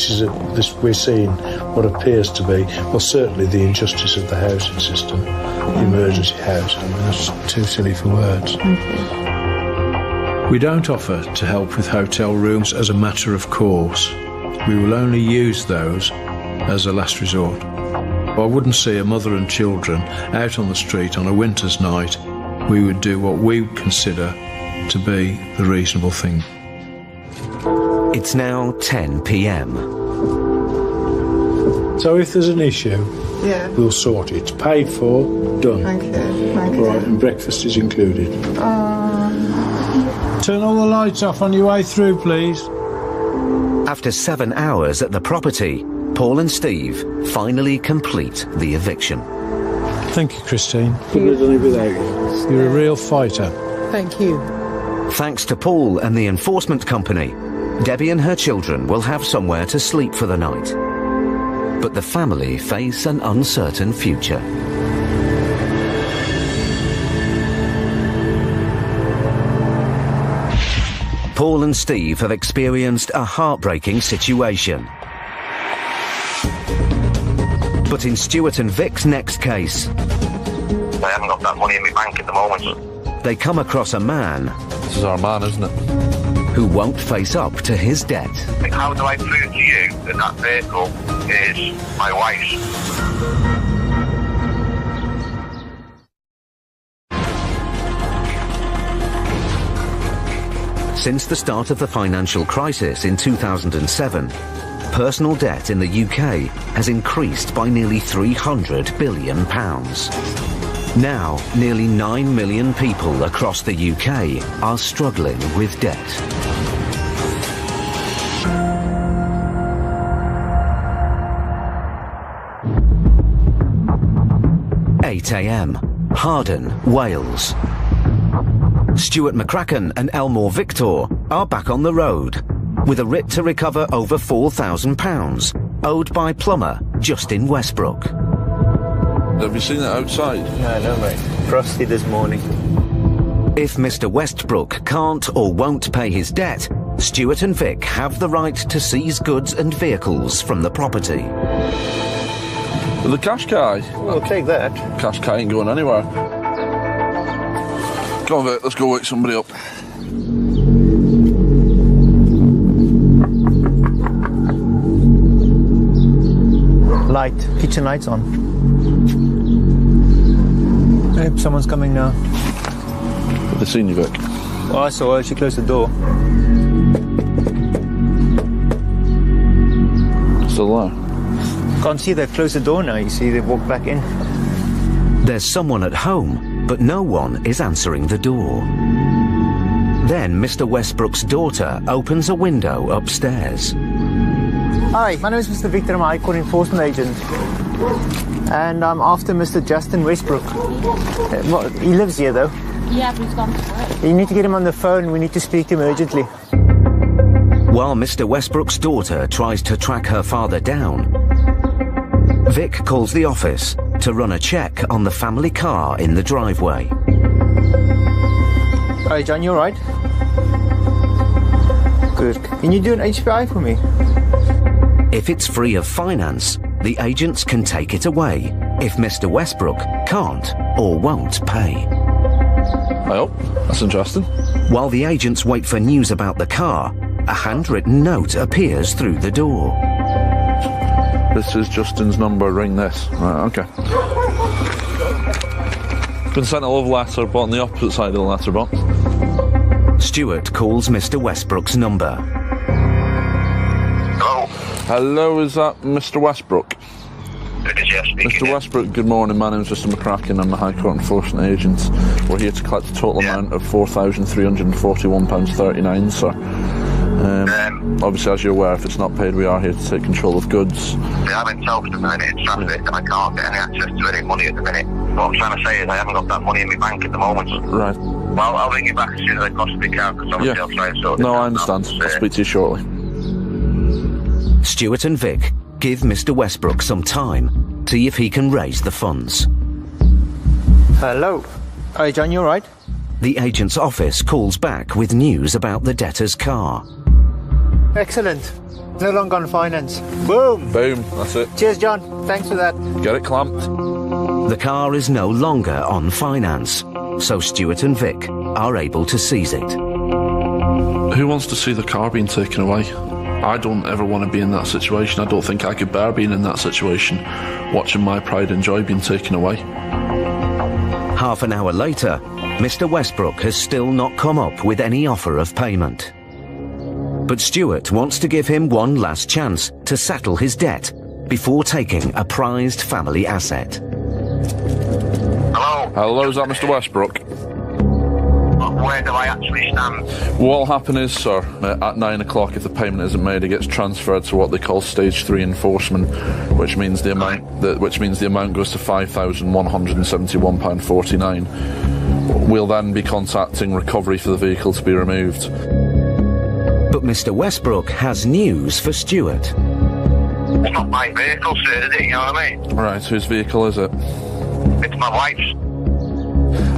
we're seeing what appears to be, well, certainly the injustice of the housing system, the emergency housing. I mean, that's too silly for words. We don't offer to help with hotel rooms as a matter of course. We will only use those as a last resort. I wouldn't see a mother and children out on the street on a winter's night. We would do what we consider to be the reasonable thing. It's now 10 p.m. So if there's an issue, we'll sort it. It's paid for, done. Thank you. All right, and breakfast is included. Turn all the lights off on your way through, please. After 7 hours at the property, Paul and Steve finally complete the eviction. Thank you, Christine. Couldn't have done it without you. You're a real fighter. Thank you. Thanks to Paul and the enforcement company, Debbie and her children will have somewhere to sleep for the night. But the family face an uncertain future. Paul and Steve have experienced a heartbreaking situation. But in Stuart and Vic's next case, I haven't got that money in my bank at the moment. They come across a man. This is our man, isn't it? Who won't face up to his debt. How do I prove to you that that vehicle is my wife's? Since the start of the financial crisis in 2007, personal debt in the UK has increased by nearly £300 billion. Now, nearly 9 million people across the UK are struggling with debt. (8 a.m. Harden, Wales. Stuart McCracken and Elmore Victor are back on the road with a writ to recover over £4,000 owed by plumber Justin Westbrook. Have you seen it outside? No, no, mate. Frosty this morning. If Mr. Westbrook can't or won't pay his debt, Stuart and Vic have the right to seize goods and vehicles from the property. The cash guy. We'll take that. Cash guy ain't going anywhere. Go on, Vic, let's go wake somebody up. Light. Kitchen lights on. Hey, someone's coming now. Have they seen you, Vic? Oh, I saw her. She closed the door. Still there? Can't see. They've closed the door now. You see, they've walked back in. There's someone at home, but no one is answering the door. Then Mr. Westbrook's daughter opens a window upstairs. Hi, my name is Mr. Victor. I'm a High Court enforcement agent. And I'm after Mr. Justin Westbrook. Well, he lives here, though. Yeah, but he's gone to work. You need to get him on the phone. We need to speak to him urgently. While Mr. Westbrook's daughter tries to track her father down, Vic calls the office to run a check on the family car in the driveway. Hi, John, you all right? Good. Can you do an HPI for me? If it's free of finance, the agents can take it away if Mr. Westbrook can't or won't pay. Oh, that's interesting. While the agents wait for news about the car, a handwritten note appears through the door. This is Justin's number, ring this. Right, okay. Been sent a love letter, but on the opposite side of the letterbox. Stuart calls Mr. Westbrook's number. Hello? Hello, is that Mr. Westbrook? It is, yes, speaking. Mr. Westbrook, good morning. My name's Mr. McCracken. I'm the High Court enforcement agent. We're here to collect a total amount of £4,341.39, sir. Obviously, as you're aware, if it's not paid, we are here to take control of goods. I'm in Telford at the minute in traffic and I can't get any access to any money at the minute. What I'm trying to say is I haven't got that money in my bank at the moment. Right. Well, I'll ring you back as soon as I possibly can, because obviously I'll try and sort it out. No, I understand. I'll speak to you shortly. Stuart and Vic give Mr. Westbrook some time to see if he can raise the funds. Hello. Hi, John, you all right? The agent's office calls back with news about the debtor's car. Excellent. No longer on finance. Boom! Boom, that's it. Cheers, John. Thanks for that. Get it clamped. The car is no longer on finance, so Stuart and Vic are able to seize it. Who wants to see the car being taken away? I don't ever want to be in that situation. I don't think I could bear being in that situation, watching my pride and joy being taken away. Half an hour later, Mr. Westbrook has still not come up with any offer of payment. But Stuart wants to give him one last chance to settle his debt before taking a prized family asset. Hello? Hello, is that Mr. Westbrook? Where do I actually stand? What'll happen is, sir, at 9 o'clock, if the payment isn't made, it gets transferred to what they call Stage 3 enforcement, which means the amount goes to £5,171.49. We'll then be contacting recovery for the vehicle to be removed. But Mr. Westbrook has news for Stuart. It's not my vehicle, sir, is it? You know what I mean? Right, whose vehicle is it? It's my wife's.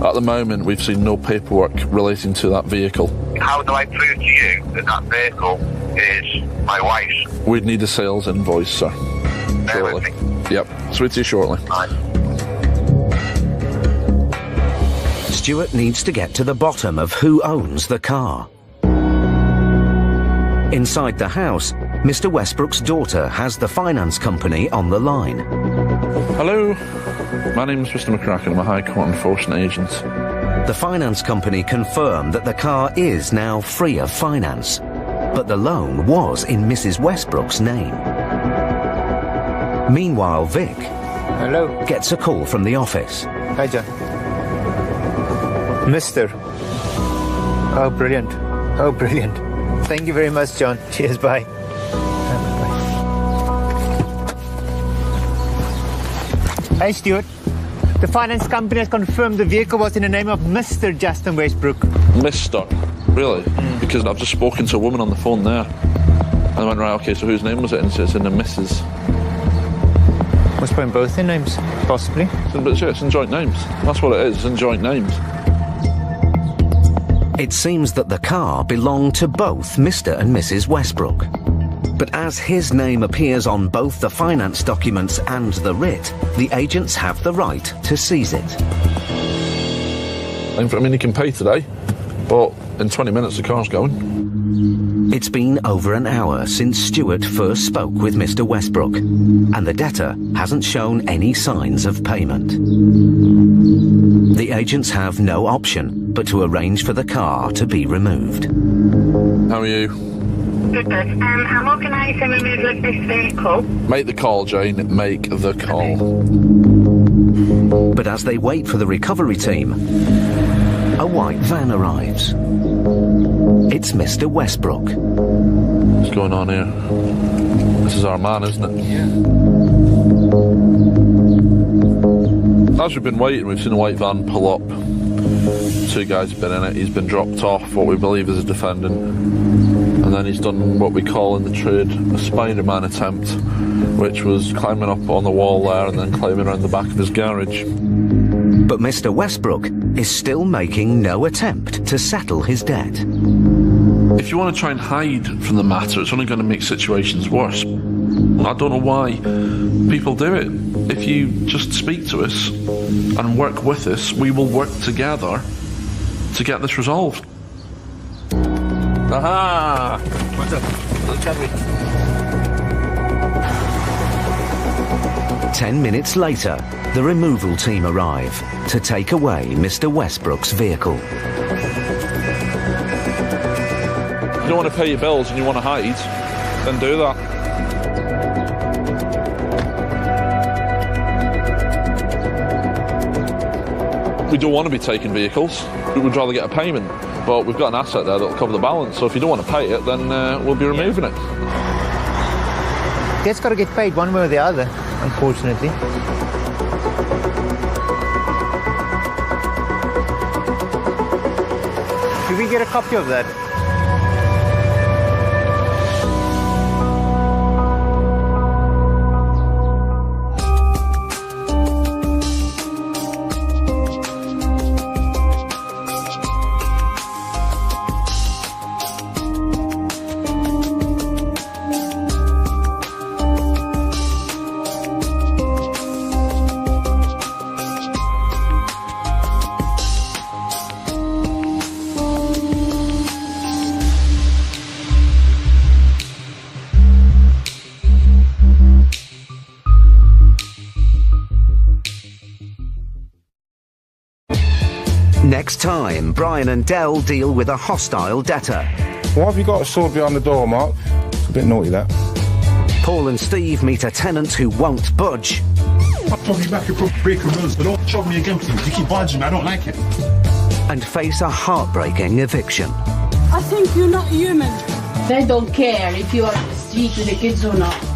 At the moment, we've seen no paperwork relating to that vehicle. How do I prove to you that that vehicle is my wife's? We'd need a sales invoice, sir. Bear with me. Yep, speak to you shortly. Right. Stuart needs to get to the bottom of who owns the car. Inside the house, Mr. Westbrook's daughter has the finance company on the line. Hello, my name's Mr. McCracken. I'm a High Court enforcement agent. The finance company confirmed that the car is now free of finance, but the loan was in Mrs. Westbrook's name. Meanwhile, Vic gets a call from the office. Hi, John. Mister. Oh, brilliant. Oh, brilliant. Thank you very much, John. Cheers, bye. Hey, Stuart. The finance company has confirmed the vehicle was in the name of Mr. Justin Westbrook. Mr. Really? Because I've just spoken to a woman on the phone there. And I went, right, okay, so whose name was it? And it's in the Mrs. Must put in both their names, possibly. But yeah, it's in joint names. That's what it is, it's in joint names. It seems that the car belonged to both Mr. and Mrs. Westbrook. But as his name appears on both the finance documents and the writ, the agents have the right to seize it. I mean, you can pay today, but in 20 minutes the car's going. It's been over an hour since Stuart first spoke with Mr. Westbrook, and the debtor hasn't shown any signs of payment. The agents have no option but to arrange for the car to be removed. How are you? Good. I'm organising removal of this vehicle. Make the call, Jane. Make the call. But as they wait for the recovery team, a white van arrives. It's Mr. Westbrook. What's going on here? This is our man, isn't it? Yeah. As we've been waiting, we've seen a white van pull up. Two guys have been in it. He's been dropped off, what we believe is a defendant. And then he's done what we call in the trade a Spider-Man attempt, which was climbing up on the wall there and then climbing around the back of his garage. But Mr. Westbrook is still making no attempt to settle his debt. If you want to try and hide from the matter, it's only going to make situations worse. I don't know why people do it. If you just speak to us and work with us, we will work together to get this resolved. Aha! What's up? Let's have it. 10 minutes later, the removal team arrive to take away Mr. Westbrook's vehicle. If you don't want to pay your bills and you want to hide, then do that. We don't want to be taking vehicles. We would rather get a payment. But we've got an asset there that'll cover the balance, so if you don't want to pay it, then we'll be removing it. It's got to get paid one way or the other, unfortunately. Can we get a copy of that? Next time, Brian and Dell deal with a hostile debtor. Why have you got a sword behind the door, Mark? It's a bit naughty, that. Paul and Steve meet a tenant who won't budge. I'll probably back you for breaking rules, but don't shove me again, please. You keep budging me, I don't like it. And face a heartbreaking eviction. I think you're not human. They don't care if you are on the street with the kids or not.